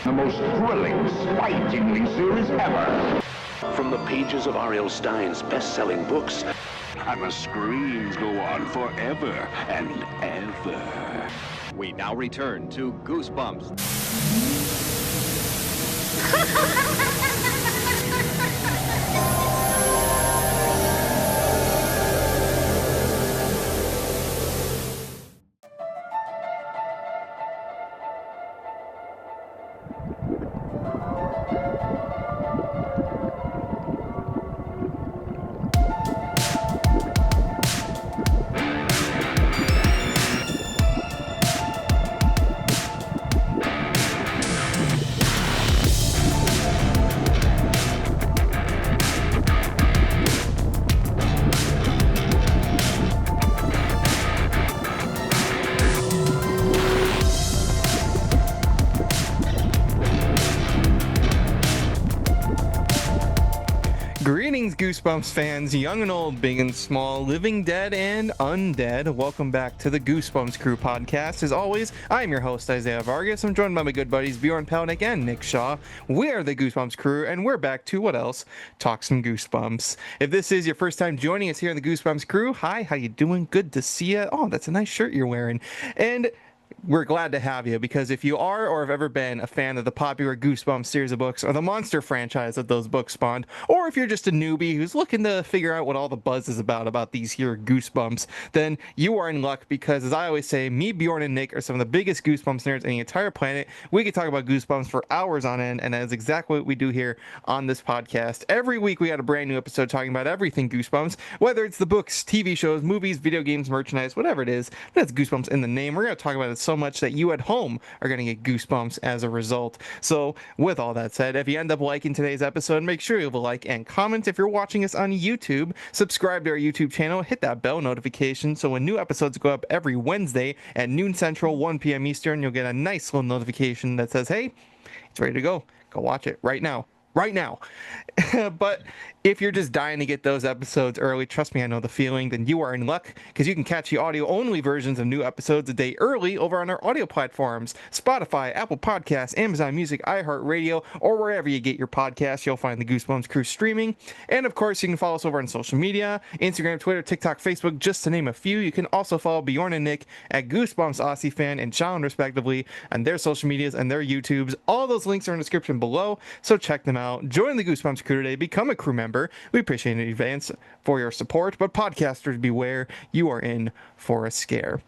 The most thrilling, spine-tingling series ever. From the pages of R.L. Stine's best-selling books, And the screams go on forever and ever. We now return to Goosebumps. Greetings, Goosebumps fans, young and old, big and small, living dead and undead. Welcome back to the Goosebumps Crew Podcast. As always, I'm your host, Isaiah Vargas. I'm joined by my good buddies Bjorn Pelnick and Nick Shaw. We are the Goosebumps Crew, and we're back to, what else? Talk some Goosebumps. If this is your first time joining us here in the Goosebumps Crew, hi, how you doing? Good to see you. Oh, that's a nice shirt you're wearing. And we're glad to have you, because if you are or have ever been a fan of the popular Goosebumps series of books or the monster franchise that those books spawned, or if you're just a newbie who's looking to figure out what all the buzz is about these here Goosebumps, then you are in luck, because as I always say, me, Bjorn, and Nick are some of the biggest Goosebumps nerds in the entire planet. We could talk about Goosebumps for hours on end, and that is exactly what we do here on this podcast. Every week we got a brand new episode talking about everything Goosebumps, whether it's the books, TV shows, movies, video games, merchandise, whatever it is. That's Goosebumps in the name. We're going to talk about it so much that you at home are going to get goosebumps as a result. So with all that said, if you end up liking today's episode, make sure you leave a like and comment. If you're watching us on YouTube, subscribe to our YouTube channel, hit that bell notification so when new episodes go up every Wednesday at noon Central, 1 p.m. Eastern, you'll get a nice little notification that says, hey, it's ready to go. Go watch it right now. But if you're just dying to get those episodes early, trust me, I know the feeling, then you are in luck, because you can catch the audio-only versions of new episodes a day early over on our audio platforms, Spotify, Apple Podcasts, Amazon Music, iHeartRadio, or wherever you get your podcasts. You'll find the Goosebumps Crew streaming. And of course, you can follow us over on social media, Instagram, Twitter, TikTok, Facebook, just to name a few. You can also follow Bjorn and Nick at Goosebumps Aussie Fan and Sean, respectively, on their social medias and their YouTubes. All those links are in the description below, so check them out. Join the Goosebumps Crew today. Become a crew member. We appreciate it in advance for your support, but podcasters beware, you are in for a scare.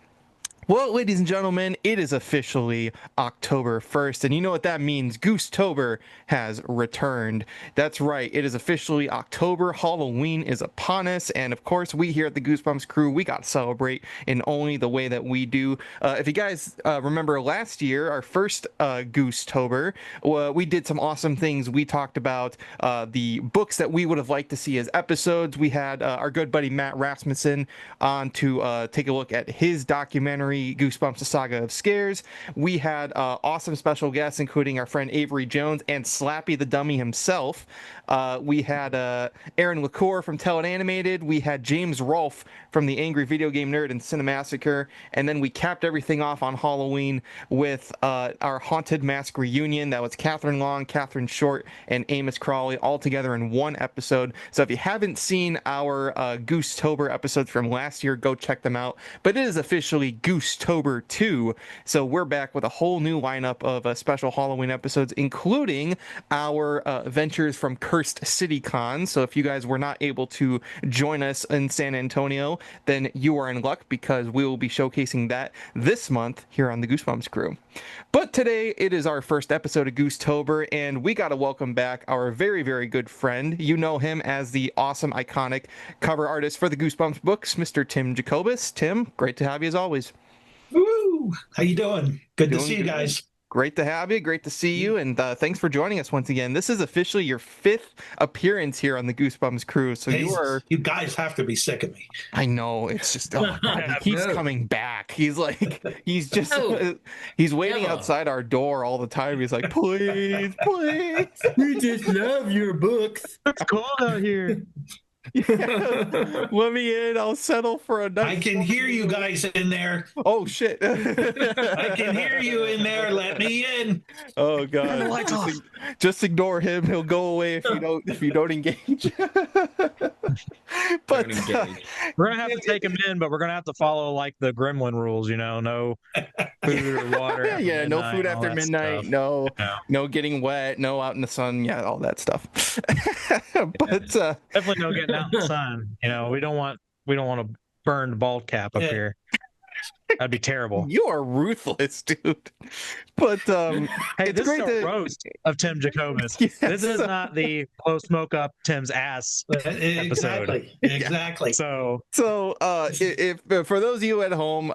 Well, ladies and gentlemen, it is officially October 1st, and you know what that means. Goosetober has returned. That's right, it is officially October. Halloween is upon us, and of course, we here at the Goosebumps Crew, we got to celebrate in only the way that we do. If you guys remember last year, our first Goosetober, we did some awesome things. We talked about the books that we would have liked to see as episodes. We had our good buddy Matt Rasmussen on to take a look at his documentary, Goosebumps: The Saga of Scares. We had awesome special guests, including our friend Avery Jones and Slappy the Dummy himself. We had Aaron LaCour from Tell It Animated. We had James Rolfe from the Angry Video Game Nerd and Cinemassacre. And then we capped everything off on Halloween with our Haunted Mask reunion. That was Catherine Long, Catherine Short, and Amos Crawley all together in one episode. So if you haven't seen our Goosetober episodes from last year, go check them out. But it is officially GOOSETOBER II. So we're back with a whole new lineup of special Halloween episodes, including our adventures from Cursed City Con. So if you guys were not able to join us in San Antonio, then you are in luck, because we will be showcasing that this month here on the Goosebumps Crew. But today it is our first episode of Goosetober, and we got to welcome back our very, very good friend. You know him as the awesome, iconic cover artist for the Goosebumps books, Mr. Tim Jacobus. Tim, great to have you as always. Woo! How you doing? Good to see you guys. Great to have you. Great to see you. And thanks for joining us once again. This is officially your 5th appearance here on the Goosebumps Crew. So you guys have to be sick of me. I know. It's just, oh God, he keeps coming back. He's like, he's just, he's waiting outside our door all the time. He's like, please, please. We just love your books. It's cold out here. Let me in. I'll settle for a night. I can hear you guys in there. Oh shit! I can hear you in there. Let me in. Oh god! lights off. Just ignore him. He'll go away if you don't engage. But We're gonna have to take him in, but we're gonna have to follow like the Gremlin rules, no food or water. After yeah, no midnight, food all after that midnight. stuff. No getting wet. No out in the sun. Yeah, all that stuff. But Definitely no getting out in the sun. We don't want a burned bald cap up here. That'd be terrible. You are ruthless, dude. But hey, it's this great is a to roast of Tim Jacobus. Yes. This is not the blow smoke up Tim's ass episode. Exactly. So if for those of you at home,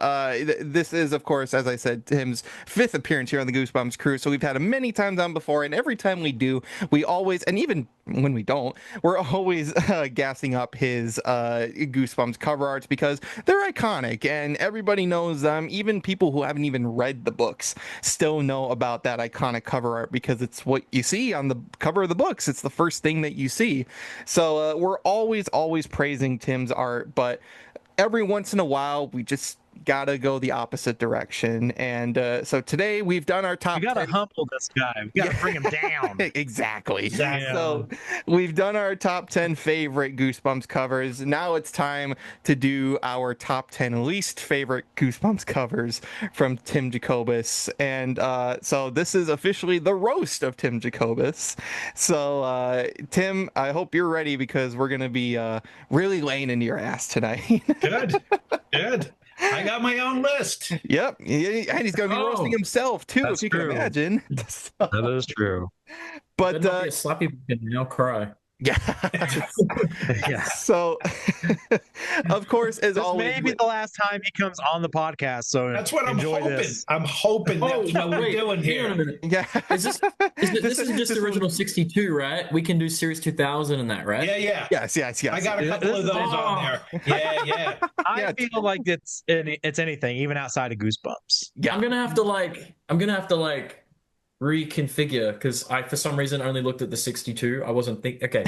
this is, of course, as I said, Tim's 5th appearance here on the Goosebumps Crew. So we've had him many times on before, and every time we do, we always, and even when we don't, we're always gassing up his Goosebumps cover arts because they're iconic, and everybody knows them. Even people who haven't even read the books still know about that iconic cover art because it's what you see on the cover of the books. It's the first thing that you see. So we're always praising Tim's art, but every once in a while we just gotta go the opposite direction. And so today we've done our top. we gotta 10. humble this guy. We gotta bring him down. Exactly. Yeah. So we've done our top 10 favorite Goosebumps covers. Now it's time to do our top 10 least favorite Goosebumps covers from Tim Jacobus. And so this is officially the roast of Tim Jacobus. So Tim, I hope you're ready because we're gonna be really laying into your ass tonight. Good. I got my own list. Yep. And he's going to be roasting himself, too, That's if you can true. imagine. That is true. But, Better not be a slappy and now cry. yeah. Yeah. So, of course, as This always. may be the last time he comes on the podcast, so That's what I'm enjoy hoping. this. I'm hoping that's what we're doing hang on a here. minute. Yeah. This is just the original 62, right? We can do Series 2000 and that, right? Yeah. Yes. I got a couple of those on there. Yeah. I Yeah. feel like it's anything, even outside of Goosebumps. Yeah. I'm gonna have to reconfigure because I for some reason only looked at the 62. I wasn't okay.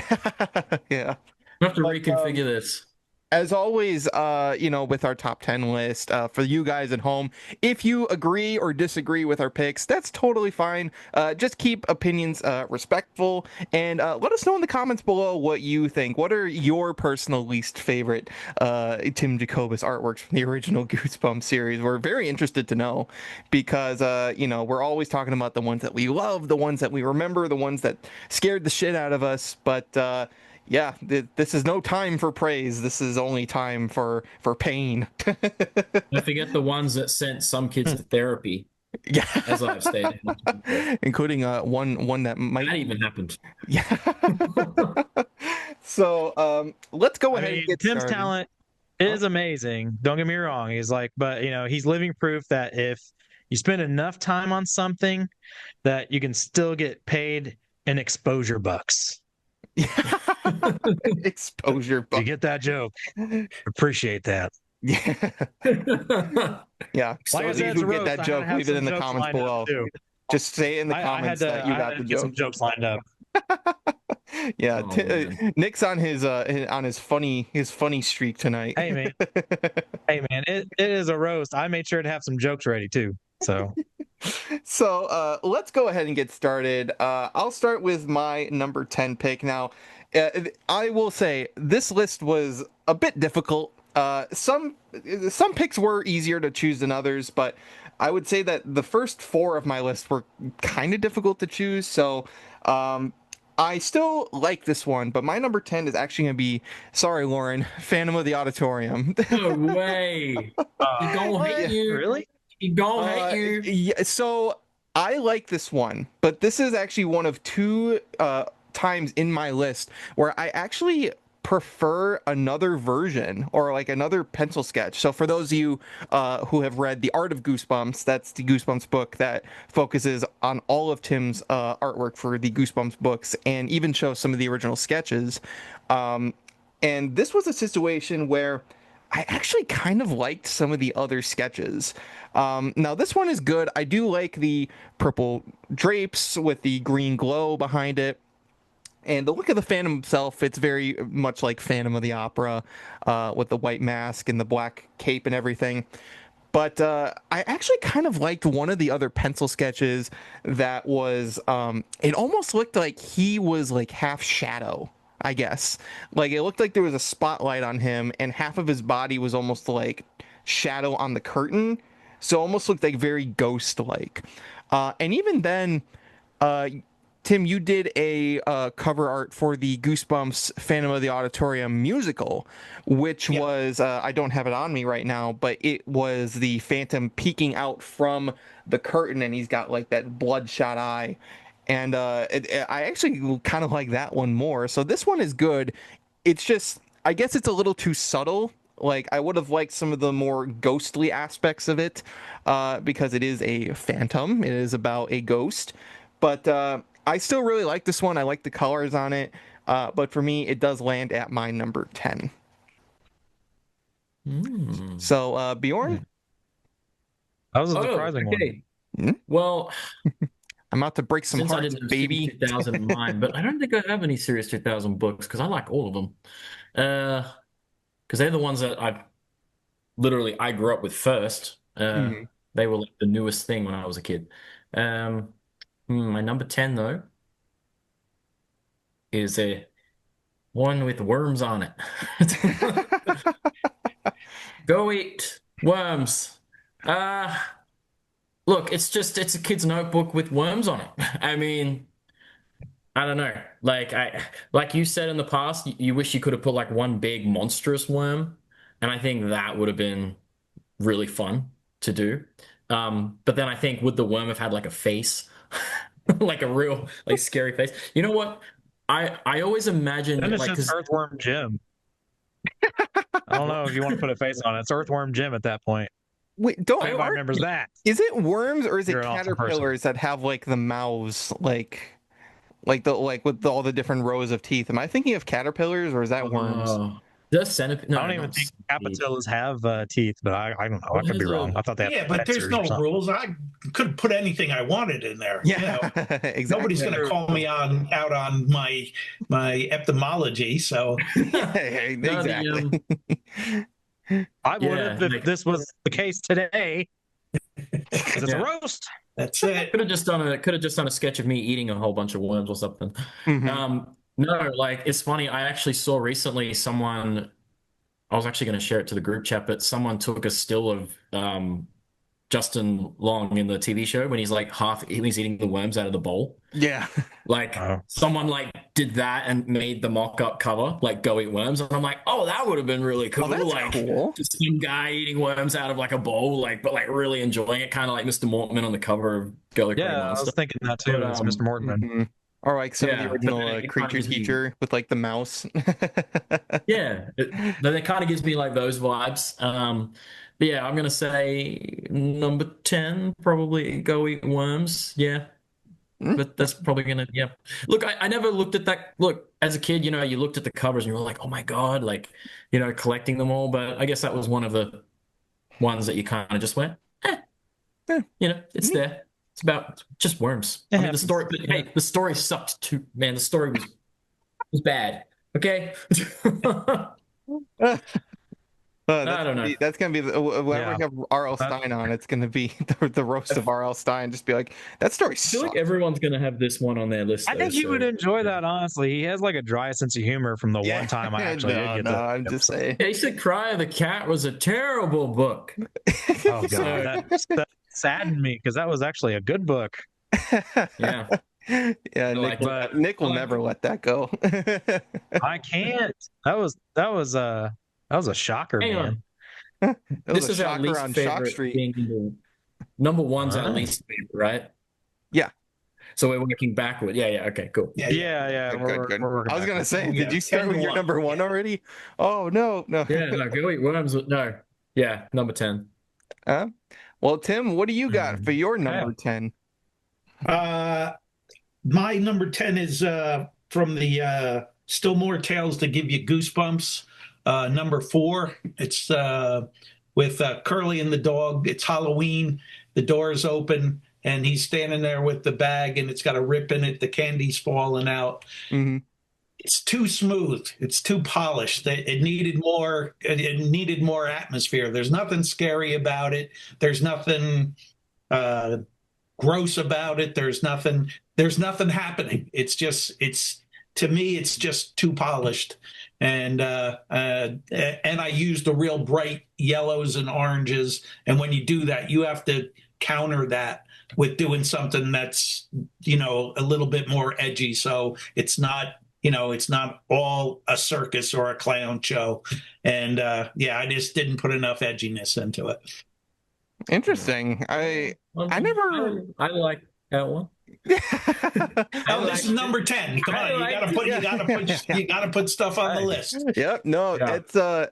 Yeah. I have to reconfigure this. As always, with our top 10 list, for you guys at home, if you agree or disagree with our picks, that's totally fine. Just keep opinions respectful, and let us know in the comments below what you think. What are your personal least favorite Tim Jacobus artworks from the original Goosebumps series? We're very interested to know because, we're always talking about the ones that we love, the ones that we remember, the ones that scared the shit out of us, but yeah, this is no time for praise. This is only time for pain. Don't forget the ones that sent some kids to therapy, Yeah, as I've stated. including one that might. That even happened. Yeah. So let's go ahead and get Tim's started. talent is amazing. Don't get me wrong. He's like, but he's living proof that if you spend enough time on something, that you can still get paid in exposure bucks. Exposure. You get that joke? Appreciate that. Yeah. Yeah. Like I So said, if you it's a get roast. that I joke, had to leave it have in the some comments jokes lined below. up, too. Just say in the I comments had that you got the get some joke. jokes lined up. Yeah, Oh, man. Nick's on his funny streak tonight. Hey man, it is a roast. I made sure to have some jokes ready too. So So let's go ahead and get started. I'll start with my number 10 pick. Now, I will say this list was a bit difficult. Some picks were easier to choose than others, but I would say that the first 4 of my list were kind of difficult to choose. So I still like this one, but my number 10 is actually going to be, sorry, Lauren, Phantom of the Auditorium. No way. You gonna hate you. really? You gonna hate you. Yeah, so I like this one, but this is actually one of 2 times in my list where I actually prefer another version or like another pencil sketch. So for those of you who have read The Art of Goosebumps, that's the Goosebumps book that focuses on all of Tim's artwork for the Goosebumps books and even shows some of the original sketches. And this was a situation where I actually kind of liked some of the other sketches. Now this one is good. I do like the purple drapes with the green glow behind it. And the look of the Phantom himself, it's very much like Phantom of the Opera, with the white mask and the black cape and everything. But I actually kind of liked one of the other pencil sketches that was, it almost looked like he was like half shadow, I guess. Like it looked like there was a spotlight on him and half of his body was almost like shadow on the curtain. So it almost looked like very ghost-like. And even then, Tim, you did a cover art for the Goosebumps Phantom of the Auditorium musical, which was, I don't have it on me right now, but it was the Phantom peeking out from the curtain and he's got like that bloodshot eye. And I actually kind of like that one more. So this one is good. It's just, I guess it's a little too subtle. Like I would have liked some of the more ghostly aspects of it, because it is a phantom. It is about a ghost. But I still really like this one. I like the colors on it. But for me, it does land at my number 10. So, Bjorn? That was a surprising one. Well, I'm about to break some since I hearts, didn't have baby. 2000 in mind, but I don't think I have any Series 2000 books because I like all of them. Because they're the ones that I grew up with first. They were like the newest thing when I was a kid. My number 10 though is a one with worms on it. Go eat worms. Look, it's a kid's notebook with worms on it. I mean, I don't know. Like you said in the past, you wish you could have put like one big monstrous worm, and I think that would have been really fun to do. But then I think would the worm have had like a face, like a real like scary face? You know what? I always imagine Then it's like just Earthworm Jim. I don't know if you want to put a face on it. It's Earthworm Jim at that point. Wait, Everybody remembers that. Is it worms or is it You're an awesome caterpillars that have like the mouths like with all the different rows of teeth? Am I thinking of caterpillars or is that worms? The centipede. No, I don't even think caterpillars have teeth, but I don't know. I could be wrong. I thought that. Yeah, but there's no rules. I could put anything I wanted in there. Yeah, you know? exactly. Nobody's going to call me out on my etymology. So exactly. I would have if this was the case today. It's a roast. That's it. Could have just done a sketch of me eating a whole bunch of worms or something. No, like it's funny. I actually saw recently someone. I was actually going to share it to the group chat, but someone took a still of Justin Long in the TV show when he's like he's eating the worms out of the bowl. Yeah, like someone like did that and made the mock-up cover like "Go Eat Worms," and I'm like, oh, that would have been really cool. That's like cool. Just some guy eating worms out of like a bowl, but like really enjoying it, kind of like Mr. Mortman on the cover of Go Eat Worms. Yeah, I was thinking that too. It's Mr. Mortman. Or like some of the original creature teacher with like the mouse. Yeah, it kind of gives me like those vibes. But yeah, I'm gonna say number 10, probably Go Eat Worms. Yeah, but that's probably gonna Look, I never looked at that. Look, as a kid, you looked at the covers and you were like, oh my god, like collecting them all. But I guess that was one of the ones that you kind of just went, it's there. It's about just worms. I mean, the story sucked too, man. The story was bad. Okay. I don't know. That's gonna be whenever we have R.L. Stein on. It's gonna be the roast of R.L. Stein. Just be like, that story sucks. I feel like everyone's gonna have this one on their list. I think you would enjoy that. Honestly, he has like a dry sense of humor from the one time I actually did get I'm just saying. He said, "Cry of the Cat" was a terrible book. Oh god, that saddened me because that was actually a good book. Yeah. Yeah, Nick will never let that go. I can't. That was a shocker, man. This is our least favorite thing. Number one's our least favorite, right? Yeah. So we're working backward. Yeah. Okay, cool. Yeah. Good. I was gonna say, did you start with your number one already? Oh no. Yeah, no. Go Eat Worms. No. Yeah, number 10. Well, Tim, what do you got for your number 10? My number 10 is from the Still More Tales to Give You Goosebumps. Number 4. It's with Curly and the dog. It's Halloween. The door is open, and he's standing there with the bag, and it's got a rip in it. The candy's falling out. it's too smooth. It's too polished. It needed more. It needed more atmosphere. There's nothing scary about it. There's nothing gross about it. There's nothing. There's nothing happening. It's just. It's to me. It's just too polished. And I used the real bright yellows and oranges. And when you do that, you have to counter that with doing something that's a little bit more edgy. So it's not. It's not all a circus or a clown show. And I just didn't put enough edginess into it. Interesting. I never. I like that one. Oh, this is number 10. Come on, you gotta put stuff on the list. Yep. No, it's I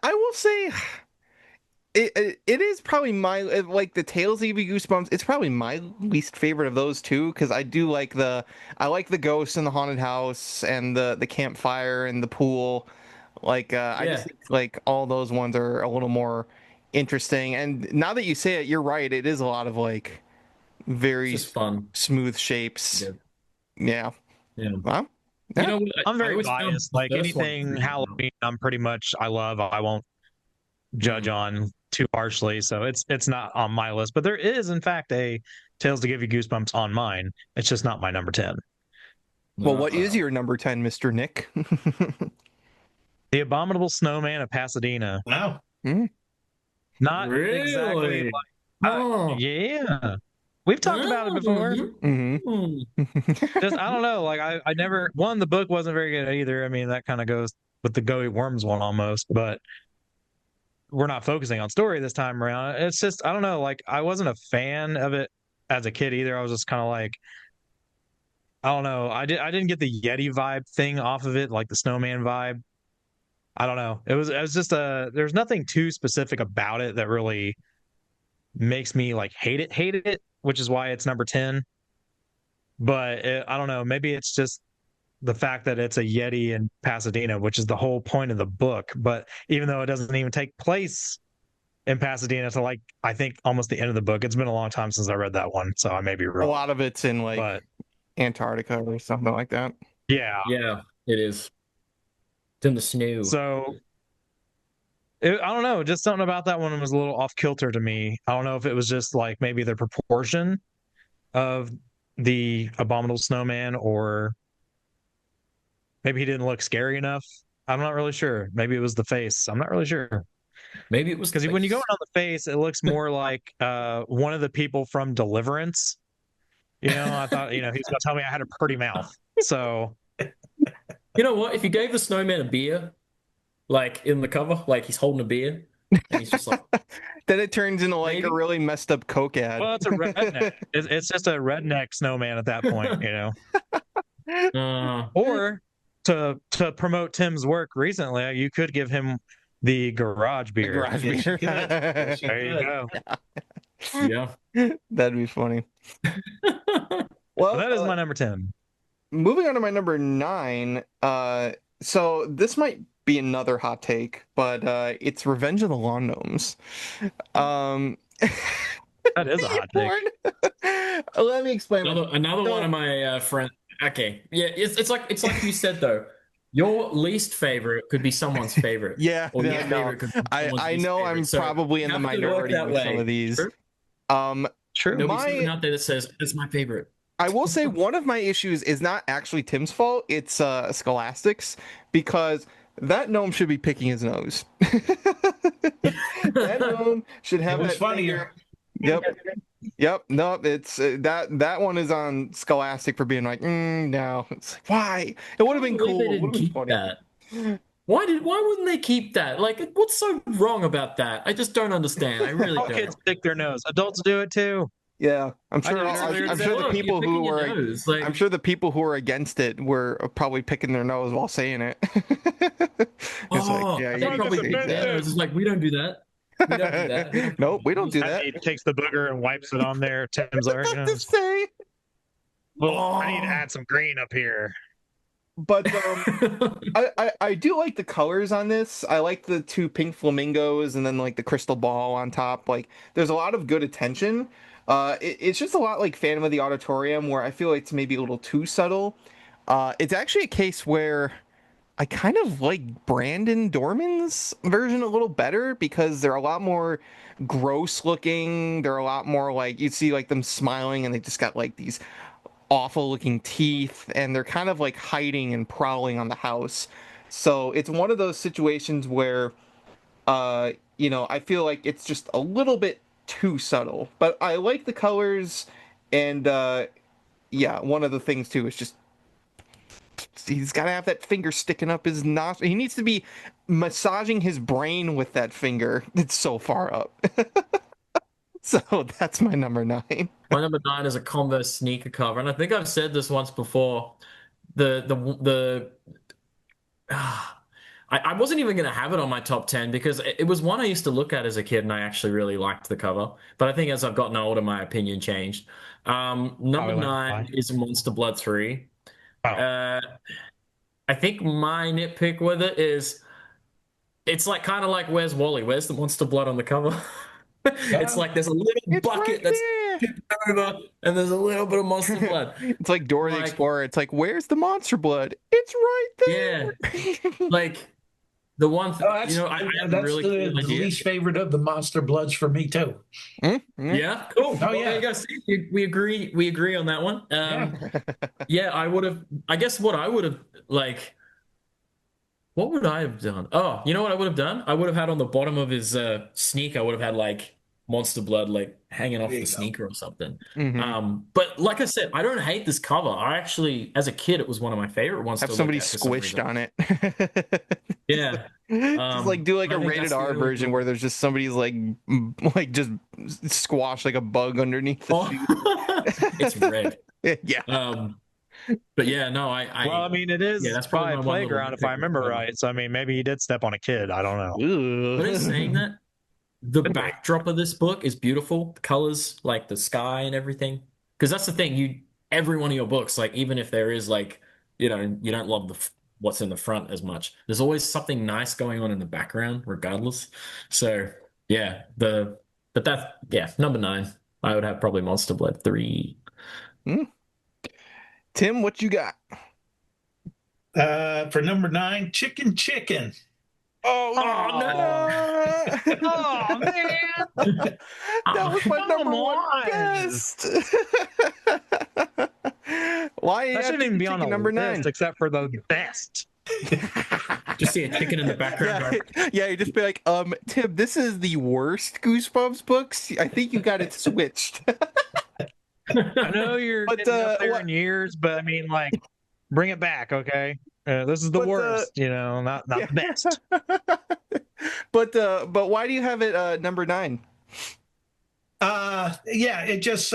will say it is probably my like the Tales of Goosebumps. It's probably my least favorite of those two because I like the ghosts in the haunted house and the campfire and the pool. Like I just think like all those ones are a little more interesting. And now that you say it, you're right. It is a lot of like very fun, smooth shapes. Yeah. Well, yeah. I'm very biased. Like anything Halloween, I love. I won't judge on too harshly, so it's not on my list. But there is, in fact, a Tales to Give You Goosebumps on mine. It's just not my number 10. Well, what is your number 10, Mr. Nick? The Abominable Snowman of Pasadena. Wow. Not really? Exactly like, yeah. We've talked about it before. Just I don't know. Like I never the book wasn't very good either. I mean, that kind of goes with the Go Eat Worms one almost, but we're not focusing on story this time around. It's just I don't know. Like I wasn't a fan of it as a kid either. I was just kind of like, I don't know. I didn't get the Yeti vibe thing off of it, like the snowman vibe. I don't know. It was just there's nothing too specific about it that really makes me like hate it, which is why it's number 10. But I don't know. Maybe it's just the fact that it's a Yeti in Pasadena, which is the whole point of the book. But even though it doesn't even take place in Pasadena to like, I think almost the end of the book. It's been a long time since I read that one, so I may be wrong. A lot of it's in like Antarctica or something like that. Yeah, it is. It's in the snow. So I don't know. Just something about that one was a little off kilter to me. I don't know if it was just like maybe the proportion of the Abominable Snowman, or maybe he didn't look scary enough. I'm not really sure. Maybe it was the face. I'm not really sure. Maybe it was because when you go in on the face, it looks more like one of the people from Deliverance. I thought he was going to tell me I had a pretty mouth. So, you know what? If you gave the snowman a beer, like in the cover, like he's holding a beer, and he's just like, then it turns into like a really messed up Coke ad. Well, it's a redneck. It's just a redneck snowman at that point, Or to promote Tim's work recently, you could give him the garage beer. Garage beer. There you go. Yeah, that'd be funny. Well, that is my number 10. Moving on to my number 9. So this might be another hot take, but it's Revenge of the Lawn Gnomes. That is a hot take. Let me explain. Another one of my friends. Okay, yeah, it's like you said though. Your least favorite could be someone's favorite. Yeah, or your favorite could be I know favorite. I'm So probably in the minority with some of these. True. Nobody's something out there that says it's my favorite. I will say one of my issues is not actually Tim's fault. It's Scholastic's, because that gnome should be picking his nose. That gnome should have. It was funnier. Yep. No, it's that one is on Scholastic for being like, no. It's like, why? It would have been cool. They didn't keep that. Why wouldn't they keep that? Like, what's so wrong about that? I just don't understand. I really don't. Kids pick their nose. Adults do it too. Yeah, I'm sure the people who were I'm sure the people who were against it were probably picking their nose while saying it. It's like we don't do that. We don't do that. Nope, we don't do that. He takes the booger and wipes it on there. Tim's like, to say. Well, I need to add some green up here. But I do like the colors on this. I like the 2 pink flamingos and then like the crystal ball on top. Like there's a lot of good attention. It's just a lot like Phantom of the Auditorium, where I feel like it's maybe a little too subtle. It's actually a case where I kind of like Brandon Dorman's version a little better because they're a lot more gross looking. They're a lot more like, you see like them smiling and they just got like these awful looking teeth, and they're kind of like hiding and prowling on the house. So it's one of those situations where, I feel like it's just a little bit too subtle. But I like the colors, and one of the things too is just he's got to have that finger sticking up his nostril. He needs to be massaging his brain with that finger. It's so far up. So that's my number 9. My number 9 is a Converse sneaker cover, and I think I've said this once before. I wasn't even going to have it on my top 10 because it was one I used to look at as a kid, and I actually really liked the cover. But I think as I've gotten older, my opinion changed. Number 9 is Monster Blood 3. I think my nitpick with it is it's like kind of like Where's Wally? Where's the monster blood on the cover? It's like there's a little bucket that's tipped over and there's a little bit of monster blood. It's like Dora the Explorer. It's like, where's the monster blood? It's right there. Yeah. Like the one thing, that's really the least favorite of the monster bloods for me too. Mm-hmm. Yeah, cool. Oh, yeah. There you go. See, we agree on that one. Yeah, I guess what I would have like. What would I have done? Oh, you know what I would have done? I would have had on the bottom of his sneaker, I would have had like monster blood like hanging off the sneaker or something. Mm-hmm. But like I said, I don't hate this cover. I actually, as a kid, it was one of my favorite ones. Have somebody squished on it. Yeah. Just like do like a rated R version where there's just somebody's like just squash like a bug underneath the shoe. It's red. Yeah. But yeah, no, well, I mean, it is that's probably a playground if I remember right. So I mean, maybe he did step on a kid. I don't know. But in saying that, the backdrop of this book is beautiful. The colors, like the sky and everything. Because that's the thing. Every one of your books, like even if there is like, you don't love what's in the front as much, there's always something nice going on in the background, regardless. So yeah, number 9, I would have probably Monster Blood 3. Tim, what you got? For number 9, Chicken. Oh no! Oh man! That was my number 1 best. Why? That shouldn't even be on number 9, except for the best. Just see a chicken in the background. Yeah, you just be like, Tim, this is the worst Goosebumps books. I think you got it switched. I know you're getting up there in years, but I mean, like, bring it back, okay? This is the worst, not the best. But why do you have it number 9? It just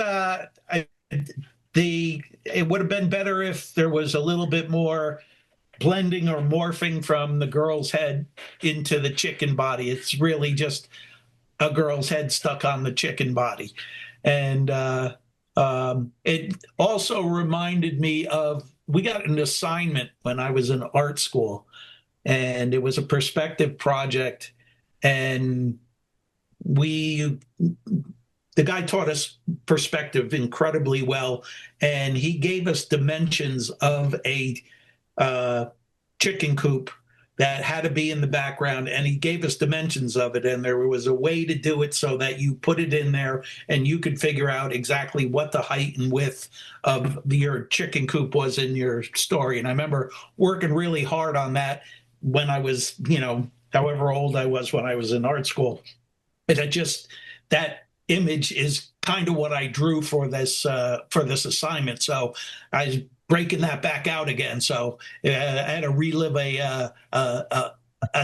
it would have been better if there was a little bit more blending or morphing from the girl's head into the chicken body. It's really just a girl's head stuck on the chicken body, and it also reminded me of, we got an assignment when I was in art school, and it was a perspective project, and the guy taught us perspective incredibly well, and he gave us dimensions of a chicken coop that had to be in the background, and he gave us dimensions of it, and there was a way to do it so that you put it in there and you could figure out exactly what the height and width of your chicken coop was in your story. And I remember working really hard on that when I was, however old I was when I was in art school. And that image is kind of what I drew for this assignment. So I was breaking that back out again. So I had to relive a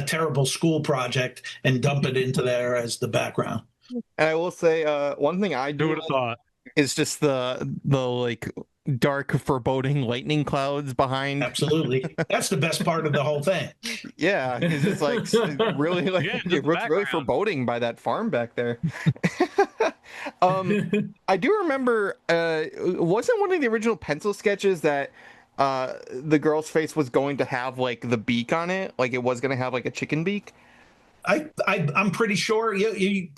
terrible school project and dump it into there as the background. And I will say, one thing I do is just the like dark foreboding lightning clouds behind. Absolutely. That's the best part of the whole thing. Yeah. It's just like really like it looks really foreboding by that farm back there. I do remember wasn't one of the original pencil sketches that the girl's face was going to have like the beak on it, like it was going to have like a chicken beak. I'm pretty sure you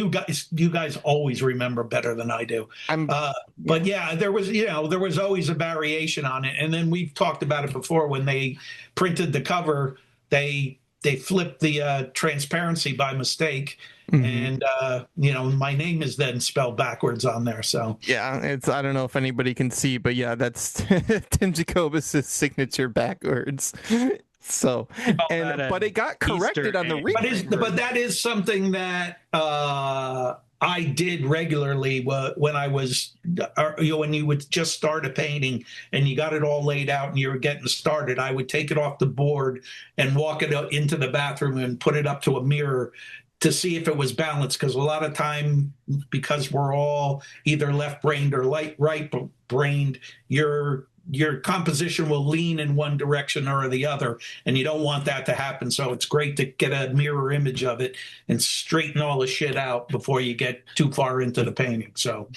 guys always remember better than I do. But yeah, there was always a variation on it, and then we've talked about it before. When they printed the cover, they flipped the transparency by mistake, and my name is then spelled backwards on there. So yeah, I don't know if anybody can see, but yeah, that's Tim Jacobus's signature backwards. So, but it got corrected on the reprint. But that is something that I did regularly when I was, when you would just start a painting and you got it all laid out and you were getting started. I would take it off the board and walk it up into the bathroom and put it up to a mirror to see if it was balanced, because a lot of time, because we're all either left-brained or right-brained, your composition will lean in one direction or the other, and you don't want that to happen. So it's great to get a mirror image of it and straighten all the shit out before you get too far into the painting. So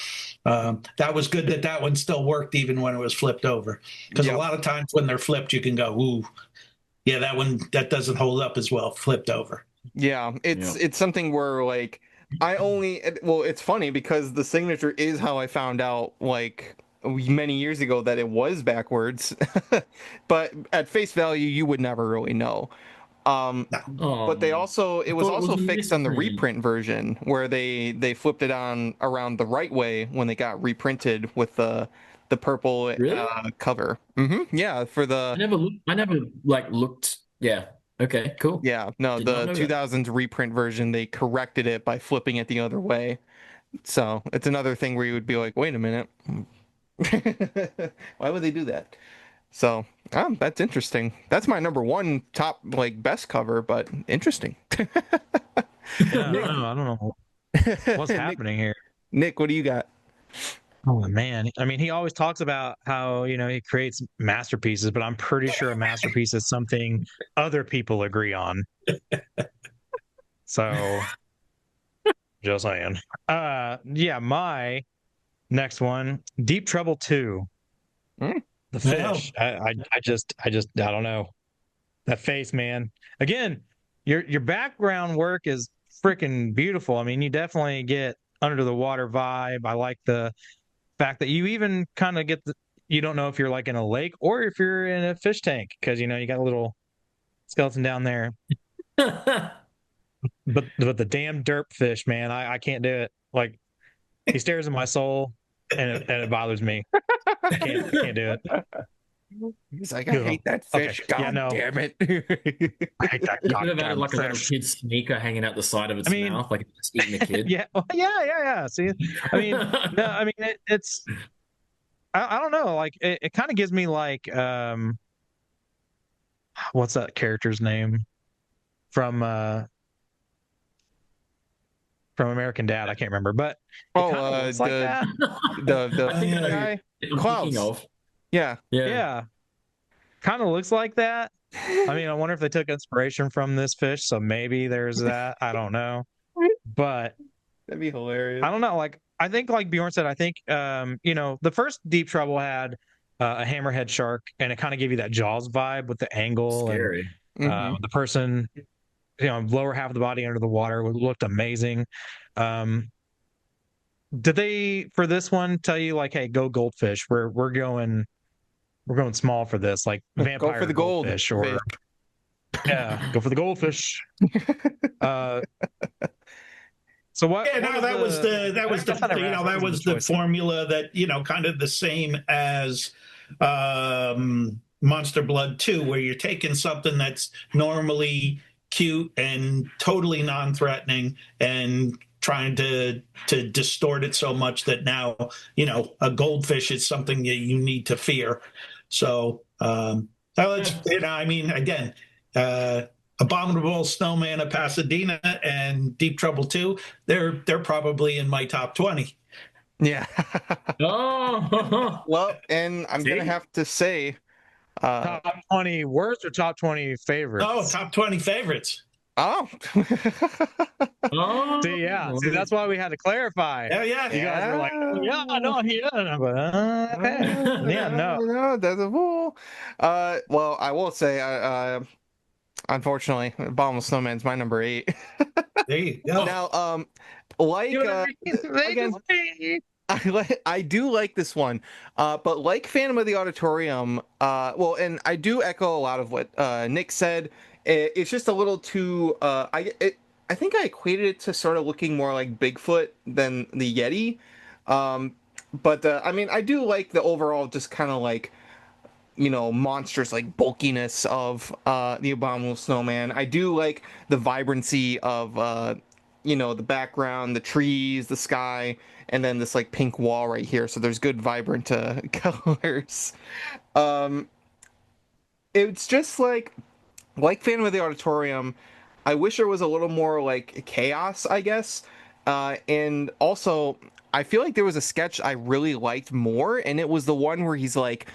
that was good that one still worked even when it was flipped over, because a lot of times when they're flipped, you can go, ooh, yeah, that doesn't hold up as well flipped over. Yeah, it's something where like it's funny because the signature is how I found out like many years ago that it was backwards, but at face value you would never really know. But it was also fixed on the reprint version where they flipped it on around the right way when they got reprinted with the purple cover. Yeah, for the I never looked. Yeah. Okay, cool. Yeah, no, the 2000s reprint version, they corrected it by flipping it the other way. So it's another thing where you would be like, wait a minute. Why would they do that? So that's interesting. That's my number one top best cover, but interesting. Yeah, I don't know what's happening here. Nick, what do you got? Oh man, I mean, he always talks about how he creates masterpieces, but I'm pretty sure a masterpiece is something other people agree on. So, just saying. Yeah, my next one, Deep Trouble 2. The fish. I don't know. That face, man. Again, your background work is freaking beautiful. I mean, you definitely get under the water vibe. I like the fact that you even kind of get you don't know if you're like in a lake or if you're in a fish tank, because you got a little skeleton down there. But the damn derp fish, man, I can't do it. Like, he stares in my soul and it bothers me. I can't do it. He's like, I hate that fish. Okay. God damn it. I hate that. You could have had like a little kid sneaker hanging out the side of its mouth, like it's eating a kid. Yeah. See, I mean, no, I mean, it's, I don't know. Like, it kind of gives me like, what's that character's name from American Dad? I can't remember, but the guy, Klaus. Yeah. Kind of looks like that. I mean, I wonder if they took inspiration from this fish, so maybe there's that. I don't know. But that'd be hilarious. I don't know. Like, I think, like Bjorn said, I think the first Deep Trouble had a hammerhead shark, and it kind of gave you that Jaws vibe with the angle. Scary. And the person, lower half of the body under the water looked amazing. Did they, for this one, tell you like, hey, go goldfish? We're going small for this, like vampire go for the goldfish, or go for the goldfish. So what? Yeah, no, that was the formula that kind of the same as Monster Blood 2, where you're taking something that's normally cute and totally non-threatening and trying to distort it so much that now a goldfish is something that you need to fear. So I mean, again, Abominable Snowman of Pasadena and Deep Trouble 2, they're probably in my top 20. Yeah. Oh. Well, and I'm gonna have to say top 20 worst or top 20 favorites? Oh, top 20 favorites. Oh. See, that's why we had to clarify. Yeah. You guys were like, I don't hear it. But, okay. Yeah, no. No, that's a fool. Well, I will say, Unfortunately, Abominable Snowman's my number 8. There you go. Now, like again, I do like this one, but like Phantom of the Auditorium, well, and I do echo a lot of what Nick said. It's just a little too. I think I equated it to sort of looking more like Bigfoot than the Yeti. But I mean, I do like the overall just kind of like, monstrous like bulkiness of the Abominable Snowman. I do like the vibrancy of the background, the trees, the sky, and then this like pink wall right here. So there's good vibrant colors. It's just like Phantom of the Auditorium. I wish there was a little more like chaos, I guess. And also, I feel like there was a sketch I really liked more, and it was the one where he's like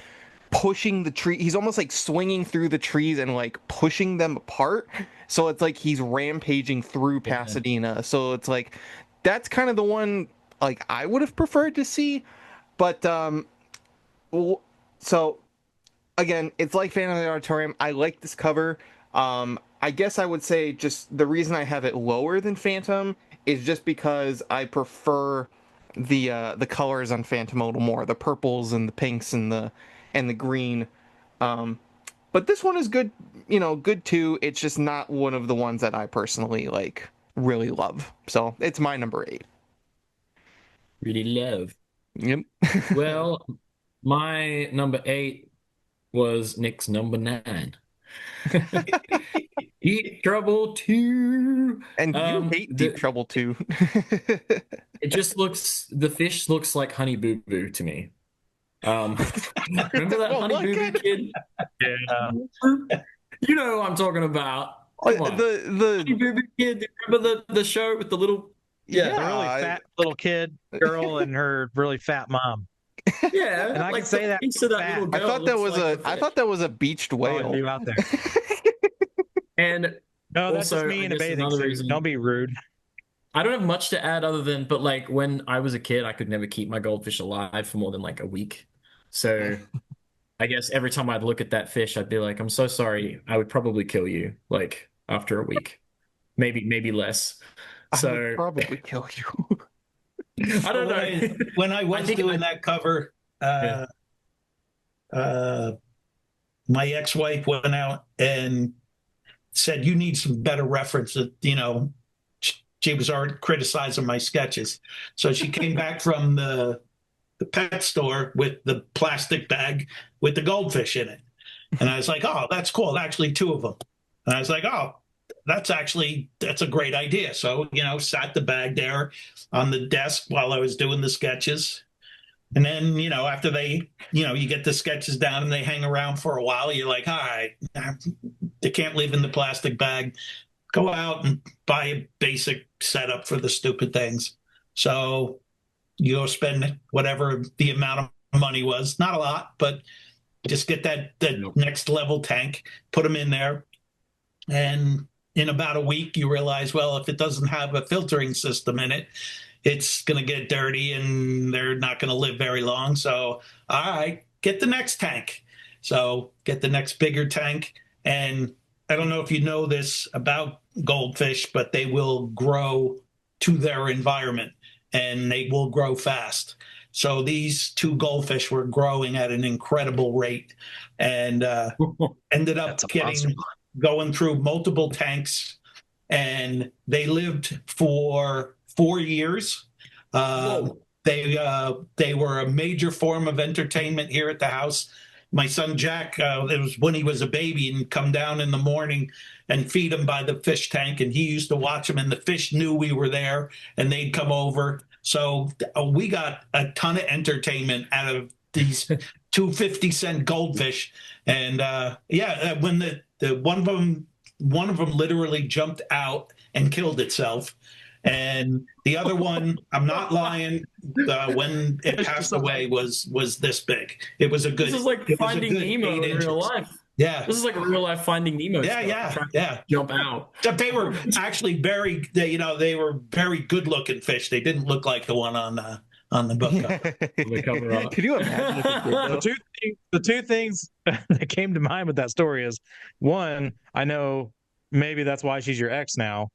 pushing the tree. He's almost like swinging through the trees and like pushing them apart. So it's like he's rampaging through Pasadena. So it's like that's kind of the one like I would have preferred to see. But so again, it's like Phantom of the Auditorium. I like this cover. I guess I would say just the reason I have it lower than Phantom is just because I prefer the colors on Phantom a little more, the purples and the pinks and the green. But this one is good, good too. It's just not one of the ones that I personally like really love. So it's my number 8. Really love. Yep. Well, my number 8 was Nick's number 9. Deep Trouble 2. And you hate Deep Trouble 2. The fish looks like Honey Boo Boo to me. Remember that Honey Boo Boo kid? Yeah. You know who I'm talking about. Come on. The Honey Boo Boo kid. Remember the show with the little the really fat little kid girl and her really fat mom. Yeah, and I can say that. I thought that was a beached whale. You out there. And no, that's also, just me in a bathing suit. Don't be rude. I don't have much to add other than, but like when I was a kid, I could never keep my goldfish alive for more than like a week. So I guess every time I'd look at that fish, I'd be like, I'm so sorry. I would probably kill you like after a week, maybe less. So I would probably kill you. I don't know. When I was doing that cover, my ex-wife went out and said, "You need some better references." She was already criticizing my sketches, so she came back from the pet store with the plastic bag with the goldfish in it, and I was like, "Oh, that's cool. Actually, 2 of them." And I was like, "Oh, that's a great idea." So, sat the bag there on the desk while I was doing the sketches. And then, after you get the sketches down and they hang around for a while, you're like, all right, they can't live in the plastic bag. Go out and buy a basic setup for the stupid things. So you go spend whatever the amount of money was, not a lot, but just get that next level tank, put them in there. And in about a week, you realize, well, if it doesn't have a filtering system in it, it's going to get dirty and they're not going to live very long. So, all right, get the next tank. So get the next bigger tank. And I don't know if you know this about goldfish, but they will grow to their environment and they will grow fast. So these 2 goldfish were growing at an incredible rate and ended up going through multiple tanks, and they lived for 4 years. They were a major form of entertainment here at the house. My son Jack, it was when he was a baby, and come down in the morning and feed him by the fish tank, and he used to watch them, and the fish knew we were there, and they'd come over. So we got a ton of entertainment out of these 2 50-cent goldfish. And when the one of them literally jumped out and killed itself. And the other one, I'm not lying, when it passed away was this big. It was a good. This is like Finding Nemo in real life. Yeah, this is like a real life Finding Nemo. Yeah. Jump out. They were actually they were very good looking fish. They didn't look like the one on the book cover. Could you imagine? The two things that came to mind with that story is, one, I know maybe that's why she's your ex now.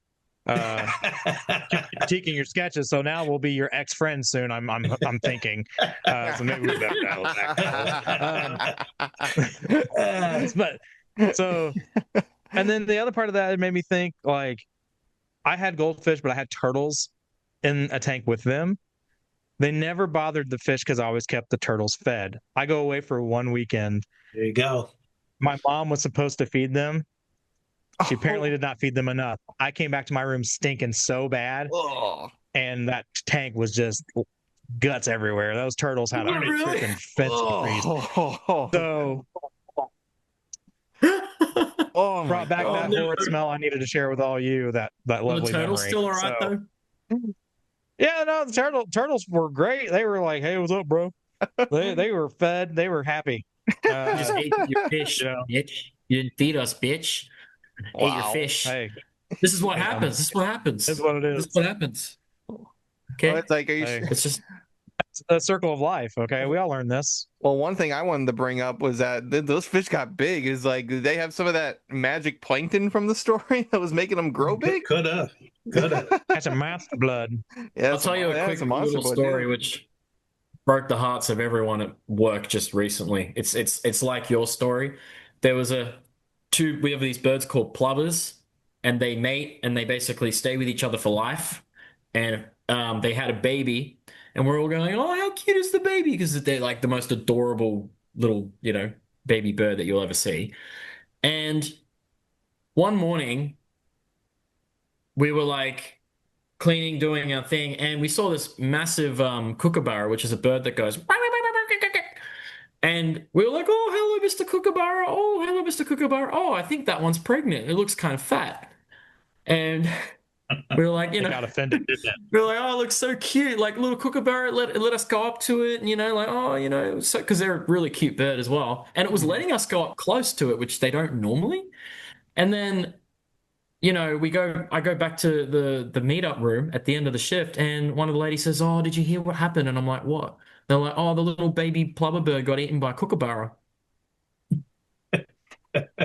Critiquing your sketches, so now we'll be your ex friend soon. I'm thinking. So maybe we better dial it back. But so, and then the other part of that, it made me think, like, I had goldfish, but I had turtles in a tank with them. They never bothered the fish because I always kept the turtles fed. I go away for one weekend. There you go. My mom was supposed to feed them. She apparently did not feed them enough. I came back to my room stinking so bad, and that tank was just guts everywhere. Those turtles had a freaking fence So brought back that horrid smell I needed to share with all you. That lovely the turtles memory. still all right though? Yeah, no, the turtles were great. They were like, "Hey, what's up, bro?" They were fed. They were happy. Just ate your fish, bitch. You didn't feed us, bitch. Ate your fish. Hey, this is what happens. This is what happens. This is what it is. This is what happens. Okay, Well, it's like, it's just a circle of life. Okay, we all learned this. well, one thing I wanted to bring up was that those fish got big. Is like, did they have some of that magic plankton from the story that was making them grow big? Coulda. That's a monster blood. Yeah, I'll tell you a quick little story which broke the hearts of everyone at work just recently. It's like your story. There was we have these birds called plovers, and they mate and they basically stay with each other for life. And they had a baby, and we're all going, "Oh, how cute is the baby?" Because they're like the most adorable little, baby bird that you'll ever see. And one morning, we were like cleaning, doing our thing, and we saw this massive kookaburra, which is a bird that goes. And we were like, "Oh, hello, Mr. Kookaburra. Oh, hello, Mr. Kookaburra. Oh, I think that one's pregnant. It looks kind of fat." And we were like, They got offended, didn't it? we were like, "Oh, it looks so cute. Like little Kookaburra, let us go up to it." And, like, "Oh, so," because they're a really cute bird as well. And it was letting us go up close to it, which they don't normally. And then, I go back to the meetup room at the end of the shift, and one of the ladies says, "Oh, did you hear what happened?" And I'm like, "What?" They're like, "Oh, the little baby plover bird got eaten by a kookaburra."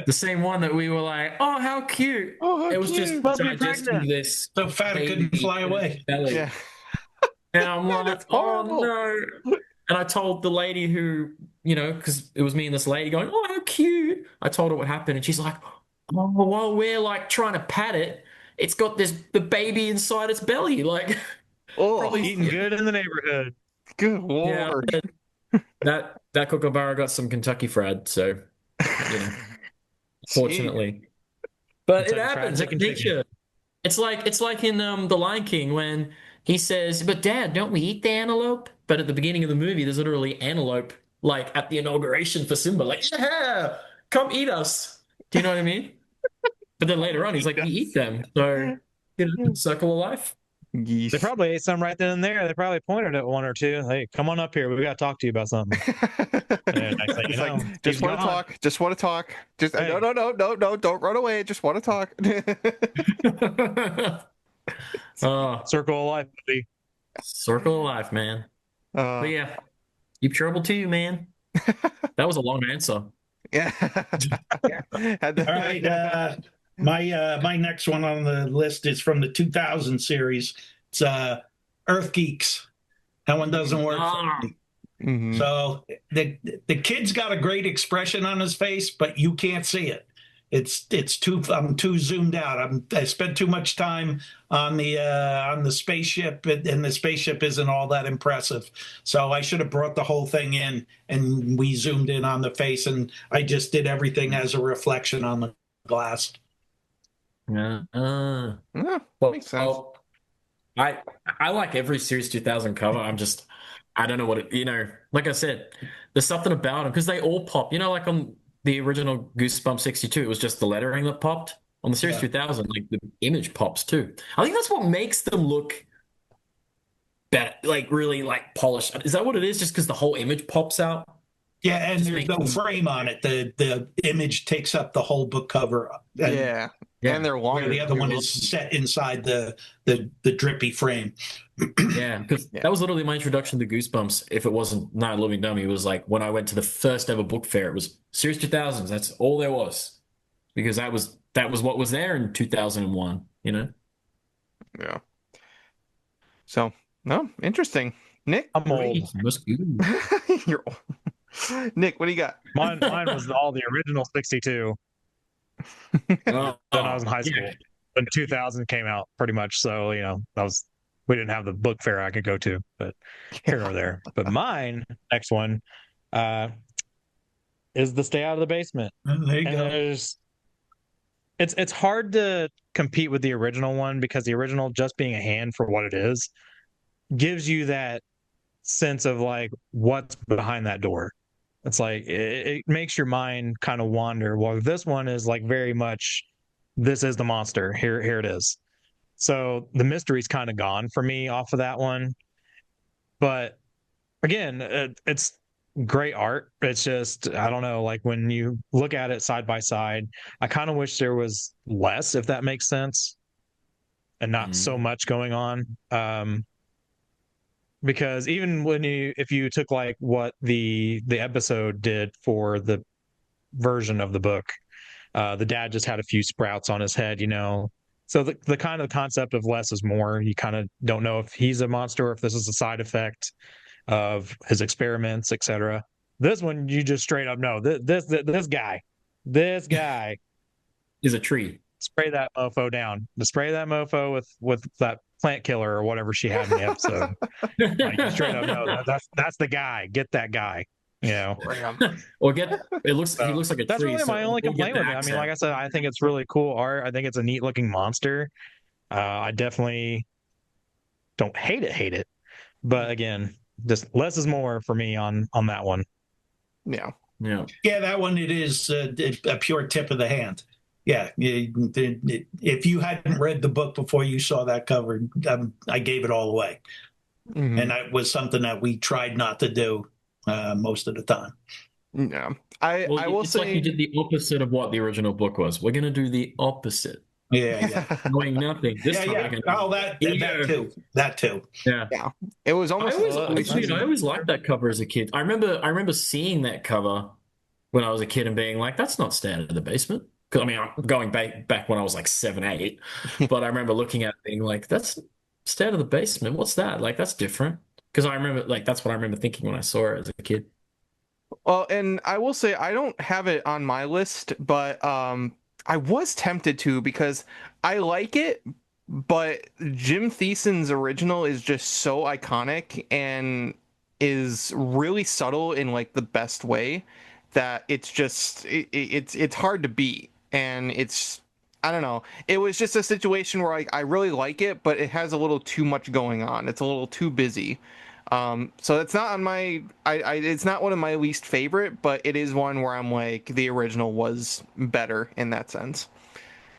The same one that we were like, "Oh, how cute." It was just digesting this. So fat it couldn't fly away. Belly. Yeah. And I'm like, "Oh, no." And I told the lady who, because it was me and this lady going, "Oh, how cute." I told her what happened, and she's like, "Oh, while we're like trying to pat it, it's got the baby inside its belly." Like, Probably eating good in the neighborhood. Good lord. Yeah, that kookaburra got some Kentucky fried, so fortunately. But it happens in nature. It's like in The Lion King when he says, "But Dad, don't we eat the antelope?" But at the beginning of the movie, there's literally antelope, like at the inauguration for Simba, like, "Yeah, come eat us." Do you know what I mean? But then later on, he's like, "We eat them." So, circle of life. Geese. They probably ate some right then and there. They probably pointed at one or two. "Hey, come on up here. We got to talk to you about something." And next thing you know, like, just want to talk. Just want to talk. Just Hey. no, don't run away. Just want to talk. Circle of life, buddy. Circle of life, man. But yeah, keep trouble to you, man. That was a long answer. Yeah. All right. My next one on the list is from the 2000 series. It's Earth Geeks. That one doesn't work for me. Mm-hmm. So the kid's got a great expression on his face, but you can't see it. I'm too zoomed out. I spent too much time on the spaceship, and the spaceship isn't all that impressive. So I should have brought the whole thing in, and we zoomed in on the face, and I just did everything as a reflection on the glass. Yeah, makes sense. Well, I like every Series 2000 cover. I don't know what it, like I said, there's something about them because they all pop. Like on the original Goosebumps 62, it was just the lettering that popped. On the Series 2000, like the image pops too. I think that's what makes them look better, like really like polished. Is that what it is? Just because the whole image pops out? Yeah, and there's no frame on it. The image takes up the whole book cover. Yeah. And they're longer. The other one is set inside the drippy frame. Yeah, because that was literally my introduction to Goosebumps. If it wasn't Night of the Living Dummy, it was like when I went to the first ever book fair. It was Series 2000s. That's all there was, because that was that was what was there in 2001, you know? Yeah. So, no, interesting. Nick? I'm old. You're old. Nick, what do you got? Mine was all the original 62 when I was in high school. When 2000 came out, pretty much. So, we didn't have the book fair I could go to, but here or there. But mine, next one, is the Stay Out of the Basement. There you go. It's hard to compete with the original one because the original, just being a hand for what it is, gives you that sense of like what's behind that door. It's like it makes your mind kind of wander. Well, this one is like very much, this is the monster. Here it is. So the mystery's kind of gone for me off of that one. But again, it's great art. It's just, I don't know, like when you look at it side by side, I kind of wish there was less, if that makes sense, and not so much going on. Because even if you took like what the episode did for the version of the book, the dad just had a few sprouts on his head, So the kind of concept of less is more. You kind of don't know if he's a monster or if this is a side effect of his experiments, etc. This one, you just straight up know this guy is a tree. Spray that mofo down. To spray that mofo with that plant killer or whatever she had in the episode. Like, you straight up know that's the guy. Get that guy. Or he looks like a that's tree. Really my only complaint with it. I mean, like I said, I think it's really cool art. I think it's a neat looking monster. I definitely don't hate it. But again, just less is more for me on that one. Yeah. That one, it is a pure tip of the hand. Yeah, if you hadn't read the book before you saw that cover, I gave it all away. And that was something that we tried not to do most of the time. Yeah, I will say, like you did the opposite of what the original book was. We're going to do the opposite. Yeah. Knowing nothing. This time Oh, that too. Yeah. It was almost. I always liked that cover as a kid. I remember seeing that cover when I was a kid and being like, "That's not Stay Out of the Basement." Because I mean, I'm going back when I was like 7, 8, but I remember looking at it being like, "That's Stay Out of the Basement. What's that? Like, that's different." Because I remember, like, that's what I remember thinking when I saw it as a kid. Well, and I will say I don't have it on my list, but I was tempted to because I like it, but Jim Thiessen's original is just so iconic and is really subtle in like the best way that it's just it's hard to beat. And it's, I don't know, it was just a situation where I really like it, but it has a little too much going on. It's a little too busy. So it's not on my, it's not one of my least favorite, but it is one where I'm like, the original was better in that sense.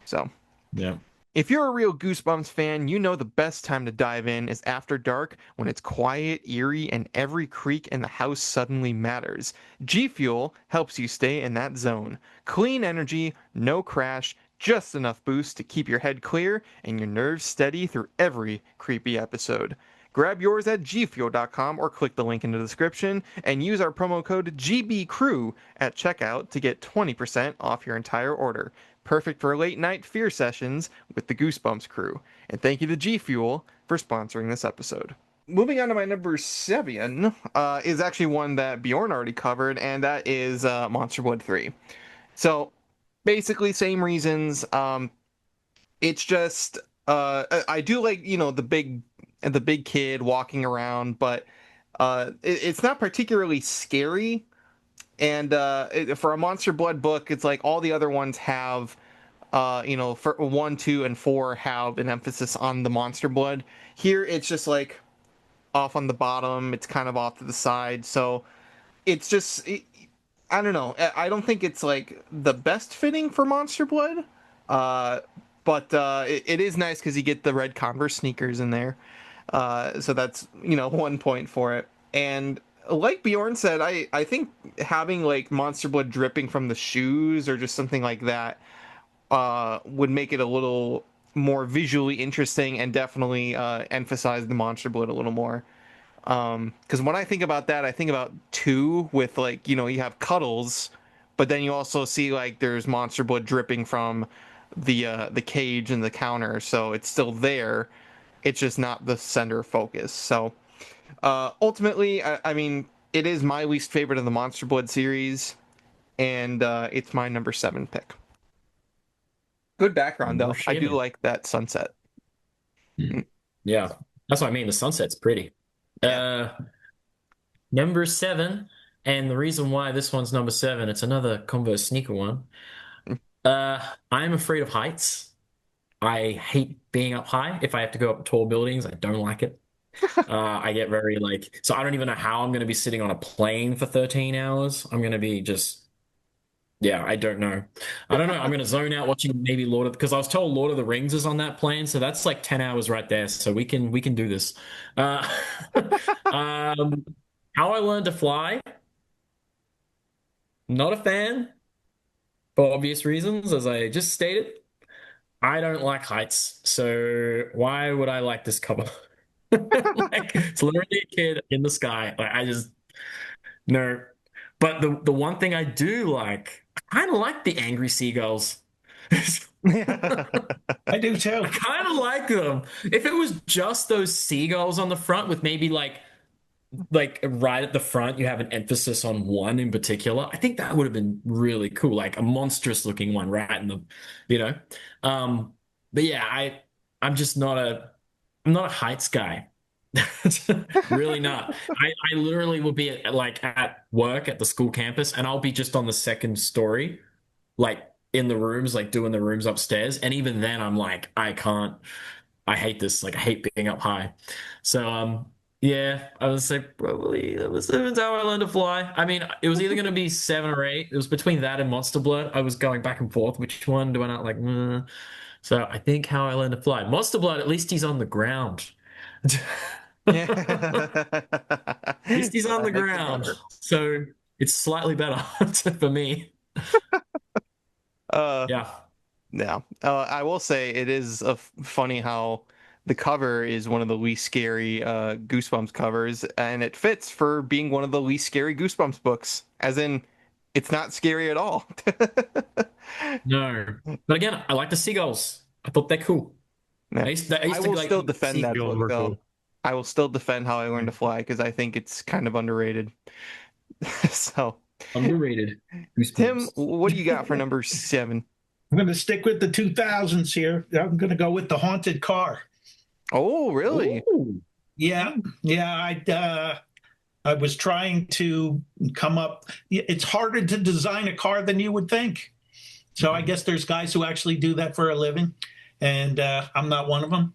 So, yeah. If you're a real Goosebumps fan, you know the best time to dive in is after dark, when it's quiet, eerie, and every creak in the house suddenly matters. G Fuel helps you stay in that zone. Clean energy, no crash, just enough boost to keep your head clear and your nerves steady through every creepy episode. Grab yours at gfuel.com or click the link in the description and use our promo code GBCREW at checkout to get 20% off your entire order. Perfect for late night fear sessions with the Goosebumps Crew. And thank you to G Fuel for sponsoring this episode. Moving on to my number 7 is actually one that Bjorn already covered, and that is Monster Blood 3. So basically same reasons. It's just I do like, the big kid walking around, but it's not particularly scary. And for a Monster Blood book, it's like all the other ones have, for 1, 2, and 4 have an emphasis on the Monster Blood. Here, it's just like off on the bottom. It's kind of off to the side. So it's just, I don't know. I don't think it's like the best fitting for Monster Blood. But it is nice because you get the red Converse sneakers in there. So that's, 1 point for it. And like Bjorn said, I think having like Monster Blood dripping from the shoes or just something like that would make it a little more visually interesting and definitely emphasize the Monster Blood a little more. Because when I think about that, I think about 2 with like, you have Cuddles, but then you also see like there's Monster Blood dripping from the cage and the counter, so it's still there. It's just not the center focus. So ultimately, I mean, it is my least favorite of the Monster Blood series, and it's my number 7 pick. Good background, though. I do like that sunset. Yeah, that's what I mean. The sunset's pretty. Yeah. Number 7, and the reason why this one's number 7, it's another Converse sneaker one. I'm afraid of heights. I hate being up high. If I have to go up tall buildings, I don't like it. I get very so I don't even know how I'm going to be sitting on a plane for 13 hours. I'm going to be yeah, I don't know. I'm going to zone out watching maybe because I was told Lord of the Rings is on that plane, so that's like 10 hours right there. So we can do this. How I Learned to Fly. Not a fan for obvious reasons, as I just stated. I don't like heights, so why would I like this cover? It's literally a kid in the sky. No. But the one thing I do like, I kind of like the angry seagulls. I do too. I kind of like them. If it was just those seagulls on the front with maybe like right at the front, you have an emphasis on one in particular, I think that would have been really cool, like a monstrous looking one right in the, but yeah, I'm just I'm not a heights guy. Really not. I literally will be at work at the school campus, and I'll be just on the second story, like in the rooms, like doing the rooms upstairs. And even then I'm like, I hate this. Like I hate being up high. So, yeah, I would say probably that was How I Learned to Fly. I mean, it was either going to be 7 or 8. It was between that and Monster Blood. I was going back and forth. Which one do I not like? So I think How I Learned to Fly. Monster Blood, at least he's on the ground. At least he's on the ground. So it's slightly better for me. Yeah. I will say it is funny how the cover is one of the least scary Goosebumps covers, and it fits for being one of the least scary Goosebumps books, as in it's not scary at all. No, but again, I like the seagulls. I thought they're cool. Yeah. I will still defend that book, though. Cool. I will still defend How I Learned to Fly because I think it's kind of underrated. So underrated. Tim, what do you got for number 7? I'm going to stick with the 2000s here. I'm going to go with The Haunted Car. Oh, really? Ooh. Yeah. I was trying to come up. It's harder to design a car than you would think. So I guess there's guys who actually do that for a living, and I'm not one of them.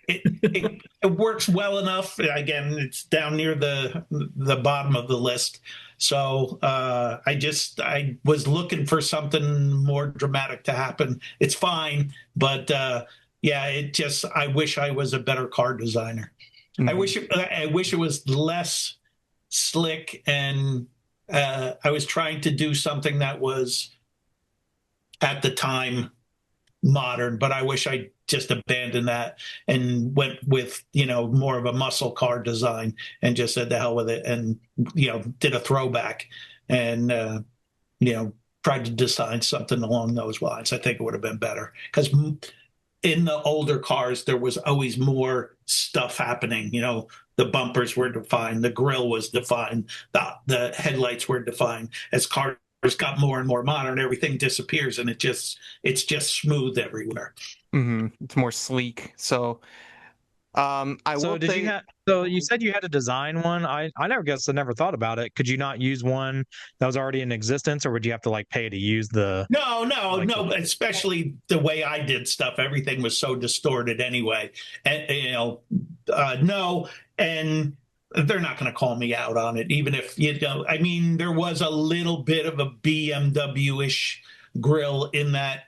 It works well enough. Again, it's down near the bottom of the list. So I was looking for something more dramatic to happen. It's fine, but I wish I was a better car designer. Mm-hmm. I wish it was less slick, and I was trying to do something that was at the time modern, but I wish I just abandoned that and went with, more of a muscle car design and just said the hell with it and, did a throwback and, tried to design something along those lines. I think it would have been better because in the older cars, there was always more stuff happening. The bumpers were defined, the grille was defined, the headlights were defined. As cars got more and more modern, everything disappears, and it's just smooth everywhere. Mm-hmm. It's more sleek. So, So you said you had to design one. I never thought about it. Could you not use one that was already in existence, or would you have to pay to use the? No. Especially the way I did stuff, everything was so distorted anyway, and no, and they're not going to call me out on it, even if I mean, there was a little bit of a BMW-ish grill in that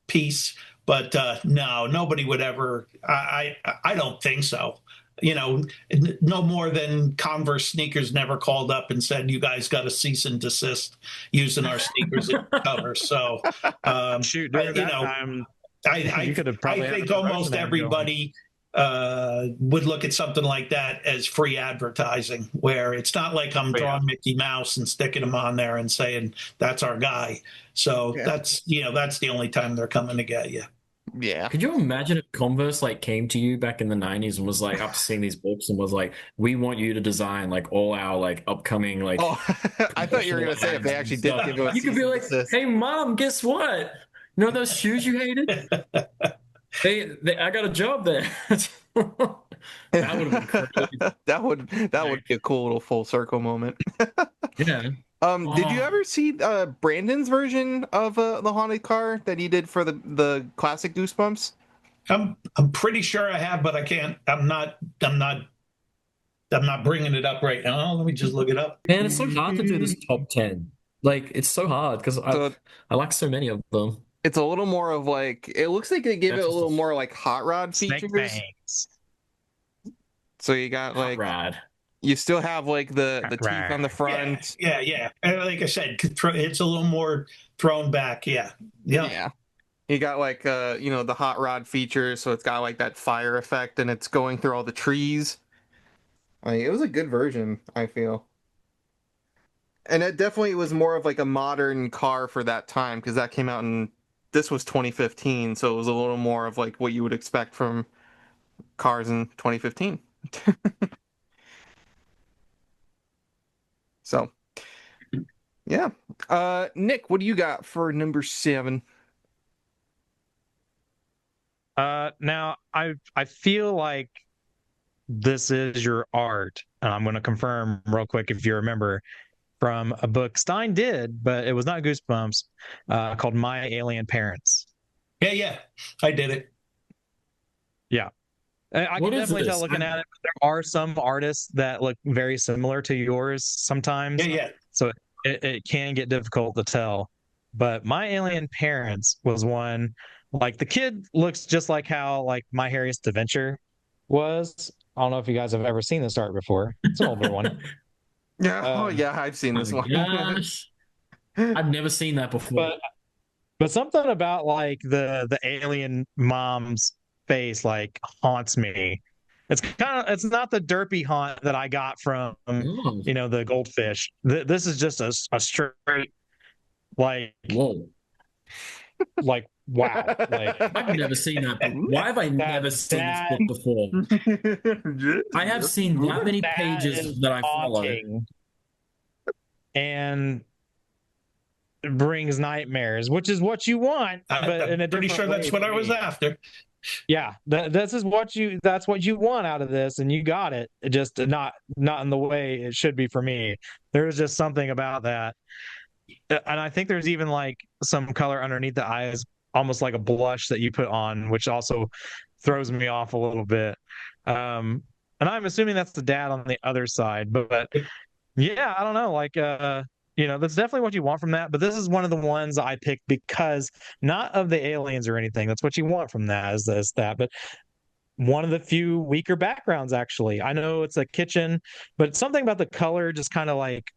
piece. But no, nobody would ever. I don't think so. No more than Converse sneakers never called up and said, "You guys got to cease and desist using our sneakers in cover." So, shoot, during that time, I think almost everybody would look at something like that as free advertising, where it's not like I'm drawing Mickey Mouse and sticking him on there and saying that's our guy. So that's the only time they're coming to get you. Yeah. Could you imagine if Converse like came to you back in the 90s and was like, after seeing these books and was like, we want you to design like all our like upcoming like I thought you were gonna say if they actually did give us, you could be like, hey mom, guess what? You know those shoes you hated? I got a job there. That would have been crazy. that would be a cool little full circle moment. Yeah. Did you ever see Brandon's version of the haunted car that he did for the classic Goosebumps? I'm pretty sure I have, but I can't. I'm not bringing it up right now. Let me just look it up. Man, it's so hard to do this top 10. Like, it's so hard because I like so many of them. It's a little more of like, it looks like they give it a little more like hot rod features. Bangs. So you got like rad. You still have like the teeth on the front. Yeah. And like I said, it's a little more thrown back. Yeah. You got like the hot rod features, so it's got like that fire effect, and it's going through all the trees. It was a good version, I feel. And it definitely was more of like a modern car for that time, because that came out this was 2015, so it was a little more of like what you would expect from cars in 2015. So, yeah. Nick, what do you got for number 7? Now I feel like this is your art, and I'm going to confirm real quick if you remember from a book Stein did, but it was not Goosebumps, called My Alien Parents. Yeah, I did it. Yeah. I can definitely tell looking at it. But there are some artists that look very similar to yours sometimes. Yeah. So it can get difficult to tell. But My Alien Parents was one, like the kid looks just like how like My Harriet's Adventure was. I don't know if you guys have ever seen this art before. It's an older one. Yeah. I've seen this one. Gosh. I've never seen that before. But something about like the alien mom's face like haunts me. It's not the derpy haunt that I got from the goldfish. This is just a straight like whoa, like wow. Like I've never seen that. Why have I never seen this book before? I have seen that many pages that I follow, and it brings nightmares, which is what you want. But in a pretty sure that's what I was after. Yeah, that's what you want out of this, and you got it. Just not in the way it should be for me. There's just something about that, and I think there's even like some color underneath the eyes, almost like a blush that you put on, which also throws me off a little bit. And I'm assuming that's the dad on the other side, but yeah, I don't know, like that's definitely what you want from that. But this is one of the ones I picked because not of the aliens or anything. That's what you want from that is that. But one of the few weaker backgrounds, actually. I know it's a kitchen, but something about the color just kind of like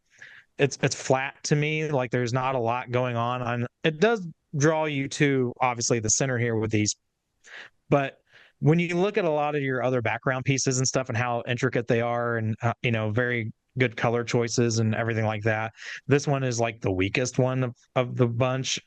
it's flat to me. Like there's not a lot going on. It does draw you to obviously the center here with these, but when you look at a lot of your other background pieces and stuff and how intricate they are, and very good color choices and everything like that, this one is like the weakest one of the bunch.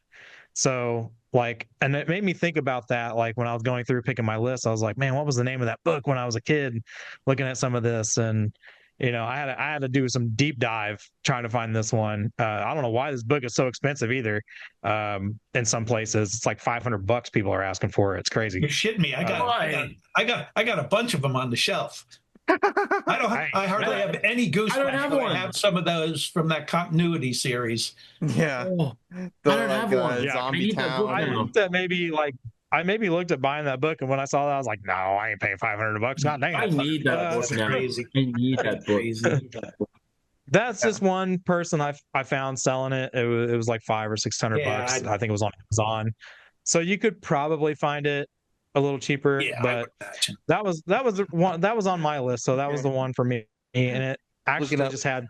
So like, and it made me think about that. Like when I was going through picking my list, I was like, man, what was the name of that book when I was a kid looking at some of this? And I had to do some deep dive trying to find this one. I don't know why this book is so expensive either. In some places it's like $500 people are asking for it. It's crazy. You're shitting me. I got a bunch of them on the shelf. I hardly have any Goosebumps. I have some of those from that continuity series. Yeah. I don't have one. Zombie Town. I looked at looked at buying that book, and when I saw that, I was like, no, I ain't paying $500. God dang it. I need that book now. Crazy. I need that book. That's just one person I found selling it. It was like $500 or $600. I think it was on Amazon. So you could probably find it a little cheaper, but that was on my list, so that was the one for me, and it actually just had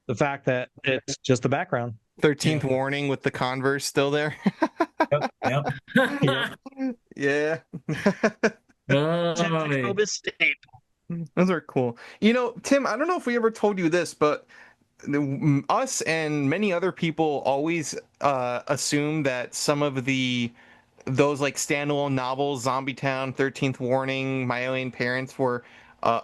the fact that it's just the background. 13th warning with the Converse still there. Yep. Yeah. Tim Oh, Jacobus staple. Those are cool. You know, Tim, I don't know if we ever told you this, but us and many other people always assume that some of those like standalone novels, Zombie Town, 13th Warning, My Alien Parents, were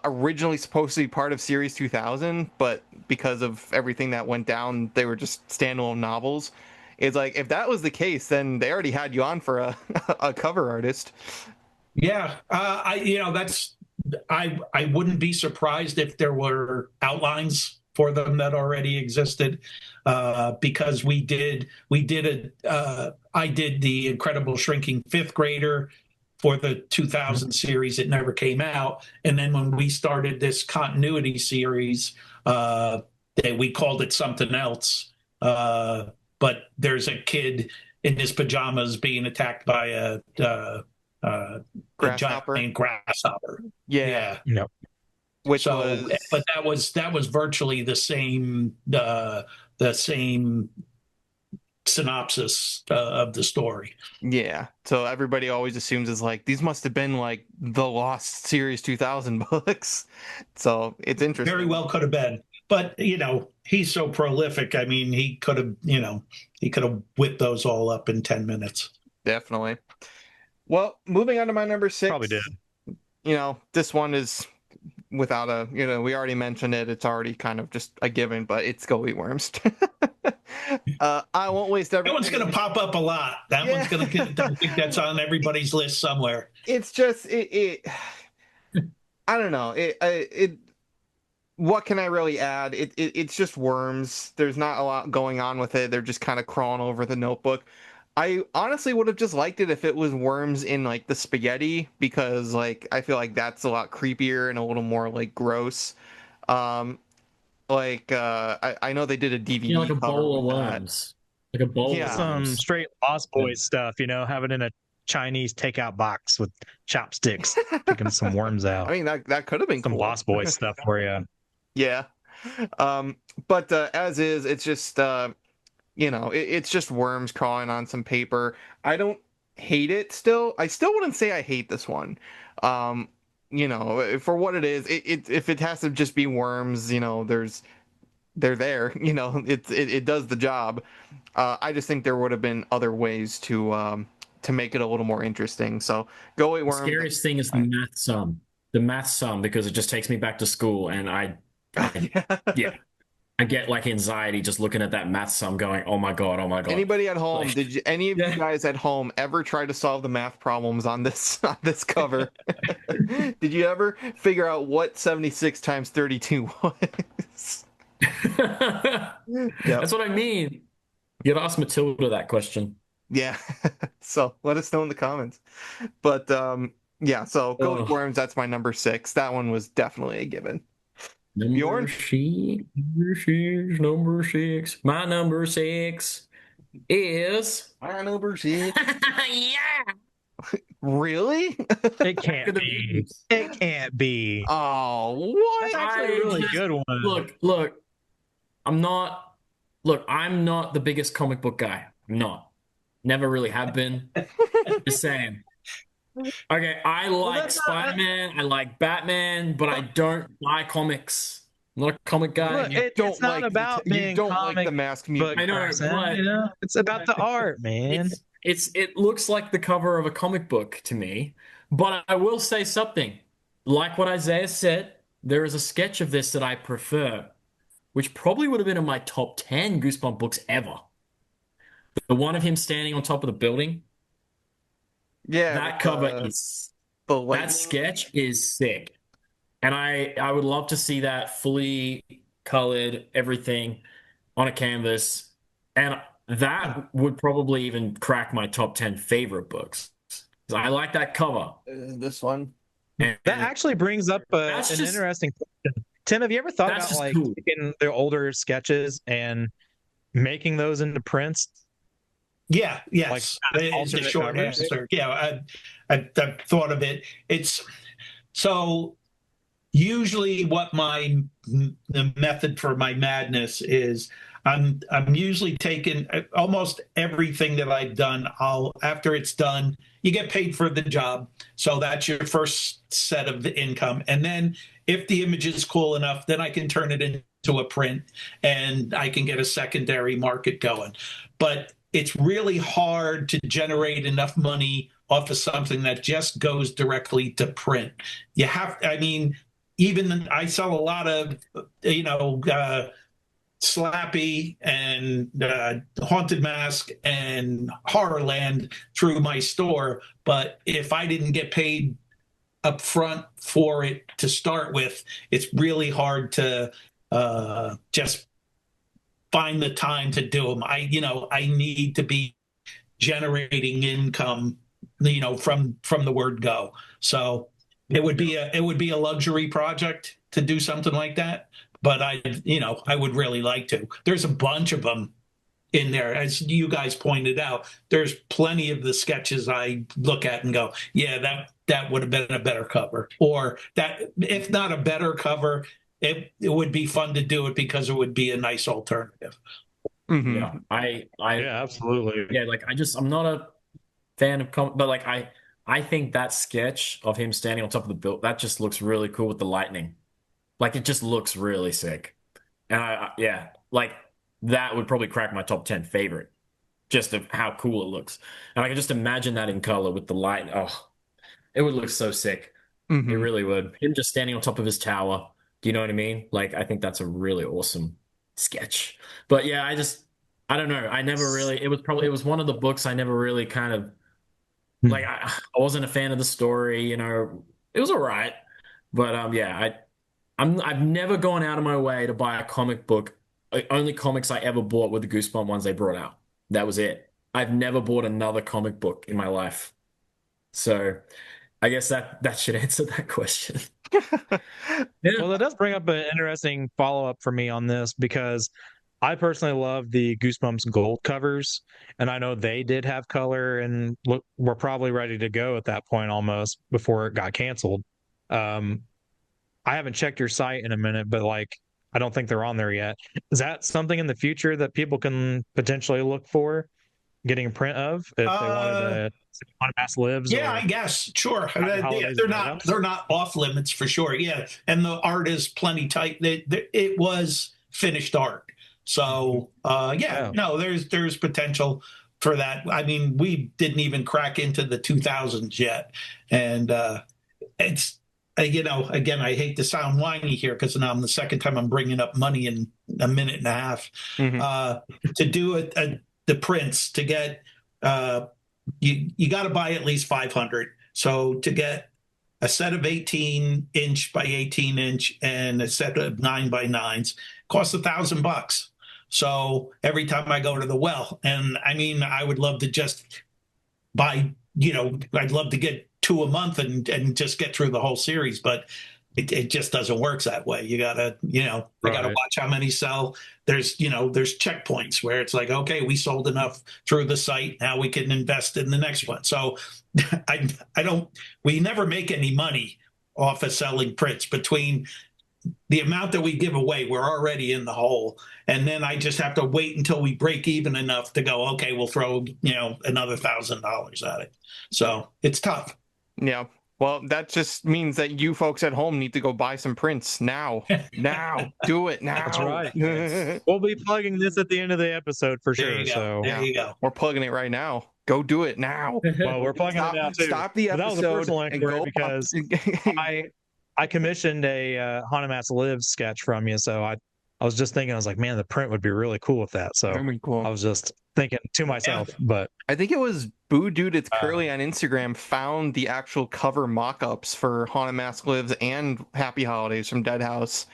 originally supposed to be part of Series 2000, but because of everything that went down, they were just standalone novels. It's like, if that was the case, then they already had you on for a cover artist. Yeah, I wouldn't be surprised if there were outlines for them that already existed, because I did the Incredible Shrinking Fifth Grader for the 2000 series. It never came out, and then when we started this continuity series, we called it something else. But there's a kid in his pajamas being attacked by a giant grasshopper. Yeah. Yep. Which was, but that was virtually the same synopsis of the story. yeah. So everybody always assumes it's like, these must have been like the Lost Series 2000 books. So it's interesting. Very well could have been. But, he's so prolific. I mean, he could have whipped those all up in 10 minutes. Definitely. Well, moving on to my number 6. Probably did. This one is without we already mentioned it. It's already kind of just a given, but it's Go Eat Worms. I won't waste every. That one's going to pop up a lot. That one's going to. I think that's on everybody's list somewhere. It's just it. I don't know. What can I really add? It's just worms. There's not a lot going on with it. They're just kind of crawling over the notebook. I honestly would have just liked it if it was worms in like the spaghetti, because like I feel like that's a lot creepier and a little more like gross. I know they did a DVD like a cover bowl of with that. worms, like a bowl Yeah. of Some worms. straight Lost Boys stuff, have it in a Chinese takeout box with chopsticks, picking some worms out. I mean that could have been Some cool. Lost Boys stuff for you. Yeah. But as is, it's just it's just worms crawling on some paper. I don't hate it still. I still wouldn't say I hate this one. For what it is, if it has to just be worms, they're there, it does the job. I just think there would have been other ways to make it a little more interesting. So Go Eat The Worms. scariest thing is the math sum, because it just takes me back to school, and I get like anxiety just looking at that math sum, going, oh my god. Anybody at home? Did any of you guys at home ever try to solve the math problems on this cover? Did you ever figure out what 76 times 32 was? That's what I mean. You'd ask Matilda that question. Yeah. So let us know in the comments. But so Go Eat Worms, that's my number 6. That one was definitely a given. Number 6. My number 6 is My number 6. yeah. Really? It can't be. It can't be. Oh, what? That's actually a really good one. Look. I'm not the biggest comic book guy. I'm not. Never really have been. Just saying. Okay, I like Spider-Man, I like Batman, but I don't buy comics. I'm not a comic guy. Look, it's not about being you don't comic like the masked mutant. I know, person, but it's about the art, man. It looks like the cover of a comic book to me. But I will say something. Like what Isaiah said, there is a sketch of this that I prefer, which probably would have been in my top 10 Goosebumps books ever. The one of him standing on top of the building. Yeah, That cover is that sketch is sick. And I would love to see that fully colored, everything on a canvas. And that would probably even crack my top 10 favorite books. I like that cover. This one. And That actually brings up an That's just- interesting question. Tim, have you ever thought That's about just like cool. taking their older sketches and making those into prints? Yeah, yes. Like, It's a alternate short covers? answer. Yeah, I've thought of it. It's so usually what the method for my madness is I'm usually taking almost everything that I've done. After it's done, you get paid for the job, so that's your first set of the income, and then if the image is cool enough, then I can turn it into a print, and I can get a secondary market going. But it's really hard to generate enough money off of something that just goes directly to print. I mean, even I sell a lot of, Slappy and Haunted Mask and Horrorland through my store. But if I didn't get paid up front for it to start with, it's really hard to just find the time to do them. I need to be generating income, from the word go. So it would be a luxury project to do something like that. But I would really like to. There's a bunch of them in there, as you guys pointed out. There's plenty of the sketches I look at and go, yeah, that would have been a better cover, or that if not a better cover, it would be fun to do it because it would be a nice alternative. Mm-hmm. Yeah, yeah, absolutely. Yeah, like I'm not a fan of but like I think that sketch of him standing on top of the building, that just looks really cool with the lightning. Like it just looks really sick. And like that would probably crack my top 10 favorite, just of how cool it looks. And I can just imagine that in color with the light. Oh, it would look so sick. Mm-hmm. It really would. Him just standing on top of his tower. Do you know what I mean? Like, I think that's a really awesome sketch. But yeah, I don't know. I never really, it was one of the books I never really kind of, like, I wasn't a fan of the story, it was all right. But I've never gone out of my way to buy a comic book. Only comics I ever bought were the Goosebumps ones they brought out. That was it. I've never bought another comic book in my life. So I guess that should answer that question. Yeah. Well, that does bring up an interesting follow-up for me on this, because I personally love the Goosebumps gold covers, and I know they did have color and were probably ready to go at that point almost before it got canceled. I haven't checked your site in a minute, but I don't think they're on there yet. Is that something in the future that people can potentially look for getting a print of if they wanted to on Mass Lives? Yeah, I guess. Sure. They're not off limits for sure. Yeah. And the art is plenty tight. It was finished art. So there's potential for that. I mean, we didn't even crack into the 2000s yet. And it's, again, I hate to sound whiny here because now I'm the second time I'm bringing up money in a minute and a half. Mm-hmm. To do the prints, to get you got to buy at least 500. So to get a set of 18-inch by 18-inch and a set of 9x9s costs $1,000. So every time I go to the well, and I mean, I would love to just buy, I'd love to get 2 a month and just get through the whole series, but it just doesn't work that way. You gotta, I gotta watch how many sell. There's checkpoints where it's like, okay, we sold enough through the site. Now we can invest in the next one. So we never make any money off of selling prints. Between the amount that we give away, we're already in the hole. And then I just have to wait until we break even enough to go, okay, we'll throw, another $1,000 at it. So it's tough. Yeah. Well, that just means that you folks at home need to go buy some prints now. Now. Do it now. That's right. We'll be plugging this at the end of the episode for sure. So there you go. We're plugging it right now. Go do it now. Well, we're plugging it now too. Stop the episode. That was a personal inquiry because I commissioned a Haunted Mass Lives sketch from you. So I was just thinking, I was like, man, the print would be really cool with that. So cool. I was just thinking to myself, but I think it was Boo Dude It's Curly on Instagram found the actual cover mock-ups for Haunted Mask Lives and Happy Holidays from Dead House.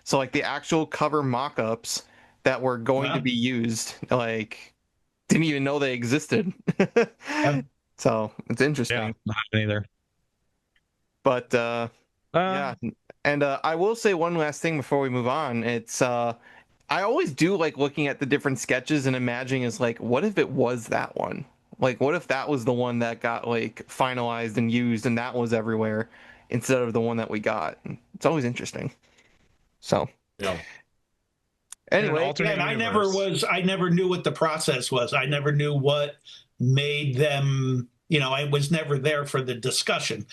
So like the actual cover mock-ups that were going to be used, didn't even know they existed. So it's interesting. Yeah, not either. But yeah. And I will say one last thing before we move on. It's I always do like looking at the different sketches and imagining is what if it was that one? What if that was the one that got finalized and used and that was everywhere instead of the one that we got? It's always interesting. So, yeah. Anyway, alternate I universe. I never knew what the process was. I never knew what made them, I was never there for the discussion,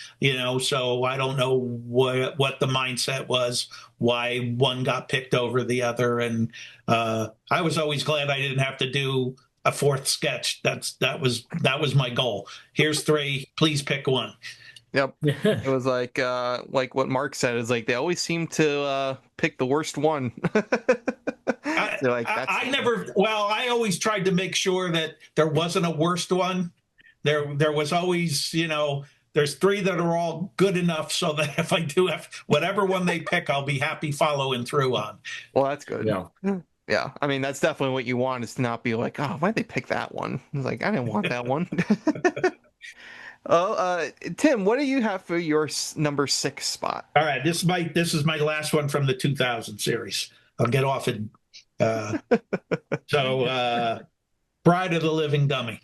so I don't know what the mindset was, why one got picked over the other. And I was always glad I didn't have to do a fourth sketch. That was my goal. Here's three, please pick one. Yep. It was like what Mark said is like they always seem to pick the worst one. They're like, I always tried to make sure that there wasn't a worst one. There was always, there's three that are all good enough so that if I do have whatever one they pick, I'll be happy following through on. Well, that's good. Yeah. Yeah. I mean, that's definitely what you want, is to not be like, oh, why'd they pick that one? It's like, I didn't want that one. Oh, Tim, what do you have for your number 6 spot? All right, this is my last one from the 2000 series. I'll get off it. Bride of the Living Dummy.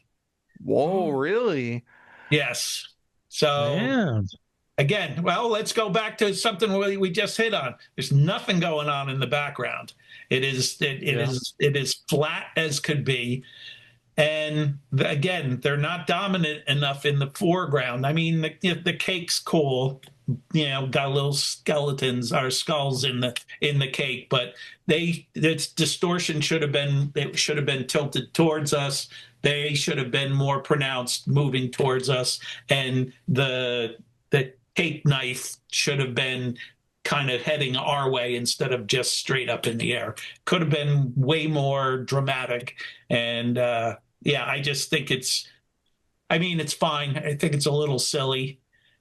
Whoa, really? Yes. So again, well, let's go back to something we just hit on. There's nothing going on in the background. It is flat as could be. And again, they're not dominant enough in the foreground. I mean, the cake's cool, got little skeletons or skulls in the cake, but its distortion should have been tilted towards us. They should have been more pronounced, moving towards us, and the cake knife should have been kind of heading our way instead of just straight up in the air. Could have been way more dramatic. And I just think it's fine. I think it's a little silly,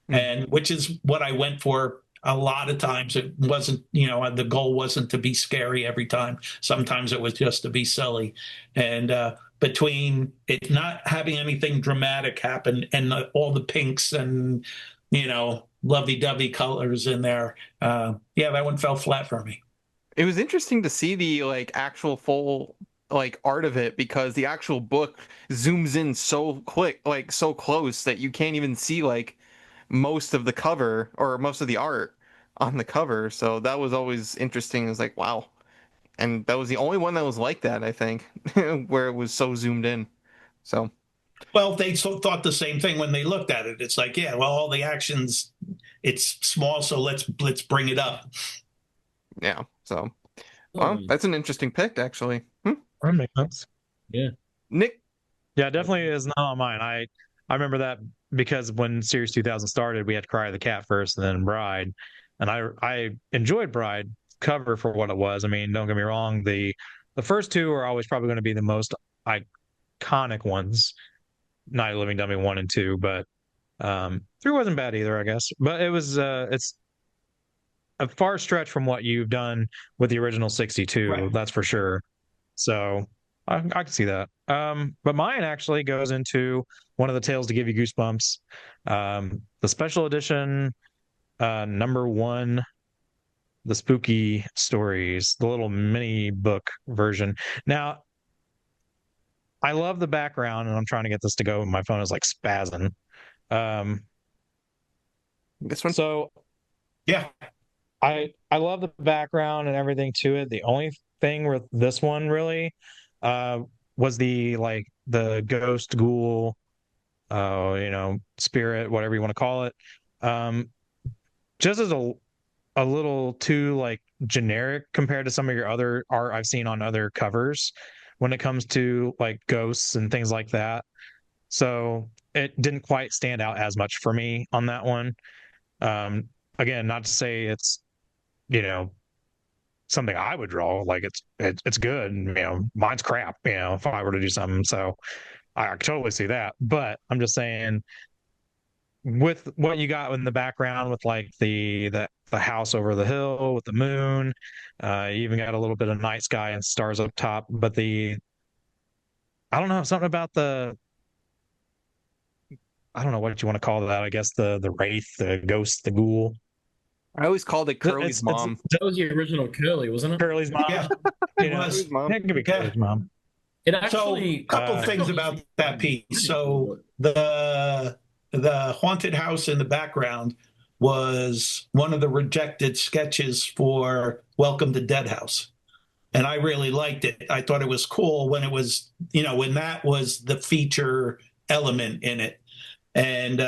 and which is what I went for a lot of times. It wasn't, the goal wasn't to be scary every time. Sometimes it was just to be silly. And between it not having anything dramatic happen and all the pinks and, lovey-dovey colors in there, that one fell flat for me. It was interesting to see the actual full art of it, because the actual book zooms in so quick, so close, that you can't even see most of the cover or most of the art on the cover. So that was always interesting. It was like, wow. And that was the only one that was like that, I think, where it was so zoomed in. So, well, they thought the same thing when they looked at it. It's like, all the actions, it's small, so let's bring it up. Yeah. So, well, that's an interesting pick, actually. That makes sense. Yeah. Nick? Yeah, definitely is not on mine. I remember that because when Series 2000 started, we had Cry of the Cat first and then Bride. And I enjoyed Bride cover for what it was. I mean, don't get me wrong, the first two are always probably going to be the most iconic ones. Night of the Living Dummy 1 and 2, but 3 wasn't bad either, I guess. But it was it's a far stretch from what you've done with the original 62, right. That's for sure. So I can see that. But mine actually goes into one of the Tales to Give You Goosebumps, the special edition, number 1, the spooky stories, the little mini book version. Now, I love the background, and I'm trying to get this to go. My phone is spazzing. This one? So, yeah, I love the background and everything to it. The only thing with this one really was the ghost, ghoul, spirit, whatever you want to call it. Just as a little too generic compared to some of your other art I've seen on other covers when it comes to ghosts and things like that. So it didn't quite stand out as much for me on that one. Again, not to say it's, something I would draw. It's good. Mine's crap, if I were to do something. So I totally see that. But I'm just saying, with what you got in the background with the house over the hill with the moon, you even got a little bit of night sky and stars up top, but I don't know, something about I don't know what you want to call that. I guess the wraith, the ghost, the ghoul. I always called it Curly's mom. That was the original Curly, wasn't it? Curly's mom. Yeah, it was. That could be Curly's mom. It actually. So, a couple things about that piece. So the haunted house in the background was one of the rejected sketches for Welcome to Dead House. and I really liked it. I thought it was cool when it was, when that was the feature element in it. And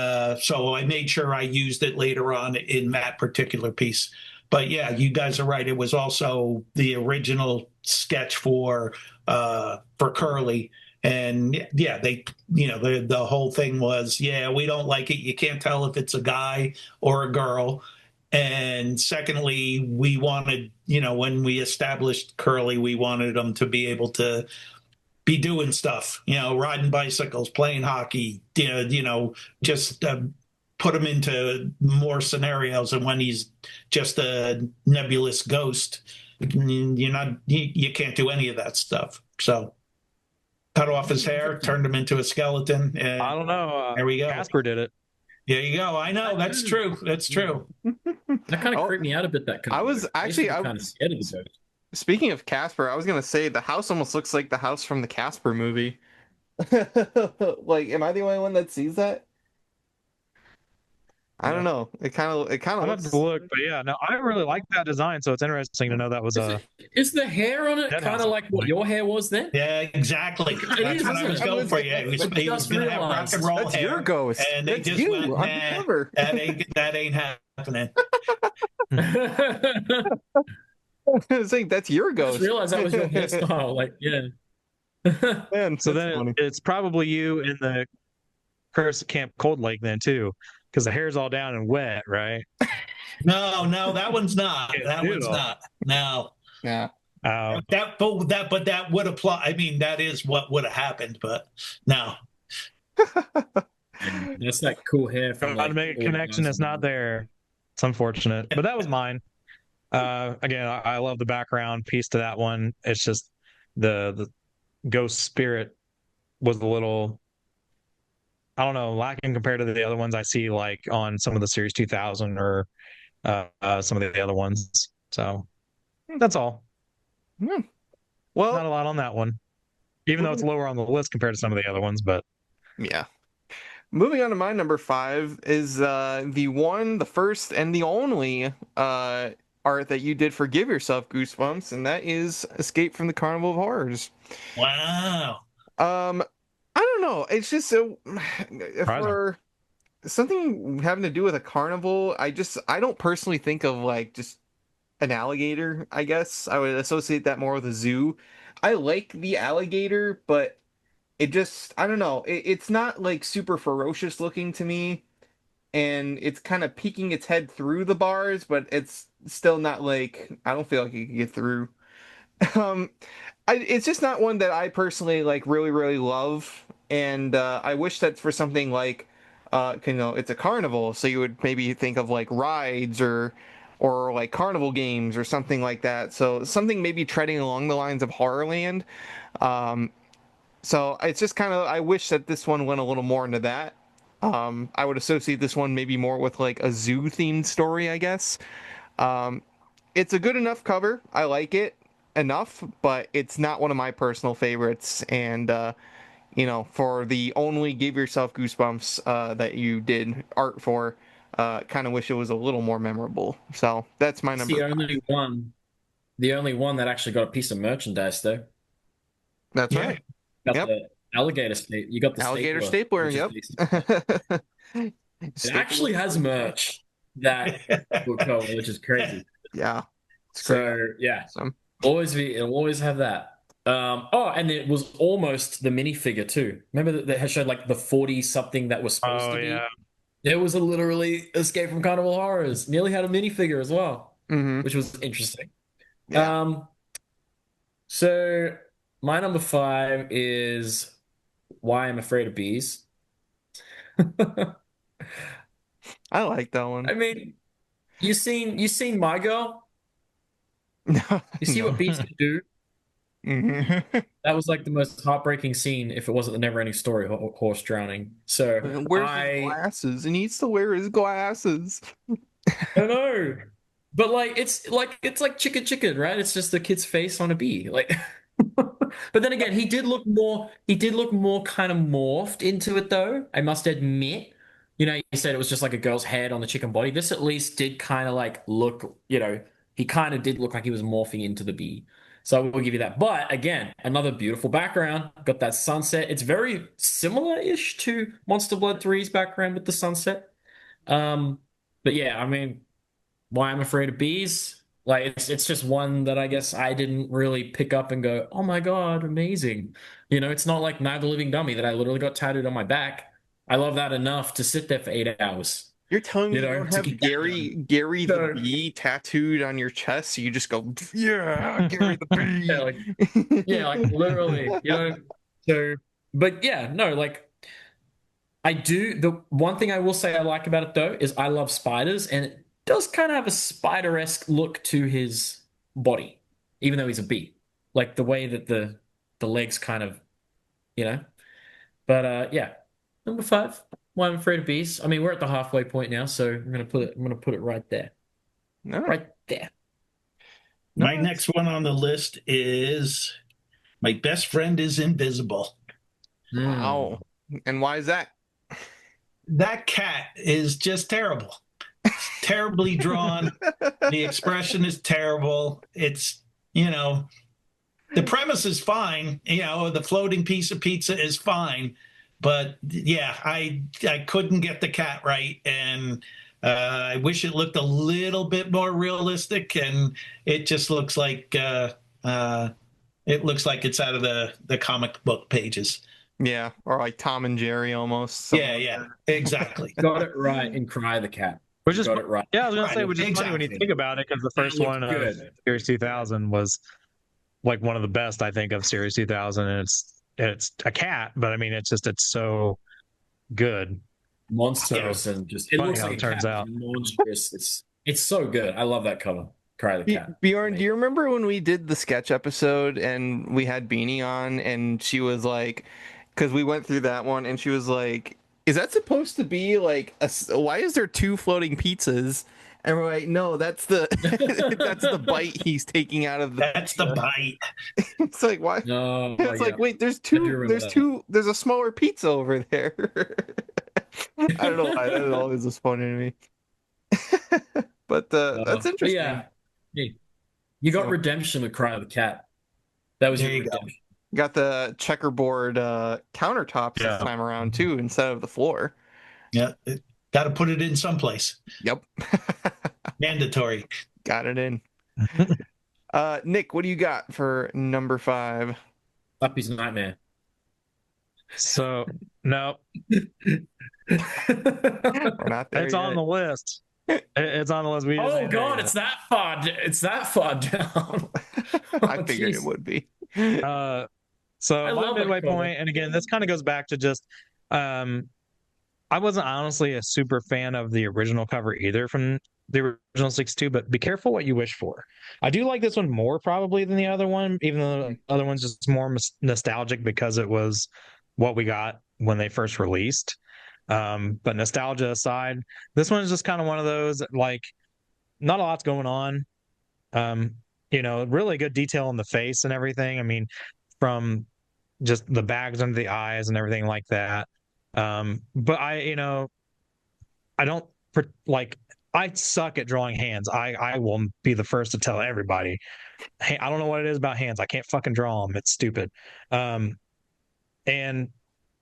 so I made sure I used it later on in that particular piece. But yeah, you guys are right. It was also the original sketch for Curly. And yeah, they, the whole thing was, yeah, we don't like it. You can't tell if it's a guy or a girl. And secondly, we wanted, when we established Curly, we wanted them to be able to be doing stuff, riding bicycles, playing hockey, just put him into more scenarios. And when he's just a nebulous ghost, you can't do any of that stuff. So cut off his hair, turned him into a skeleton. And I don't know. There we go. Casper did it. There you go. I know. That's true. That's true. That kind of creeped me out a bit. I was actually kind of scared of the ghost. Speaking of Casper, I was gonna say the house almost looks like the house from the Casper movie. Like, am I the only one that sees that? I don't know. It kind of I'll have looks. to look, but yeah, no, I really like that design, so it's interesting to know that was Is the hair on it That kind house of like what your hair was then? Yeah, exactly. That's what I was going for. Yeah, he was going to have rock and roll That's hair. your ghost. And they That's just you. went, Undercover. that ain't happening. I was saying that's your I ghost. just realized that was your hairstyle. Like, yeah. Man, so that's then funny. it's probably you in the Curse of Camp Cold Lake then too, because the hair's all down and wet, right? No, that one's not. That one's not. No. Yeah. But that would apply. I mean, that is what would have happened, but no. That's that cool hair from Trying to make a connection that's not there. It's unfortunate, but that was mine. Again, I love the background piece to that one. It's just the ghost spirit was a little, I don't know, lacking compared to the other ones I see like on some of the Series 2000 or some of the other ones. So that's all. Well, Not a lot on that one, even though it's lower on the list compared to some of the other ones. But yeah. Moving on to my number 5 is the first and the only art that you did for Give Yourself Goosebumps, and that is Escape from the Carnival of Horrors. Wow. I don't know. It's just so for something having to do with a carnival, I don't personally think of like just an alligator. I guess I would associate that more with a zoo. I like the alligator, but it just, I don't know. It's not like super ferocious looking to me, and it's kind of peeking its head through the bars, but it's still not like, I don't feel like it can get through. It's just not one that I personally like really, really love. And I wish that for something like, it's a carnival, so you would maybe think of like rides or like carnival games or something like that. So something maybe treading along the lines of Horrorland. So it's just kind of, I wish that this one went a little more into that. I would associate this one maybe more with like a zoo themed story, I guess. It's a good enough cover. I like it enough, but it's not one of my personal favorites. And, for the only Give Yourself Goosebumps that you did art for, kind of wish it was a little more memorable. So that's my number. The only one that actually got a piece of merchandise, though. That's right. Got the alligator staple. You got the alligator stapler. Yep. It actually has merch that will cover, which is crazy. Yeah. It'll always have that. And it was almost the minifigure too. Remember that they had showed like the 40 something that was supposed to be. Yeah. It was a literally Escape from Carnival Horrors. Nearly had a minifigure as well, which was interesting. Yeah. So my number 5 is Why I'm Afraid of Bees. I like that one. I mean, you seen My Girl? You see what bees can do? That was like the most heartbreaking scene if it wasn't the never-ending story horse drowning. So where's his glasses? He needs to wear his glasses. I know. But it's like chicken, right? It's just the kid's face on a bee. Like but then again, he did look more kind of morphed into it though, I must admit. You said it was just like a girl's head on the chicken body. This at least did kind of like look, he kind of did look like he was morphing into the bee. So I will give you that. But again, another beautiful background. Got that sunset. It's very similar-ish to Monster Blood 3's background with the sunset. But yeah, I mean, Why I'm Afraid of Bees. Like it's just one that I guess I didn't really pick up and go, oh my God, amazing. It's not like Night of the Living Dummy that I literally got tattooed on my back. I love that enough to sit there for 8 hours. You're telling me you don't to have get Gary the Bee tattooed on your chest, so you just go, yeah, Gary the Bee. like literally, So, but yeah, no, like I do. The one thing I will say I like about it though is I love spiders, and it does kind of have a spider-esque look to his body, even though he's a bee. Like the way that the legs kind of, But yeah, number 5. Why I'm Afraid of Bees. I mean, we're at the halfway point now, so I'm gonna put it right there. No. Right there. My next one on the list is My Best Friend is Invisible. Wow. And why is that? That cat is just terrible. It's terribly drawn. The expression is terrible. It's, the premise is fine. The floating piece of pizza is fine. But yeah, I couldn't get the cat right, and I wish it looked a little bit more realistic. And it just looks like it's out of the comic book pages. Yeah, or like Tom and Jerry almost. Yeah, exactly. Got it right and Cry the Cat. Which is got it right. Yeah, I was gonna say, which is funny when you think about it, because the first one of Series 2000 was like one of the best, I think, of Series 2000, and it's a cat, but I mean, it's so good, monstrous, and just it looks like it turns out monstrous. It's so good. I love that cover. Cry the Cat. Bjorn, do you remember when we did the sketch episode and we had Beanie on, and she was like, because we went through that one, and she was like, "Is that supposed to be like why is there 2 floating pizzas?" And we're like, no, that's the that's the bite he's taking out of the. That's the bite. It's like, why? No, it's like, wait, there's 2. There's 2. There's a smaller pizza over there. I don't know why that always was funny to me. But that's interesting. Yeah, you got redemption with Cry of the Cat. That was your redemption. Got the checkerboard countertops this time around too, instead of the floor. Yeah. Got to put it in someplace. Yep. Mandatory. Got it in. Nick, what do you got for number 5? Puppy's Nightmare. So, no. We're not there It's yet. on the list. It's on the list. Oh God, it's that far. It's that far down. I figured it would be. So my midway point, and again, this kind of goes back to just I wasn't honestly a super fan of the original cover either from the original 62, but be careful what you wish for. I do like this one more probably than the other one, even though the other one's just more nostalgic because it was what we got when they first released. But nostalgia aside, this one is just kind of one of those, like, not a lot's going on. Really good detail in the face and everything. I mean, from just the bags under the eyes and everything like that. But I don't I suck at drawing hands. I will be the first to tell everybody. Hey, I don't know what it is about hands. I can't fucking draw them. It's stupid. And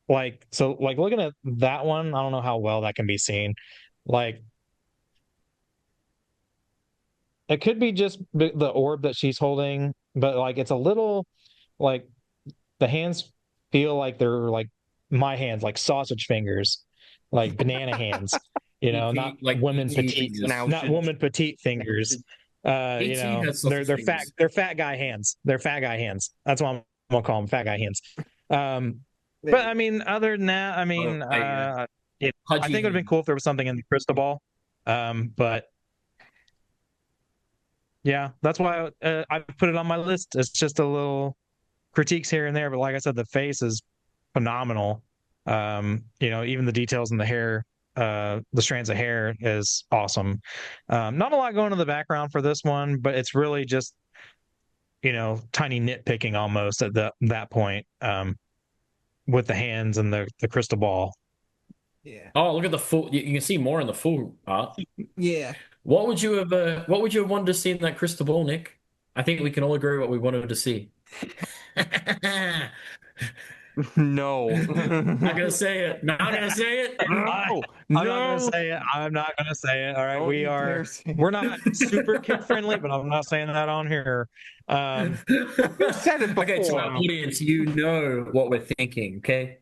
looking at that one, I don't know how well that can be seen. Like, it could be just the orb that she's holding, but like it's a little like the hands feel like they're like my hands, like sausage fingers, like banana hands. Not like women petite, not woman petite fingers. They're fat guy hands. They're fat guy hands. That's what I'm gonna call them, fat guy hands. But I mean, other than that, I mean, I think it would have been cool if there was something in the crystal ball. But yeah, that's why I put it on my list. It's just a little critiques here and there, but like I said, the face is phenomenal. Even the details in the hair, the strands of hair is awesome. Not a lot going in the background for this one, but it's really just tiny nitpicking almost at that point. With the hands and the crystal ball. Yeah. Oh, look at the full. You can see more in the full art. Yeah. What would you have wanted to see in that crystal ball, Nick? I think we can all agree what we wanted to see. No. Not gonna say it. Not gonna say it. No. I'm not gonna say it. I'm not gonna say it. All right, Don't you dare we're not super kid friendly, but I'm not saying that on here. You said it before. Okay, to our audience, you know what we're thinking, okay?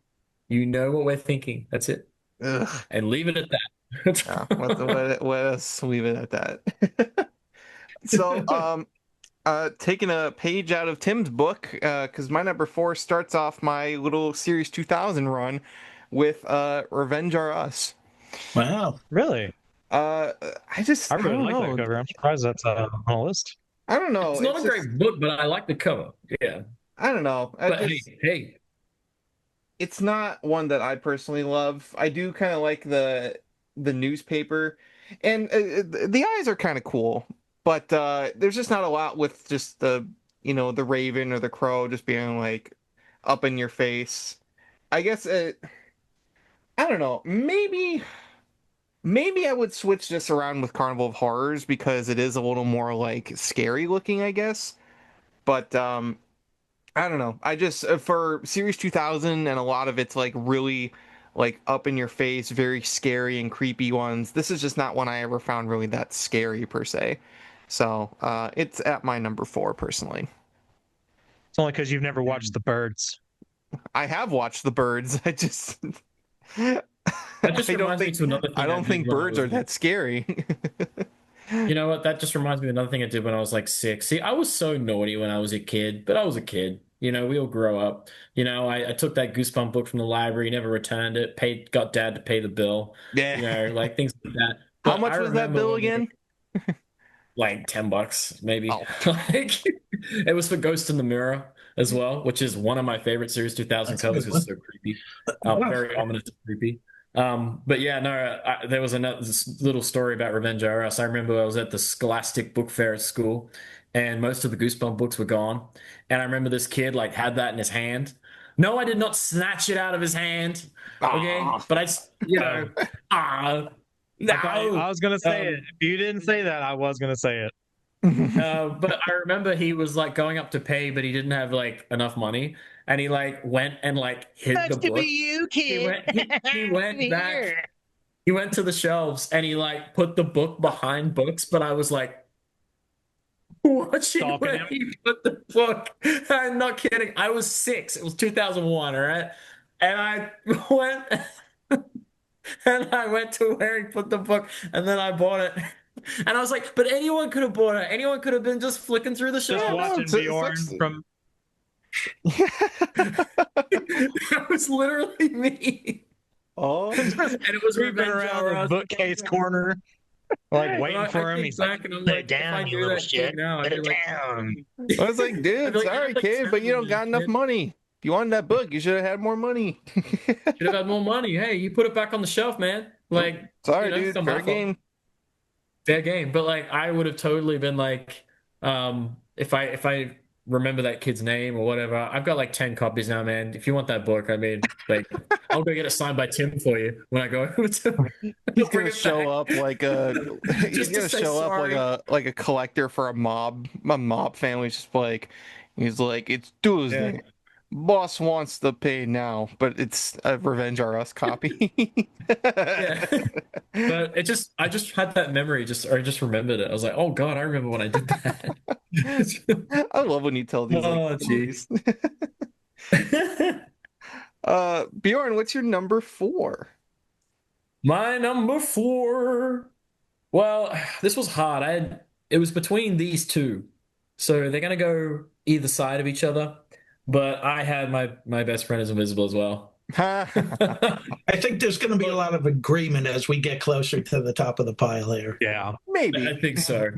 You know what we're thinking. That's it. Ugh. And leave it at that. Let us leave it at that. So, taking a page out of Tim's book, because my number 4 starts off my little Series 2000 run with Revenge or Us. Wow. Really? I really don't like know. that cover. I'm surprised that's on the list. I don't know. It's not a great book, but I like the cover. Yeah. I don't know. But hey, It's not one that I personally love. I do kind of like the newspaper, and the eyes are kind of cool, but there's just not a lot with just the the raven or the crow just being like up in your face. I guess I don't know. Maybe I would switch this around with Carnival of Horrors because it is a little more like scary looking, I guess. But I don't know. I just for Series 2000 and a lot of it's like really like up in your face, very scary and creepy ones. This is just not one I ever found really that scary per se. So it's at my number 4 personally. It's only because you've never watched The Birds. I have watched The Birds. I just that just reminds me to another thing I don't think birds are that scary. You know what? That just reminds me of another thing I did when I was like 6. See, I was so naughty when I was a kid, but I was a kid. You know, we all grow up. You know, I took that Goosebump book from the library, never returned it, got dad to pay the bill. Yeah. You know, like things like that. How But much I was that remember bill when again? like $10 maybe. Oh. Like it was for Ghost in the Mirror as well, which is one of my favorite Series 2000 covers because it's so creepy. Very ominous and creepy. But yeah, no, there was this little story about Revenge RS. I remember I was at the Scholastic Book Fair at school, and most of the Goosebump books were gone. And I remember this kid like had that in his hand. No, I did not snatch it out of his hand. Okay, but I, no. I was gonna say it. If you didn't say that, I was gonna say it. But I remember he was like going up to pay, but he didn't have like enough money, and he like went and like hid the book. You, kid. He went back. He went to the shelves and he like put the book behind books. But I was like watching where he put the book. I'm not kidding. I was 6. It was 2001. All right, and I went. And I went to where he put the book, and then I bought it. And I was like, but anyone could have bought it. Anyone could have been just flicking through the show. Just watching Bjorn from. That was literally me. Oh, And it was creeping around the bookcase corner, like waiting for him. He's like, "Lay down, you little shit. Lay it down." I was like, dude, sorry, kid, but you don't got enough money. If you wanted that book, you should have had more money. Should have had more money. Hey, you put it back on the shelf, man. Like, sorry, dude. Fair game. Fair game. But like, I would have totally been like, if I remember that kid's name or whatever. I've got like 10 copies now, man. If you want that book, I mean, like, I'll go get it signed by Tim for you when I go over to. He's gonna show up like he's gonna show up like a collector for a mob family. Just like he's like, it's Tuesday. Yeah. Boss wants to pay now, but it's a Revenge R Us copy. Yeah. But I just had that memory, I just remembered it. I was like, oh God, I remember when I did that. I love when you tell these. Oh, jeez. Bjorn, what's your number 4? My number 4. Well, this was hard. It was between these two. So they're gonna go either side of each other. But I had my best friend is invisible as well. I think there's going to be a lot of agreement as we get closer to the top of the pile here. Yeah, maybe. I think so.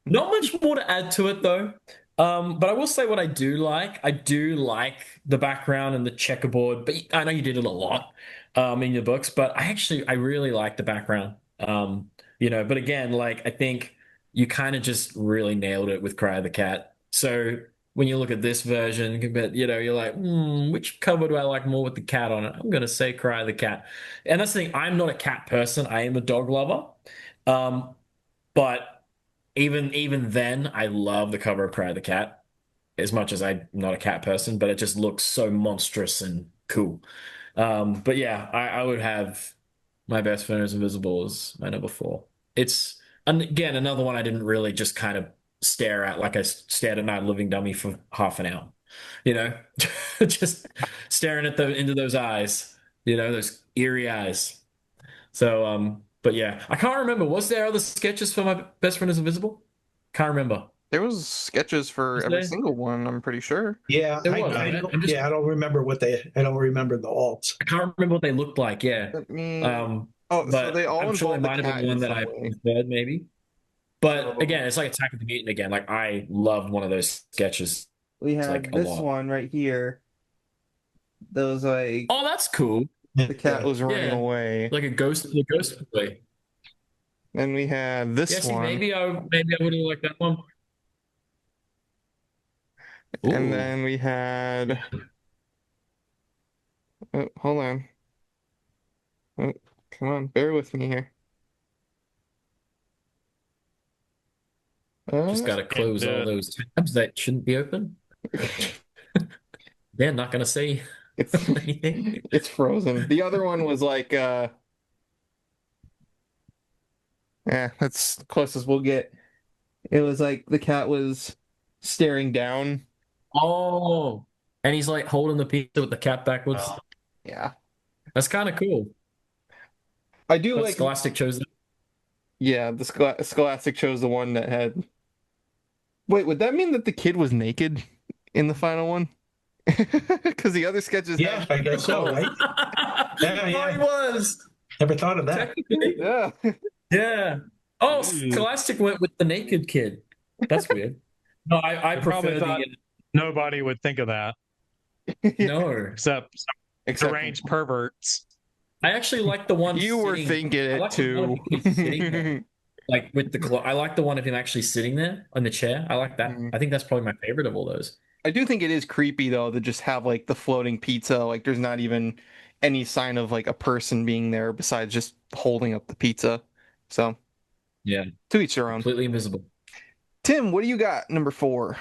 Not much more to add to it though. But I will say what I do like. I do like the background and the checkerboard. But I know you did it a lot in your books. But I really like the background. But again, like I think you kind of just really nailed it with Cry of the Cat. So when you look at this version, you're like, which cover do I like more with the cat on it? I'm going to say Cry of the Cat. And that's the thing. I'm not a cat person. I am a dog lover. But even then, I love the cover of Cry the Cat. As much as I'm not a cat person, but it just looks so monstrous and cool. But yeah, I would have My Best Friend is Invisible as my number 4. It's, and again, another one I didn't really just kind of stare at like I stared at Night of the Living Dummy for half an hour. You know, just staring at into those eyes, those eerie eyes. So, but yeah, I can't remember. Was there other sketches for My Best Friend is Invisible? Can't remember. There was sketches for every single one, I'm pretty sure. Yeah, There was, I right? don't, I don't remember I don't remember the alts. I can't remember what they looked like. Yeah. Let me. But so they all I'm sure involve it might the have cat been one in that some I way. preferred, maybe. But again, it's like Attack of the Mutant again. Like I loved one of those sketches. We have like, a this lot. one right here. That was like Oh, that's cool. the cat was running Yeah. away. Like the ghost play. Then we had this Yeah, see, one. maybe I would have liked that one. And Ooh. then we had. Oh, hold on. Oh, come on, bear with me here. Just gotta close all those tabs that shouldn't be open. They're not gonna say it's anything. it's frozen. The other one was like yeah, that's the closest we'll get. It was like the cat was staring down. Oh, and he's like holding the pizza with the cat backwards. Yeah. That's kind of cool. I do But like Scholastic chose that. Yeah, the Scholastic chose the one that had. Wait, would that mean that the kid was naked in the final one? Because the other sketches Yeah, I guess so, right? Yeah, Oh, he yeah. was. Never thought of that. Technically. Yeah. Yeah. Oh, Scholastic went with the naked kid. That's weird. No, I probably prefer thought nobody would think of that no. except Except deranged perverts. I actually like the one you were sitting- thinking I it like the one too. of the kids sitting there, like with the I like the one of him actually sitting there on the chair. I like that. Mhm. I think that's probably my favorite of all those. I do think it is creepy though to just have like the floating pizza. Like there's not even any sign of like a person being there besides just holding up the pizza. So Yeah. to each their own. Completely invisible. Tim, what do you got? Number 4.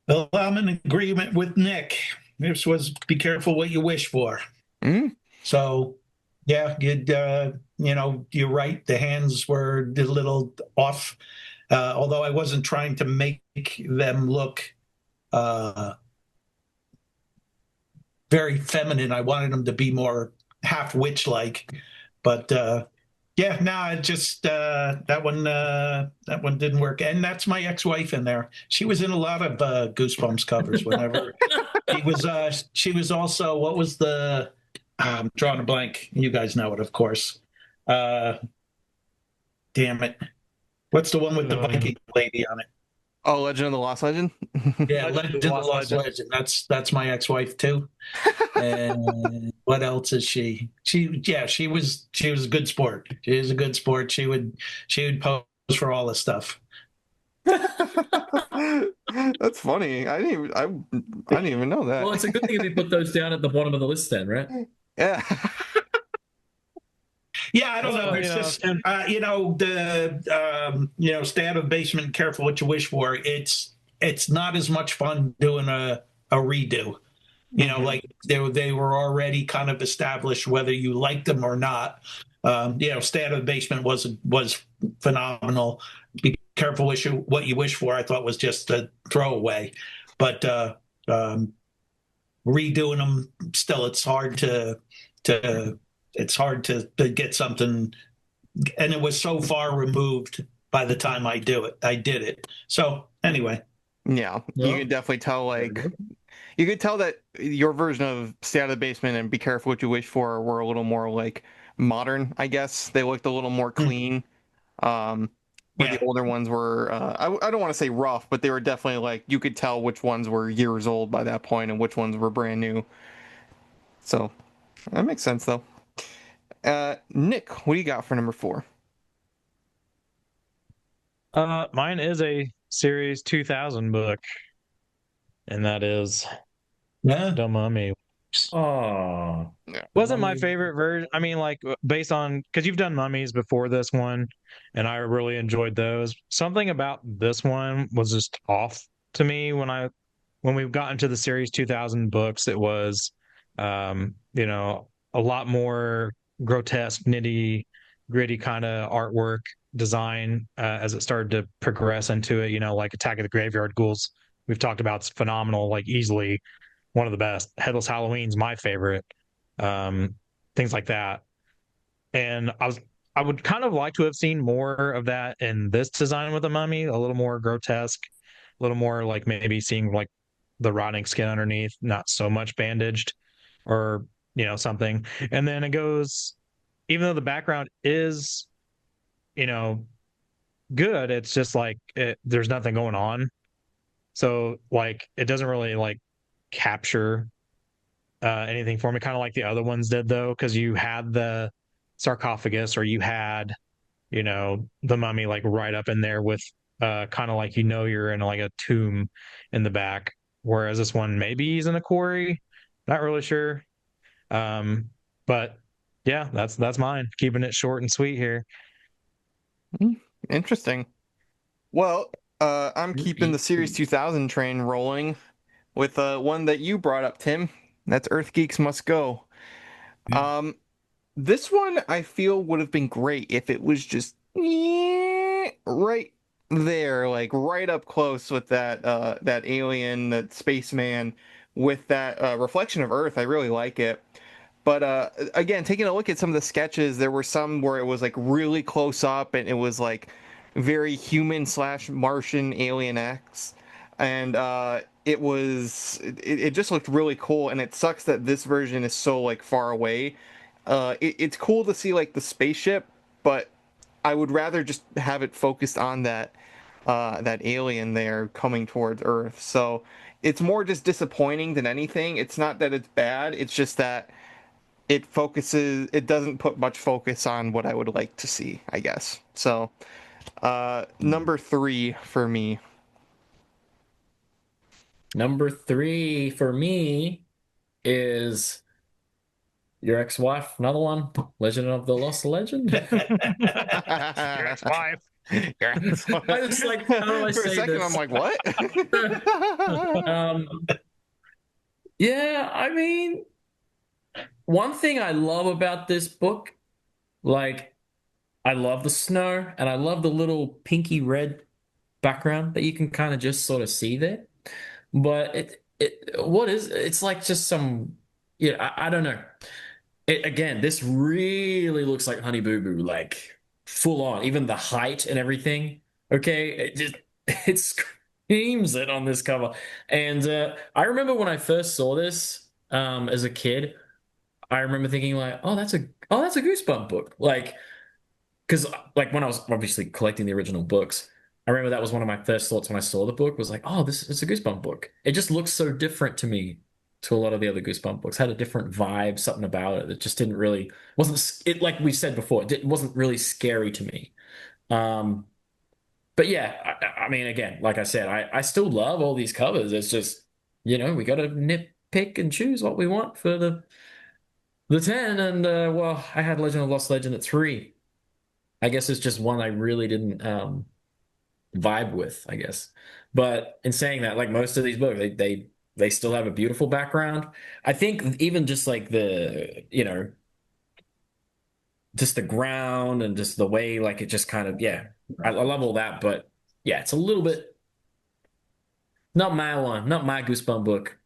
Well, I'm in agreement with Nick. This was be careful what you wish for. Mhm. So, yeah, you're right. The hands were a little off, although I wasn't trying to make them look very feminine. I wanted them to be more half witch-like. But yeah, no, it just that one didn't work. And that's my ex-wife in there. She was in a lot of Goosebumps covers. Whenever she was also, what was the? I'm drawing a blank. You guys know it, of course. Damn it! What's the one with the Viking lady on it? Oh, Legend of the Lost Legend? Yeah, Legend of the Lost Legend. That's my ex-wife too. And what else is she? She was a good sport. She was a good sport. She would pose for all the stuff. That's funny. I didn't even know that. Well, it's a good thing if you put those down at the bottom of the list then, right? Yeah. Yeah, I don't know. Well, It's just the stay out of the basement, careful what you wish for. It's not as much fun doing a redo. Like they were already kind of established whether you liked them or not. Stay out of the basement was phenomenal. Be careful what you wish for. I thought was just a throwaway, but redoing them still, it's hard to get something, and it was so far removed by the time I did it. So anyway, Yeah, you could definitely tell. You could tell that your version of Stay Out of the Basement and Be Careful What You Wish For were a little more like modern. I guess they looked a little more clean. Where the older ones were, I don't want to say rough, but they were definitely like you could tell which ones were years old by that point and which ones were brand new. So that makes sense though. Nick, what do you got for number 4? Mine is a Series 2000 book, and that is yeah, The Mummy. Oh, Wasn't my favorite version. I mean, like based on because you've done mummies before this one, and I really enjoyed those. Something about this one was just off to me when we got into the series 2000 books. It was, a lot more grotesque, nitty gritty kind of artwork design as it started to progress into it. Like Attack of the Graveyard Ghouls. We've talked about it's phenomenal, like easily one of the best. Headless Halloween's my favorite. Things like that. And I would kind of like to have seen more of that in this design with the mummy, a little more grotesque, a little more like maybe seeing like the rotting skin underneath, not so much bandaged or, something. And then it goes, even though the background is, good, it's just like there's nothing going on. So like it doesn't really like capture anything for me, kind of like the other ones did though, because you had the sarcophagus or you had, the mummy like right up in there with kind of like you're in like a tomb in the back. Whereas this one maybe he's in a quarry, not really sure. But yeah, that's mine. Keeping it short and sweet here. Interesting. Well, I'm keeping the Series 2000 train rolling with one that you brought up, Tim. That's Earth Geeks Must Go. This one I feel would have been great if it was just right there, like right up close with that alien, that spaceman, with that reflection of Earth. I really like it. But again, taking a look at some of the sketches, there were some where it was like really close up and it was like very human / Martian alien-esque. And it just looked really cool, and it sucks that this version is so like far away. It's cool to see like the spaceship, but I would rather just have it focused on that alien there coming towards Earth. So it's more just disappointing than anything. It's not that it's bad, it's just that it doesn't put much focus on what I would like to see, I guess. So number 3 for me. Number 3 for me is your ex-wife. Another one, Legend of the Lost Legend. Your ex-wife. Your ex-wife. I was like, how do I For a say second, this? I'm like, what? Yeah, I mean, one thing I love about this book, like, I love the snow and I love the little pinky red background that you can kind of just sort of see there. But it's like just some, I don't know. Again, this really looks like Honey Boo Boo, like full on, even the height and everything. Okay, it screams it on this cover. And I remember when I first saw this as a kid, I remember thinking like, oh, that's a Goosebump book, like, because like when I was obviously collecting the original books. I remember that was one of my first thoughts when I saw the book was like, oh, it's a Goosebump book. It just looks so different to me to a lot of the other Goosebump books. Had a different vibe, something about it that just wasn't it, like we said before, it wasn't really scary to me. But yeah, I mean, again, like I said, I still love all these covers. It's just, we got to nitpick and choose what we want for the 10. And well, I had Legend of Lost Legend at 3. I guess it's just one I really didn't vibe with, I guess. But in saying that, like most of these books, they still have a beautiful background. I think even just like the, just the ground and just the way, like it just kind of, yeah, I love all that. But yeah, it's a little bit not my Goosebump book,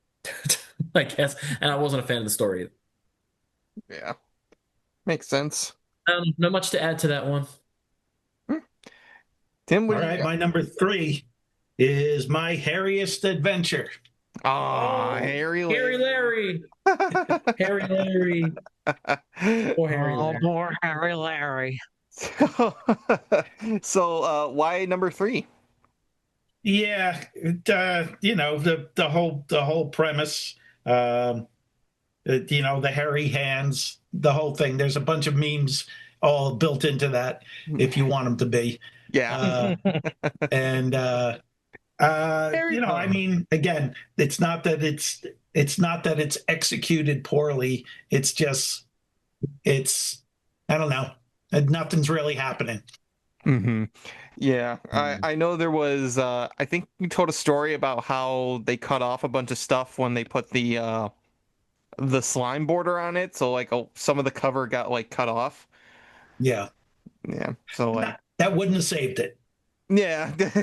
I guess. And I wasn't a fan of the story. Yeah, makes sense. Not much to add to that one. Tim, all right, my number 3 is My Hairiest Adventure. Oh, Harry Larry. Harry Larry. Poor Harry Larry. Poor Harry Larry. So why number 3? Yeah, the whole premise, the hairy hands, the whole thing. There's a bunch of memes all built into that, if you want them to be. Yeah. And I mean, again, it's not that it's executed poorly. It's just I don't know. Nothing's really happening. Mm-hmm. Yeah, I know there was. I think you told a story about how they cut off a bunch of stuff when they put the slime border on it, so like some of the cover got like cut off. Yeah. Yeah. So like that wouldn't have saved it. Yeah. But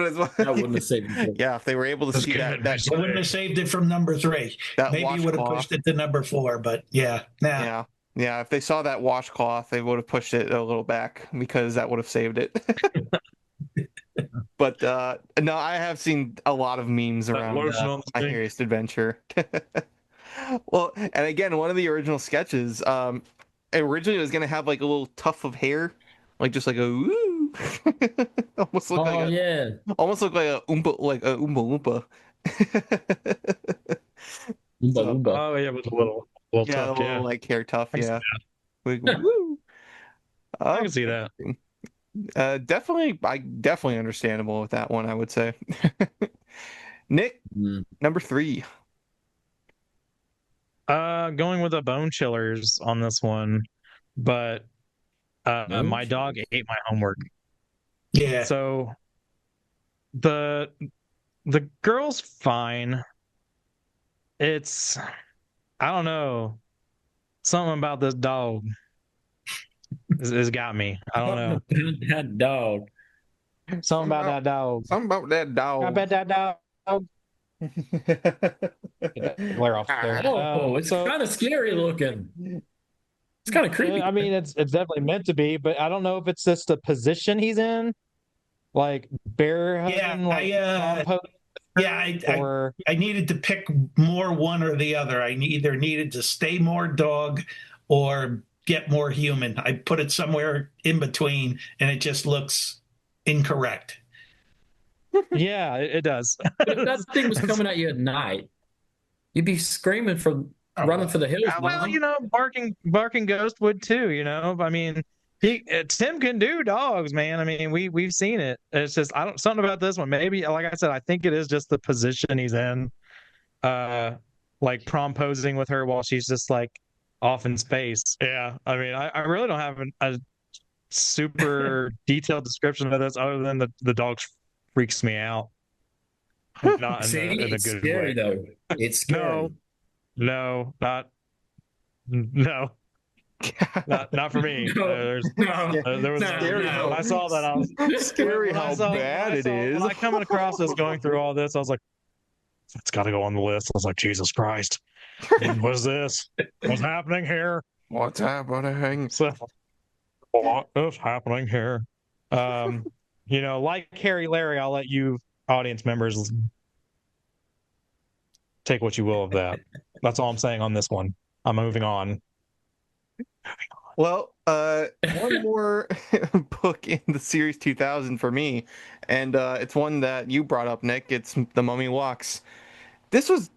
it's That wouldn't have saved it. Yeah, if they were able to see that it wouldn't have saved it from number 3. Maybe you would have pushed it to number 4, but yeah. Nah. Yeah, if they saw that washcloth, they would have pushed it a little back because that would have saved it. But no, I have seen a lot of memes around My Happiest Adventure. Well, and again, one of the original sketches, originally it was gonna have like a little tuft of hair, like just like a woo. Almost looked like almost looked like a Oompa Loompa. Oh yeah, with a little tuft, like hair tuft, yeah. Like, woo. I can see that. Definitely understandable with that one, I would say. Nick, number 3. Going with the bone chillers on this one, but my dog ate my homework. Yeah. So the girl's fine. It's I don't know. Something about this dog has got me. I don't know. That dog. Something about that dog. Something about that dog. I bet that dog. Glare off there. It's kind of scary looking. It's kind of creepy. I mean, it's definitely meant to be, but I don't know if it's just the position he's in, like bear hugging, I needed to pick more one or the other. I either needed to stay more dog or get more human. I put it somewhere in between, and it just looks incorrect. Yeah, it does. If that thing was coming at you at night, you'd be screaming running for the hills. Well, barking ghost would too. I mean, Tim can do dogs, man. I mean, we've seen it. It's just something about this one. Maybe, like I said, I think it is just the position he's in, like prom posing with her while she's just like off in space. Yeah, I mean, I really don't have a super detailed description of this other than the dog freaks me out. Not in a good scary, way. Though. It's scary. No, not for me. There was scary. I saw that. I was scary how bad it is. When I coming across this, going through all this, I was like, it's got to go on the list. I was like, Jesus Christ, what is this? What's happening here? What's happening? So, what is happening here? Like Harry Larry, I'll let you audience members take what you will of that. That's all I'm saying on this one. I'm moving on. Well, one more book in the series 2000 for me, and it's one that you brought up, Nick. It's The Mummy Walks. This was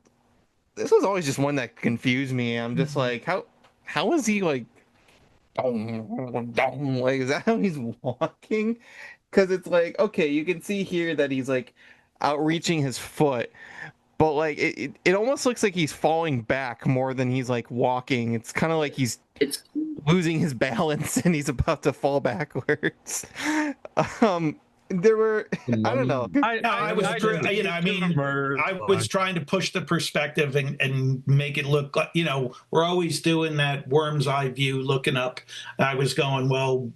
always just one that confused me. I'm just like, how is he like, like, is that how he's walking? Because it's like, okay, you can see here that he's like outreaching his foot, but like it almost looks like he's falling back more than he's like walking. It's kind of like he's losing his balance and he's about to fall backwards. There were, I don't know. I was trying to push the perspective and make it look like, we're always doing that worm's eye view looking up. I was going, well,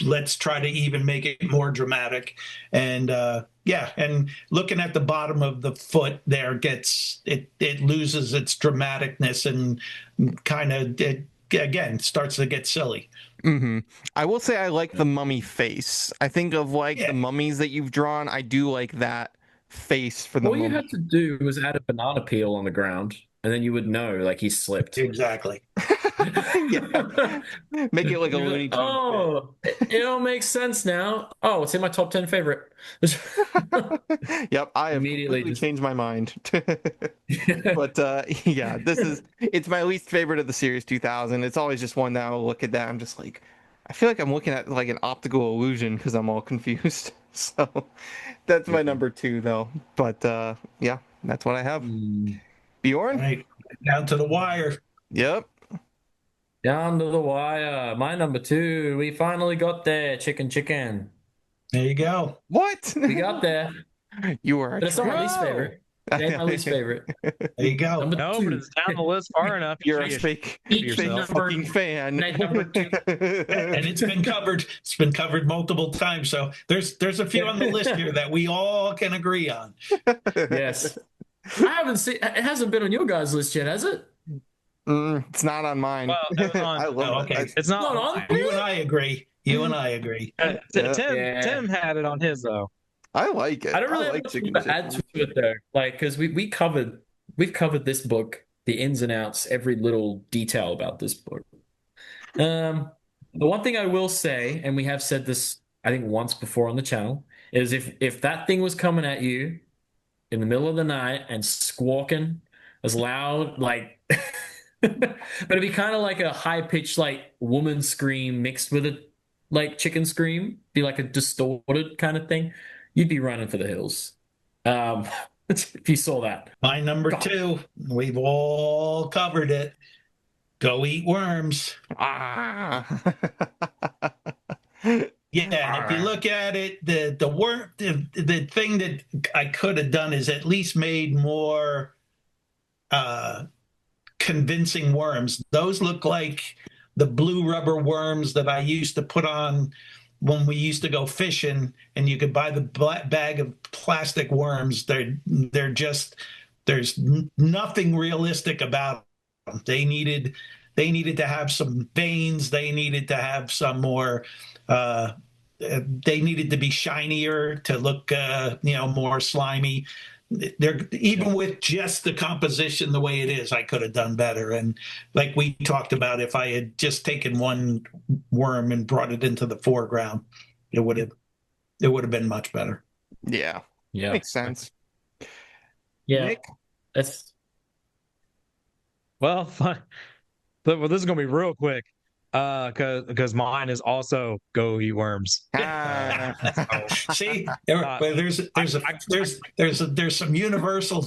let's try to even make it more dramatic. And and looking at the bottom of the foot there it loses its dramaticness and kind of again starts to get silly. Mm-hmm. I will say I like the mummy face. I think of the mummies that you've drawn. I do like that face for the mummy. All you had to do was add a banana peel on the ground, and then you would know like he slipped. Exactly. Make it like a Looney Tunes. Oh, it all makes sense now. Oh, it's in my top 10 favorite. Yep, I have immediately changed my mind. But it's my least favorite of the series 2000. It's always just one that I'll look at that. I'm just like, I feel like I'm looking at like an optical illusion because I'm all confused. So that's my number 2, though. But yeah, that's what I have. Bjorn? Right. Down to the wire. Yep. Down to the wire. My number 2. We finally got there. Chicken. There you go. What? We got there. You were. But it's not my least favorite. It's my least favorite. There you go. Number No, 2. but it's down the list far enough. You're a You should fake yourself. fucking fan. Number 2. And it's been covered. It's been covered multiple times. So there's a few on the list here that we all can agree on. Yes. I haven't seen. It hasn't been on your guys' list yet, has it? It's not on mine. Well, it's on- I love okay. it. It's not Not on mine. You and I agree. Tim had it on his though. I like it. I don't really like have chicken much to add to it though, like because we've covered this book, the ins and outs, every little detail about this book. The one thing I will say, and we have said this I think once before on the channel, is if that thing was coming at you in the middle of the night and squawking as loud, like, but it'd be kind of like a high pitched like woman scream mixed with a like chicken scream, be like a distorted kind of thing. You'd be running for the hills. If you saw that. My number 2. We've all covered it. Go eat worms. Ah. Yeah, and if you look at it, the worm, the thing that I could have done is at least made more convincing worms. Those look like the blue rubber worms that I used to put on when we used to go fishing, and you could buy the bag of plastic worms. They're just, there's nothing realistic about them. They needed to have some veins. They needed to have some more. They needed to be shinier to look, more slimy. Even with just the composition the way it is, I could have done better. And like we talked about, if I had just taken one worm and brought it into the foreground, it would have been much better. Yeah. Makes sense. Yeah. Nick? That's Well, this is gonna be real quick, because mine is also go eat worms. See, there's some universal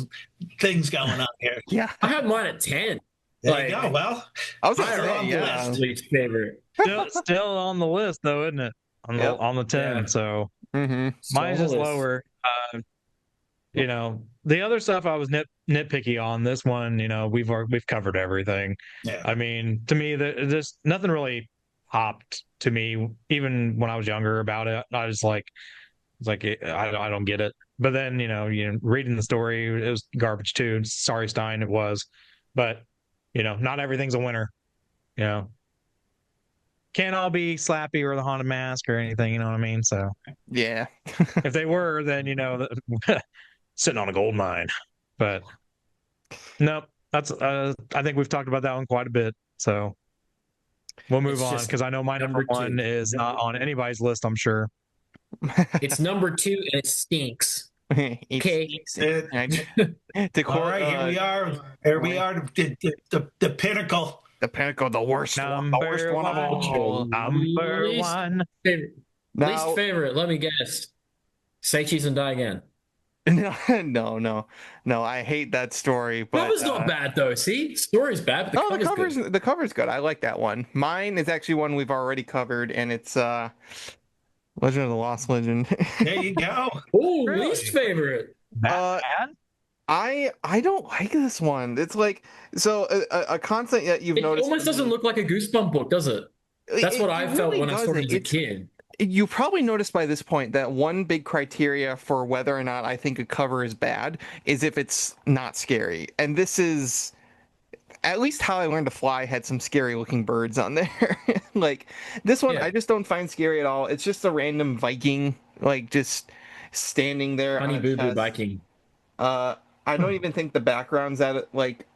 things going on here. Yeah. I have mine at 10. There you go. Well, I was higher on the yeah. list. Least favorite. Still on the list though, isn't it? On the 10. Yeah. So Mm-hmm. mine's just Solid. lower. The other stuff I was nitpicky on. This one, we've covered everything. Yeah. I mean, to me, there's nothing really popped to me, even when I was younger about it. I was like, I don't get it. But then, reading the story, it was garbage too. Sorry, Stein, it was. But, not everything's a winner. Can't all be Slappy or the Haunted Mask or anything, you know what I mean? So Yeah. if they were, then, sitting on a gold mine. But nope, that's I think we've talked about that one quite a bit. So we'll move on, because I know my number number 1 2. is not on anybody's list, I'm sure. It's number 2 and it stinks. Okay. All right, here we are. Here we are. The pinnacle. The pinnacle, the worst one of all. Number Least 1. favorite. Now- Least favorite, let me guess. Say cheese and die again. No. I hate that story. But Cover's not bad though. See, story's bad, but the cover's good. I like that one. Mine is actually one we've already covered, and it's Legend of the Lost Legend. There you go. Oh, Really? least favorite. That bad? I don't like this one. It's like, so a concept that you've It noticed. almost doesn't look like a Goosebump book, does it? That's what I felt really when I started as a doesn't. kid. You probably noticed by this point that one big criteria for whether or not I think a cover is bad is if it's not scary. And this is, at least How I Learned to Fly had some scary looking birds on there. Like this one, Yeah. I just don't find scary at all. It's just a random Viking, like just standing there. Honey on a Boo Boo chest. Viking. I don't even think the background's that like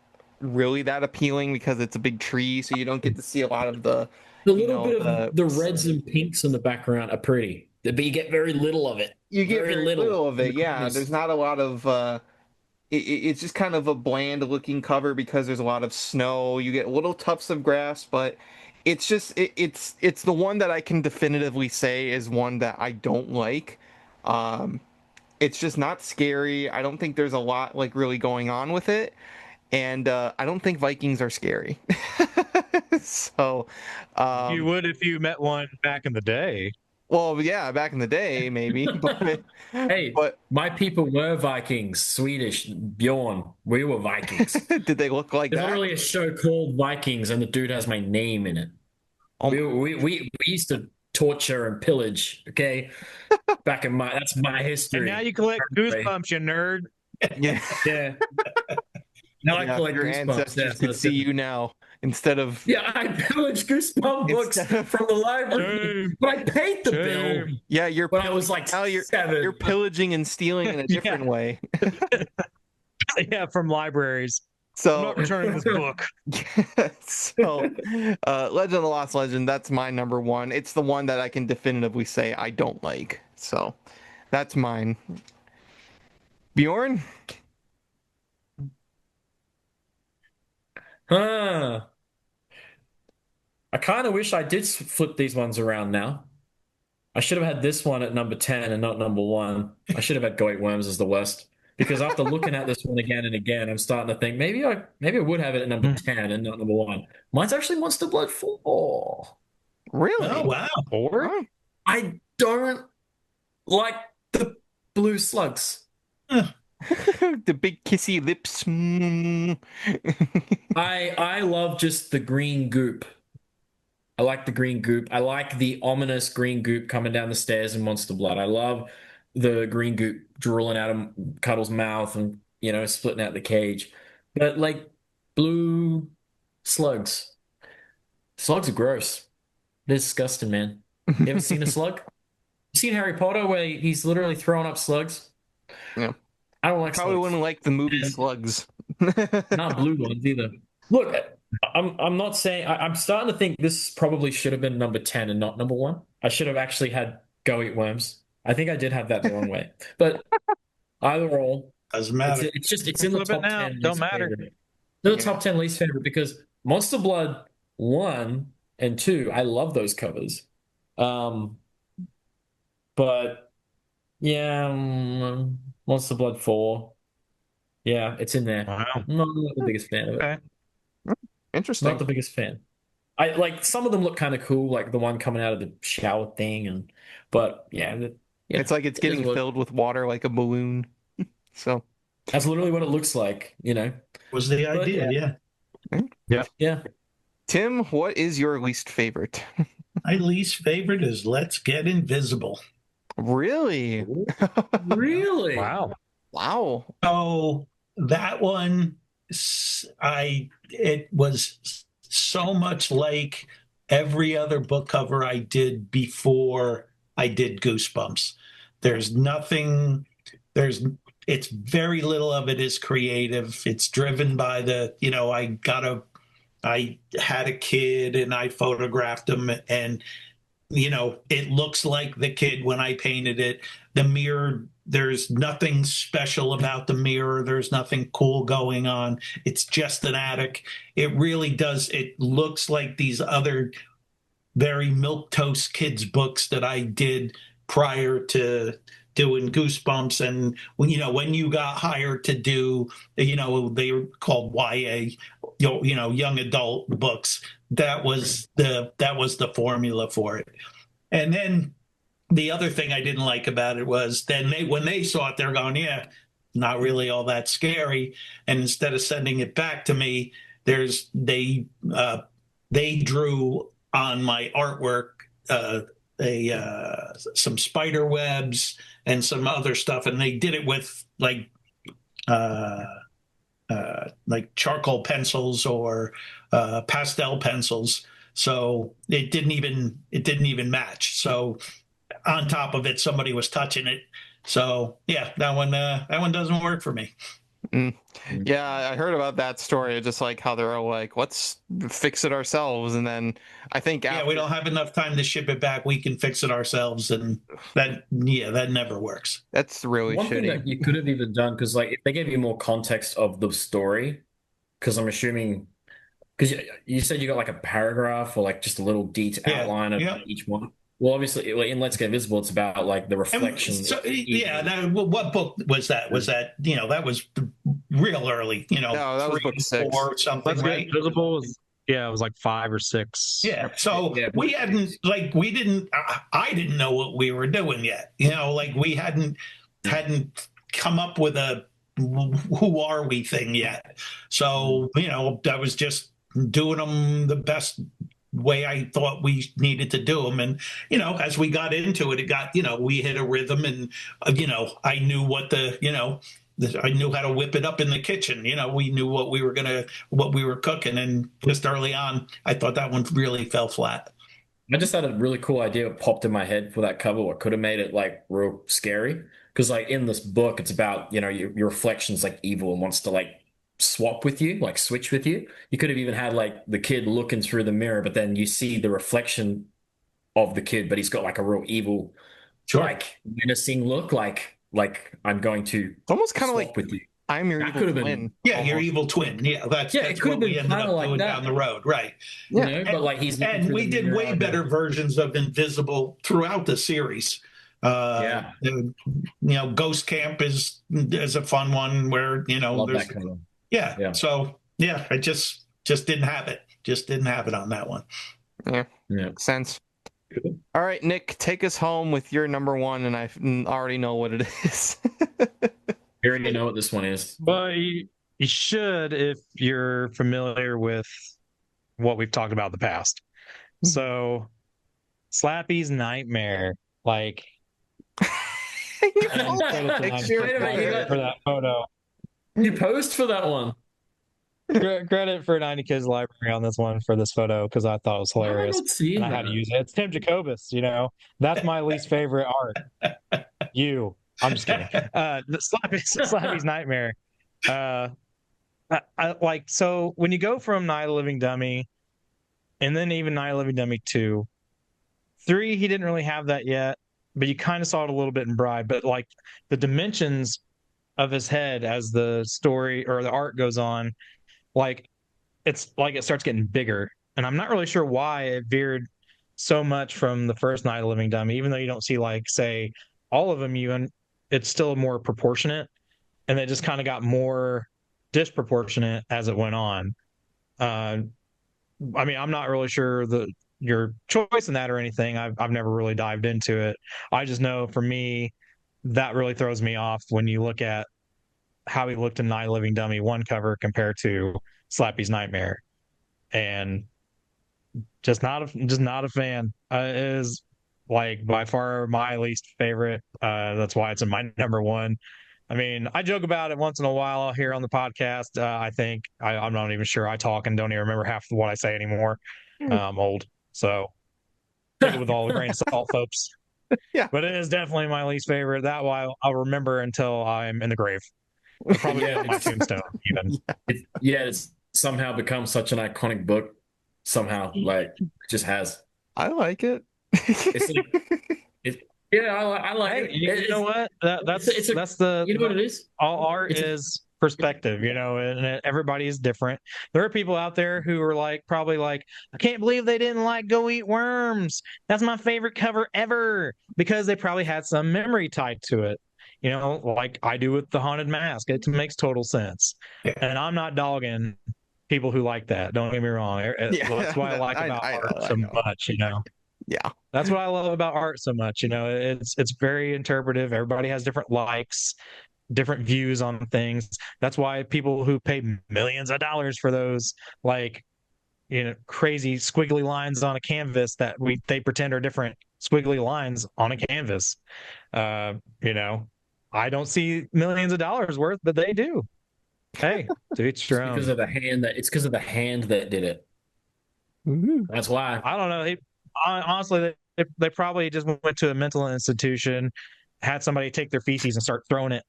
really that appealing, because it's a big tree, so you don't get to see a lot of the The little bit of the reds and pinks in the background are pretty, but you get very little of it. You get very little of it. Yeah, Goodness. there's not a lot of. It's just kind of a bland looking cover because there's a lot of snow. You get little tufts of grass, but it's just it's the one that I can definitively say is one that I don't like. It's just not scary. I don't think there's a lot like really going on with it, and I don't think Vikings are scary. So, You would if you met one back in the day. well, yeah, back in the day maybe, Hey, but my people were Vikings, Swedish, Bjorn. We were Vikings. did they look like There's that? literally a show called Vikings, and the dude has my name in it. Oh. We used to torture and pillage. Okay, that's my history. And now you collect Goosebumps, you nerd. Yeah. Yeah. Now I Yeah, collect your Goosebumps. ancestors could that's see it. you now instead of Yeah, I pillaged Goosebumps books from the library, Shame. but I paid the bill yeah, you're when I was like now you're 7. you're pillaging and stealing in a different way. Yeah, from libraries. I'm So not returning this book. so Legend of the Lost Legend, that's my number one. It's the one that I can definitively say I don't like. So that's mine. Bjorn? I kind of wish I did flip these ones around now. I should have had this one at number 10 and not number 1. I should have had Go Eat Worms as the worst. Because after looking at this one again and again, I'm starting to think maybe I would have it at number 10 and not number 1. Mine's actually Monster Blood 4. Really? Oh, wow. Four? I don't like the blue slugs. The big kissy lips. I love just the green goop. I like the green goop. I like the ominous green goop coming down the stairs in Monster Blood. I love the green goop drooling out of Cuddle's mouth and, splitting out the cage. But like blue slugs. Slugs are gross. They're disgusting, man. You ever seen a slug? You seen Harry Potter where he's literally throwing up slugs? Yeah. I don't like Probably slugs. wouldn't like the movie Slugs. Not blue ones either. Look, I'm not saying I'm starting to think this probably should have been number 10 and not number 1. I should have actually had Go Eat Worms. I think I did have that the wrong way. But either or, Doesn't matter. it's in the Flip it top now. 10. Don't least matter. favorite. They're the top 10 least favorite because Monster Blood 1 and 2, I love those covers. But yeah, Monster Blood 4. Yeah, it's in there. Wow. Not the biggest fan of it. Okay. Interesting. Not the biggest fan. I like some of them look kind of cool, like the one coming out of the shower thing, but yeah, It's like it's getting filled with water like a balloon. So that's literally what it looks like, Was the idea, yeah. Yeah. Tim, what is your least favorite? My least favorite is Let's Get Invisible. Really? Really? Wow. Wow. So that one, it was so much like every other book cover I did before I did Goosebumps. It's very little of it is creative. It's driven by I had a kid and I photographed him and it looks like the kid when I painted it. The mirror, there's nothing special about the mirror. There's nothing cool going on. It's just an attic. It really does. It looks like these other very milquetoast kids books that I did prior to doing Goosebumps. And when you got hired to do, they were called YA, young adult books. That was the formula for it. And then the other thing I didn't like about it was when they saw it, they're going, yeah, not really all that scary. And instead of sending it back to me, they drew on my artwork some spider webs and some other stuff, and they did it with like charcoal pencils or pastel pencils. So it didn't even match. So on top of it, somebody was touching it. So yeah, that one doesn't work for me. Yeah, I heard about that story. Just like how they're all like, let's fix it ourselves, and then I think we don't have enough time to ship it back. We can fix it ourselves, and that never works. That's really One shitty. thing that you could have even done, because like if they gave you more context of the story, because I'm assuming, because you said you got like a paragraph or like just a little outline of each one. Well, obviously, like, in Let's Get Visible, it's about like the reflection. So, yeah, what book was that? Was that, that was real early, No, that was book 6. 4 or something, Let's right? Get Visible was, yeah, it was like 5 or 6. Yeah. So Yeah. I didn't know what we were doing yet. Like we hadn't come up with a who are we thing yet. So, I was just doing them the best way I thought we needed to do them. And, as we got into it, we hit a rhythm and, I knew I knew how to whip it up in the kitchen. We knew what we were cooking. And just early on, I thought that one really fell flat. I just had a really cool idea that popped in my head for that cover. What could have made it like real scary? Because like in this book, it's about, your reflection's like evil and wants to like swap with you, like switch with you. You could have even had like the kid looking through the mirror, but then you see the reflection of the kid, but he's got like a real evil, like menacing look, like I'm going to almost kind of swap like with you. I'm your evil twin. Yeah, your evil twin. Yeah, that's it could what have we been ended kind up of like doing that down the road, right? Yeah, but like he's looking and through we the did mirror way on better versions of Invisible throughout the series. Yeah. Ghost Camp is a fun one where Love there's that kind of. yeah. So yeah, I just didn't have it. Just didn't have it on that one. Yeah, Yeah. makes sense. All right, Nick, take us home with your number 1, and I already know what it is. You already know what this one is. But you should if you're familiar with what we've talked about in the past. So, Slappy's Nightmare, like. Picture for that photo. You posed for that one. Credit for 90 Kids Library on this one for this photo because I thought it was hilarious. And I had to use it. It's Tim Jacobus, That's my least favorite art. I'm just kidding. Slappy's Nightmare. I like, so when you go from Night of the Living Dummy and then even Night of the Living Dummy 2, 3, he didn't really have that yet, but you kind of saw it a little bit in Bride. But like the dimensions of his head as the story or the art goes on, like it's like it starts getting bigger. And I'm not really sure why it veered so much from the first Night of the Living Dummy, even though you don't see like, say, all of them even, it's still more proportionate. And it just kind of got more disproportionate as it went on. I mean, I'm not really sure your choice in that or anything. I've never really dived into it. I just know for me, that really throws me off when you look at how he looked in Night of the Living Dummy 1 cover compared to Slappy's Nightmare, and just not a fan. It is like by far my least favorite. That's why it's in my number 1. I mean, I joke about it once in a while here on the podcast. I think I'm not even sure I talk and don't even remember half of what I say anymore. I'm old, so take it with all the grain of salt, folks. Yeah, but it is definitely my least favorite. That I'll remember until I'm in the grave. Probably on my tombstone, even. It's somehow become such an iconic book. Somehow, like, it just has. I like it. I like it. You know what? That's the. You know what it is? All art is perspective, and everybody is different. There are people out there who are probably like, I can't believe they didn't like Go Eat Worms. That's my favorite cover ever, because they probably had some memory tied to it. Like I do with the Haunted Mask. It makes total sense. Yeah. And I'm not dogging people who like that. Don't get me wrong. That's what I like about art so much, Yeah. That's what I love about art so much. It's very interpretive. Everybody has different likes, different views on things. That's why people who pay millions of dollars for those crazy squiggly lines on a canvas that they pretend are different squiggly lines on a canvas. I don't see millions of dollars worth, but they do. Hey, to each your own. It's because of the hand that did it. Mm-hmm. That's why. I don't know. Honestly, they probably just went to a mental institution, had somebody take their feces and start throwing it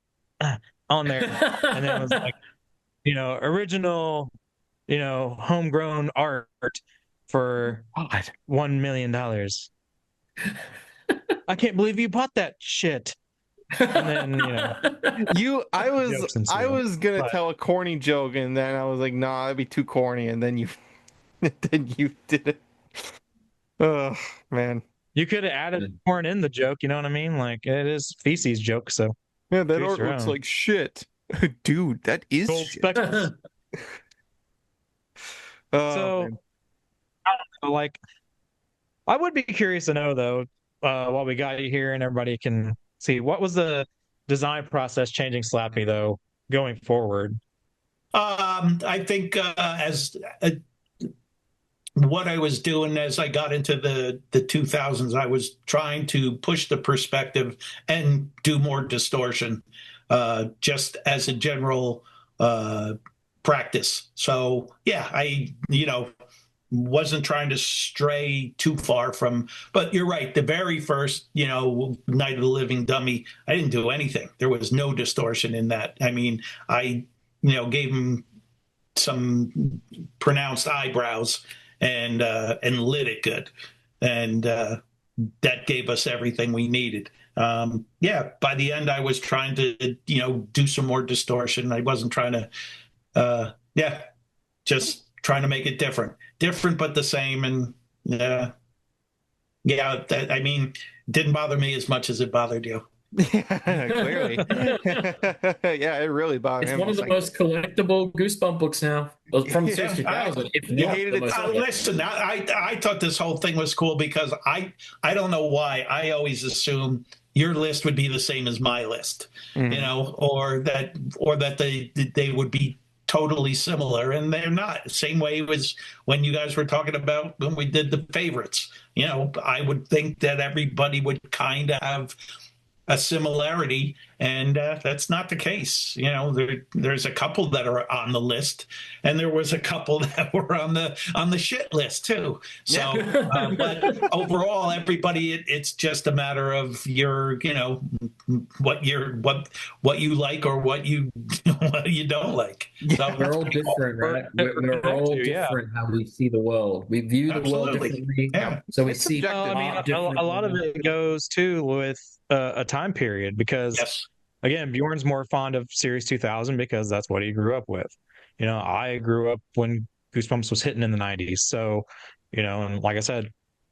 on there, and then it was like, original, homegrown art for $1 million. I can't believe you bought that shit. And then I was gonna tell a corny joke, and then I was like, nah, that'd be too corny, and then you did it. Oh man. You could have added porn in the joke. You know what I mean? Like it is feces joke. So Yeah, that to each art their looks own. like shit. Dude, that is Gold shit. speckles. Oh, So man. I don't know, like I would be curious to know though, while we got you here and everybody can see, what was the design process changing Slappy though going forward? I think as what I was doing as I got into the 2000s, I was trying to push the perspective and do more distortion, just as a general practice. So yeah, I wasn't trying to stray too far from. But you're right. The very first Night of the Living Dummy, I didn't do anything. There was no distortion in that. I mean, I gave him some pronounced eyebrows and lit it good, and that gave us everything we needed. Yeah, by the end, I was trying to do some more distortion. I wasn't trying to, just trying to make it different but the same. And I mean, didn't bother me as much as it bothered you. Yeah, clearly. Yeah, it really bothered It's him. one of the most collectible Goosebump books now from the Yeah, 2000. If You not hated the it most so collectible. Listen, I thought this whole thing was cool because I don't know why I always assume your list would be the same as my list, or that they would be totally similar, and they're not. Same way it was when you guys were talking about when we did the favorites. I would think that everybody would kind of have a similarity, and that's not the case. There's a couple that are on the list, and there was a couple that were on the shit list too. So, but overall, everybody, it's just a matter of your, what you like or what you what you don't like. So We're all different, right? We're all Yeah. different how we see the world. We view the world Absolutely. differently. Yeah. So we It's see subjective. I mean, art a lot of differently. it goes too with a time period because, Yes. again, Bjorn's more fond of Series 2000 because that's what he grew up with. I grew up when Goosebumps was hitting in the 90s. So, and like I said, it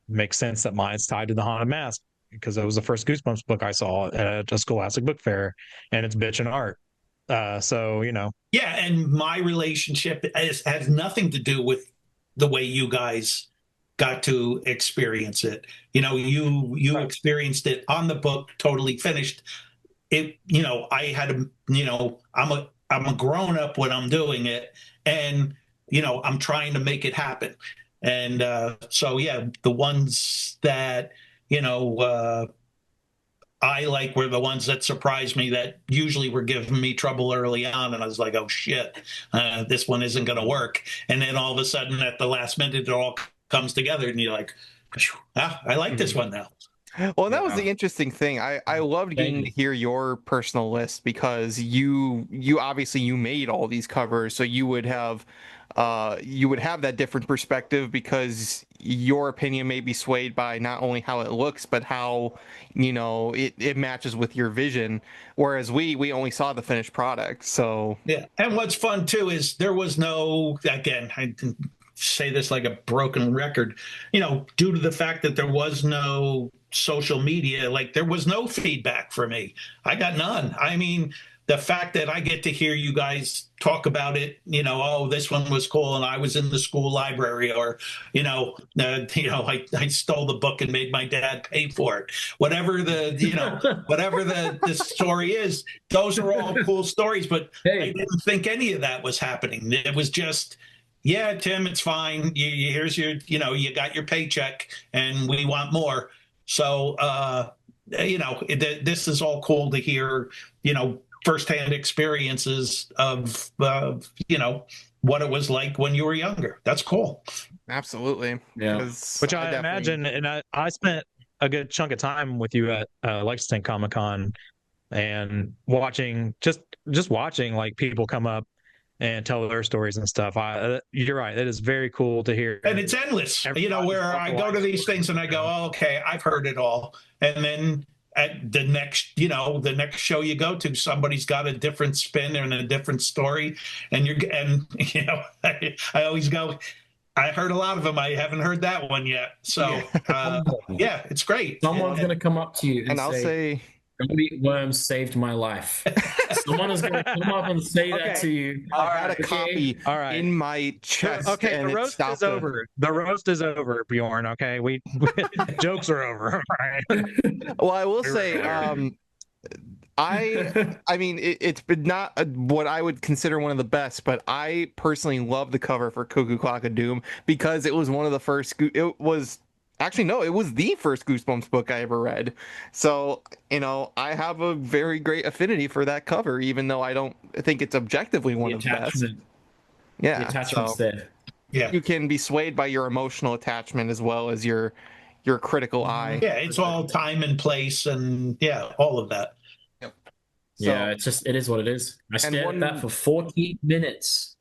makes sense that mine's tied to the Haunted Mask because it was the first Goosebumps book I saw at a Scholastic Book Fair, and it's bitchin' art. So, Yeah, and my relationship has nothing to do with the way you guys got to experience it. You Right. experienced it on the book, totally finished. I had I'm a grown up when I'm doing it, and I'm trying to make it happen. And so yeah, the ones that I like were the ones that surprised me, that usually were giving me trouble early on. And I was like, oh shit, this one isn't going to work. And then all of a sudden at the last minute, it all comes together and you're like, I like this one now. Well, that was the interesting thing. I loved getting to hear your personal list because you obviously you made all these covers, so you would have that different perspective because your opinion may be swayed by not only how it looks but how it matches with your vision, whereas we only saw the finished product. So yeah. And what's fun too is there was no, again, I say this like a broken record, due to the fact that there was no social media, like there was no feedback for me. I got none. I mean, the fact that I get to hear you guys talk about it, oh, this one was cool, and I was in the school library, or, I stole the book and made my dad pay for it. Whatever whatever the story is, those are all cool stories. But Hey. I didn't think any of that was happening. It was just, yeah, Tim, it's fine. Here's your, you got your paycheck, and we want more. So, this is all cool to hear, firsthand experiences of what it was like when you were younger. That's cool. absolutely, Yeah. 'cause which I definitely- imagine, and I spent a good chunk of time with you at Lexington Comic Con and watching just watching like people come up and tell their stories and stuff. You're right. It is very cool to hear. And it's endless, where I go to these things and I go, oh, okay, I've heard it all. And then at the next show you go to, somebody's got a different spin and a different story. And I always go, I heard a lot of them. I haven't heard that one yet. So, yeah, it's great. Someone's going to come up to you and I'll say, "Don't eat worms saved my life." Someone is going to come up and say that to you. I had a copy in my chest. Okay, and the roast is over. The roast is over, Bjorn. Okay, we jokes are over. All right. Well, I will say, I mean, it's been not what I would consider one of the best, but I personally love the cover for Cuckoo Clock of Doom because it was one of the first. It was actually no, it was the first Goosebumps book I ever read. So I have a very great affinity for that cover, even though I don't think it's objectively one of the best. Yeah, the attachment's there. Yeah, you can be swayed by your emotional attachment as well as your critical eye. Yeah, it's all time and place, and all of that. So, it is what it is. I stared at that for 40 minutes.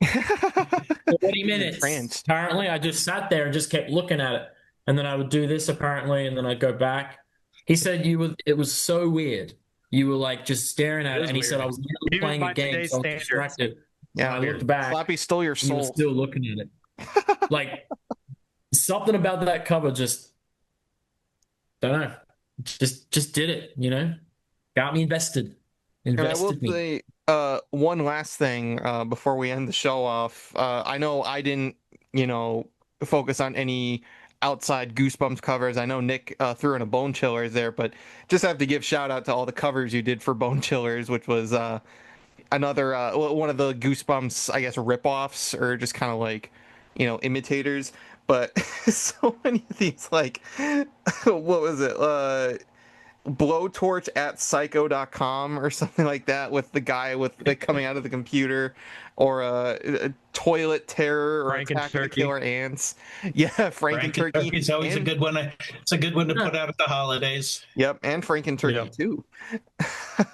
40 minutes. Apparently, I just sat there and just kept looking at it. And then I would do this, apparently, and then I'd go back. He said it was so weird. You were like just staring at it, and he said I was playing a game, so I was distracted. Yeah, I looked back. Slappy stole your soul. You were still looking at it. Like, something about that cover just, don't know, just did it, Got me invested. And I will say one last thing before we end the show off. I know I didn't, focus on any outside Goosebumps covers. I know Nick threw in a Bone Chillers there, but just have to give shout out to all the covers you did for Bone Chillers, which was another one of the Goosebumps, I guess, ripoffs or just kind of like, imitators. But so many of these, like, what was it? Blowtorch at psycho.com or something like that, with the guy with the coming out of the computer, or a toilet terror, or Attack of the Killer Ants. Yeah, Franken-Turkey is always a good one. It's a good one to put out at the holidays. Yep, and Franken-Turkey too.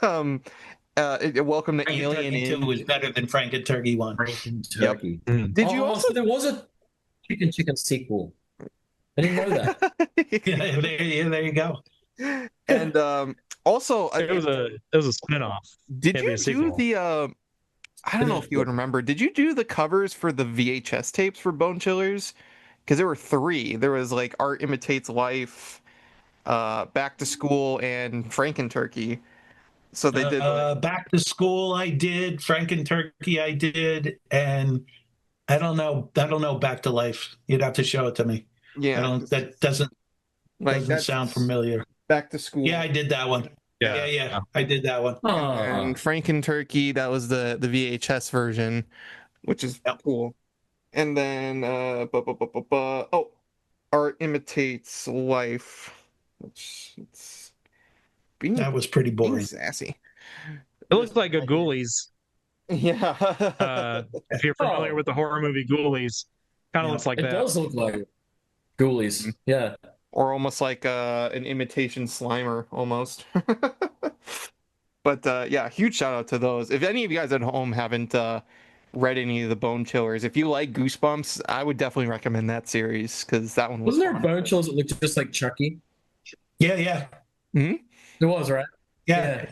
Welcome to Alien Turkey 2 was better than Franken-Turkey 1. Franken-Turkey. Yep. Did you also? There was a Chicken sequel. I didn't know that. There you go. And also, it was a spinoff. Did you do the? I don't know if you would remember. Did you do the covers for the VHS tapes for Bone Chillers? Because there were 3. There was like Art Imitates Life, Back to School, and Franken-Turkey. So they did Back to School. I did Franken-Turkey. I did, and I don't know Back to Life. You'd have to show it to me. Yeah, that doesn't sound familiar. Back to School. Yeah, I did that one. Yeah. I did that one. And Franken-Turkey, that was the VHS version, which is cool. And then Art Imitates Life, which that was pretty boring. Sassy. It looks like a Ghoulies. Yeah. If you're familiar with the horror movie Ghoulies, kind of looks like that. It does look like Ghoulies. Yeah. Or almost like an imitation Slimer, almost. But huge shout out to those. If any of you guys at home haven't read any of the Bone Chillers, if you like Goosebumps, I would definitely recommend that series, because that one was. Wasn't there Bone Chillers that looked just like Chucky? Yeah. Mm-hmm. It was, right? Yeah.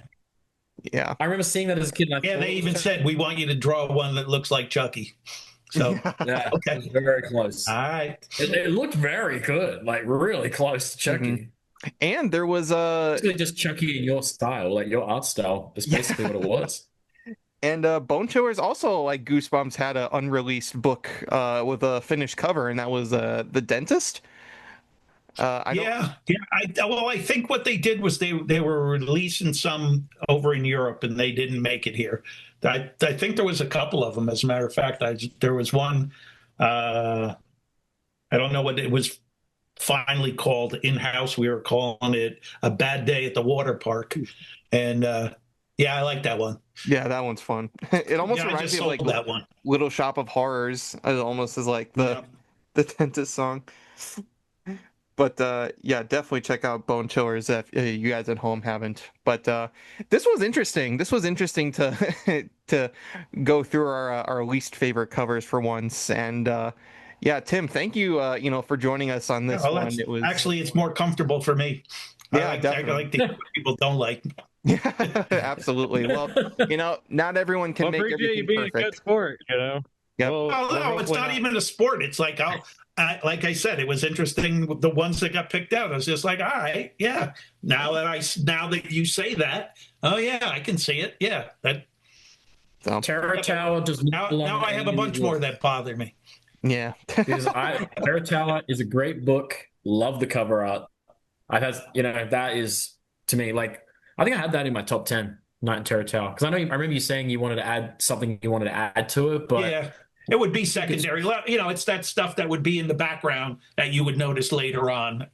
I remember seeing that as a kid. And they even said, we want you to draw one that looks like Chucky. So okay, very close. All right, it looked very good, like really close to Chucky. Mm-hmm. And there was basically just Chucky in your style, like your art style. Is basically what it was. And Bone Chillers also, like Goosebumps, had an unreleased book with a finished cover, and that was The Dentist. I think what they did was they were releasing some over in Europe, and they didn't make it here. I think there was a couple of them. As a matter of fact, there was one. I don't know what it was finally called in house. We were calling it A Bad Day at the Water Park, and I like that one. Yeah, that one's fun. It almost reminds me of like that one. Little Shop of Horrors. It almost is like the Dentist song. But definitely check out Bone Chillers if you guys at home haven't. But this was interesting. This was interesting to to go through our least favorite covers for once. And Tim, thank you for joining us on this one. It was actually, it's more comfortable for me. Yeah, definitely. I like the people don't like. Yeah, absolutely. Well, not everyone can make everything you being perfect. a good sport, Yep. No, it's not even a sport. It's like like I said, it was interesting. The ones that got picked out, I was just like, all right, yeah. Now that you say that, oh yeah, I can see it. Yeah, that. So, Terror Tower does not belong. Now I have a bunch more that bother me. yeah. Because Terror Tower is a great book. Love the cover art. That is to me like I think I had that in my top 10. Night in Terror Tower, because I remember you saying you wanted to add something you wanted to add to it, but yeah. It would be secondary. It's that stuff that would be in the background that you would notice later on.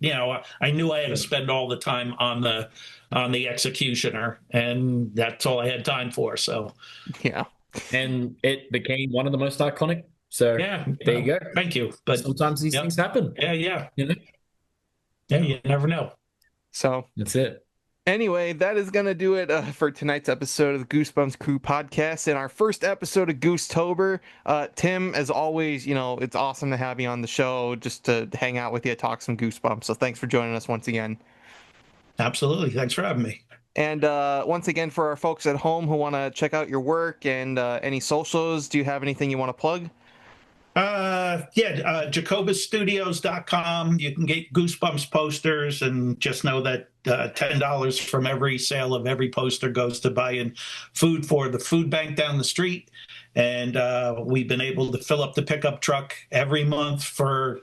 I knew I had to spend all the time on the executioner, and that's all I had time for. So, Yeah. And it became one of the most iconic. So yeah, there you go. Thank you. But sometimes these things happen. Yeah. Yeah, Yeah, you never know. So that's it. Anyway, that is going to do it for tonight's episode of the Goosebumps Crew Podcast and our first episode of Goosetober. Tim, as always, it's awesome to have you on the show, just to hang out with you, talk some Goosebumps. So thanks for joining us once again. Absolutely. Thanks for having me. And once again, for our folks at home who want to check out your work and any socials, do you have anything you want to plug? JacobusStudios.com. You can get Goosebumps posters, and just know that $10 from every sale of every poster goes to buying food for the food bank down the street. And we've been able to fill up the pickup truck every month for,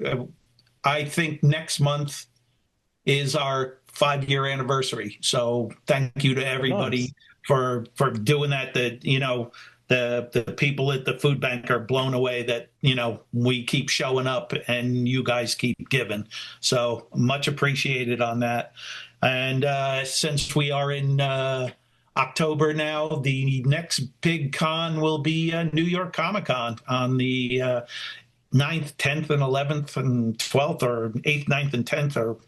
I think next month is our 5-year anniversary. So thank you to everybody for doing that. The people at the food bank are blown away that, we keep showing up and you guys keep giving. So much appreciated on that. And since we are in October now, the next big con will be New York Comic Con on the 9th, 10th, and 11th, and 12th, or 8th, 9th, and 10th, or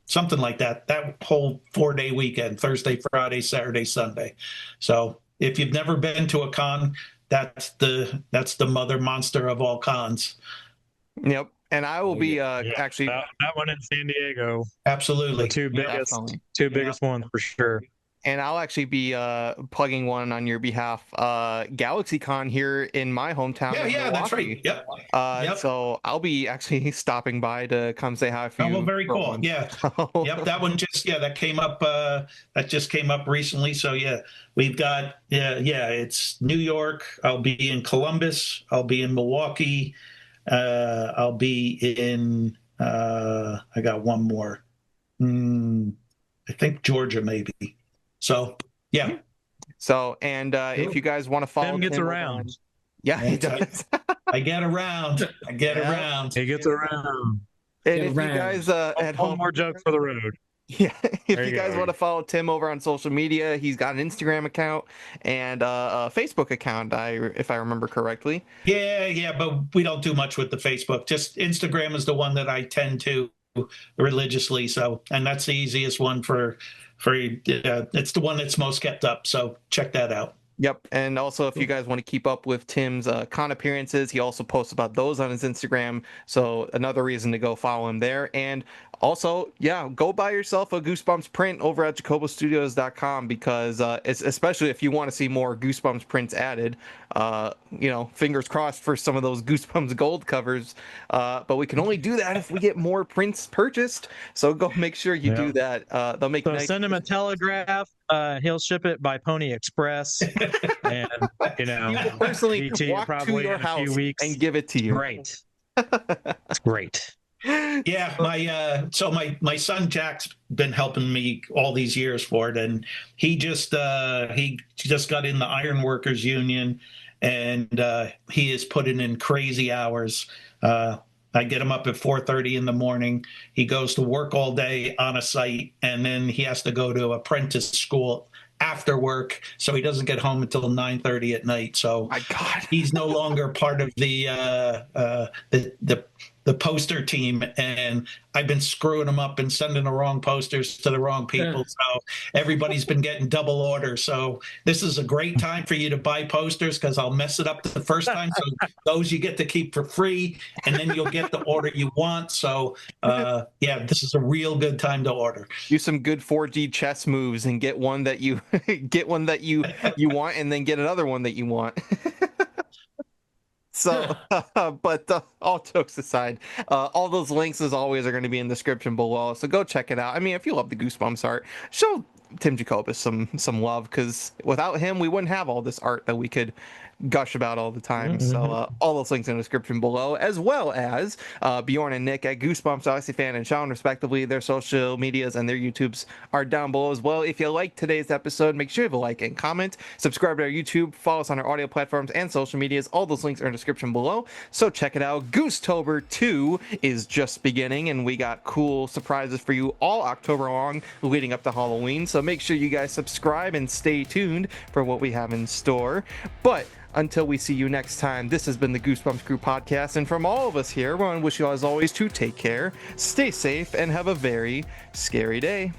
something like that. That whole 4-day weekend, Thursday, Friday, Saturday, Sunday. So if you've never been to a con, that's the mother monster of all cons. Yep. And I will be actually that one in San Diego. Absolutely. The two biggest ones for sure. And I'll actually be plugging one on your behalf. GalaxyCon here in my hometown. Yeah, that's right. Yep. So I'll be actually stopping by to come say hi for you. Oh, well, very cool. One. Yeah. Yep. That one that came up. That just came up recently. So yeah, we've got it's New York. I'll be in Columbus. I'll be in Milwaukee. I'll be in. I got one more. I think Georgia maybe. So, yeah. So, and if you guys want to follow Tim gets around. Yeah, he does. I get around. Around. He gets around. And if you guys at home, one more joke for the road. Yeah, if you guys want to follow Tim over on social media, he's got an Instagram account and a Facebook account, if I remember correctly. Yeah, but we don't do much with the Facebook. Just Instagram is the one that I tend to religiously. So, and that's the easiest one for it's the one that's most kept up. So check that out. Yep. And also, if you guys want to keep up with Tim's con appearances, he also posts about those on his Instagram. So another reason to go follow him there. And also, go buy yourself a Goosebumps print over at JacobusStudios.com, because especially if you want to see more Goosebumps prints added, fingers crossed for some of those Goosebumps gold covers. But we can only do that if we get more prints purchased. So go make sure you do that. They'll make send him a telegraph. He'll ship it by Pony Express, and you will personally walk to your house and give it to you. Great, it's great. Yeah, my son Jack's been helping me all these years for it, and he just got in the Iron Workers Union, and he is putting in crazy hours. I get him up at 4:30 in the morning. He goes to work all day on a site, and then he has to go to apprentice school after work, so he doesn't get home until 9:30 at night. So my God, he's no longer part of the poster team, and I've been screwing him up and sending the wrong posters to the wrong people. So everybody's been getting double orders. So this is a great time for you to buy posters, because I'll mess it up the first time. So those you get to keep for free, and then you'll get the order you want. So this is a real good time to order. Do some good 4G chess moves and get one that you want, and then get another one that you want. So, but all jokes aside, all those links as always are going to be in the description below. So go check it out. I mean, if you love the Goosebumps art, show Tim Jacobus some love, because without him, we wouldn't have all this art that we could gush about all the time. So all those links in the description below, as well as Bjorn and Nick at Goosebumps, Odyssey Fan, and Sean, respectively. Their social medias and their YouTubes are down below as well. If you like today's episode, make sure you have a like and comment. Subscribe to our YouTube, follow us on our audio platforms and social medias. All those links are in the description below. So check it out. GOOSETOBER II is just beginning, and we got cool surprises for you all October long leading up to Halloween. So make sure you guys subscribe and stay tuned for what we have in store. But until we see you next time, this has been the Goosebumps Crew Podcast, and from all of us here, we want to wish you all, as always, to take care, stay safe, and have a very scary day.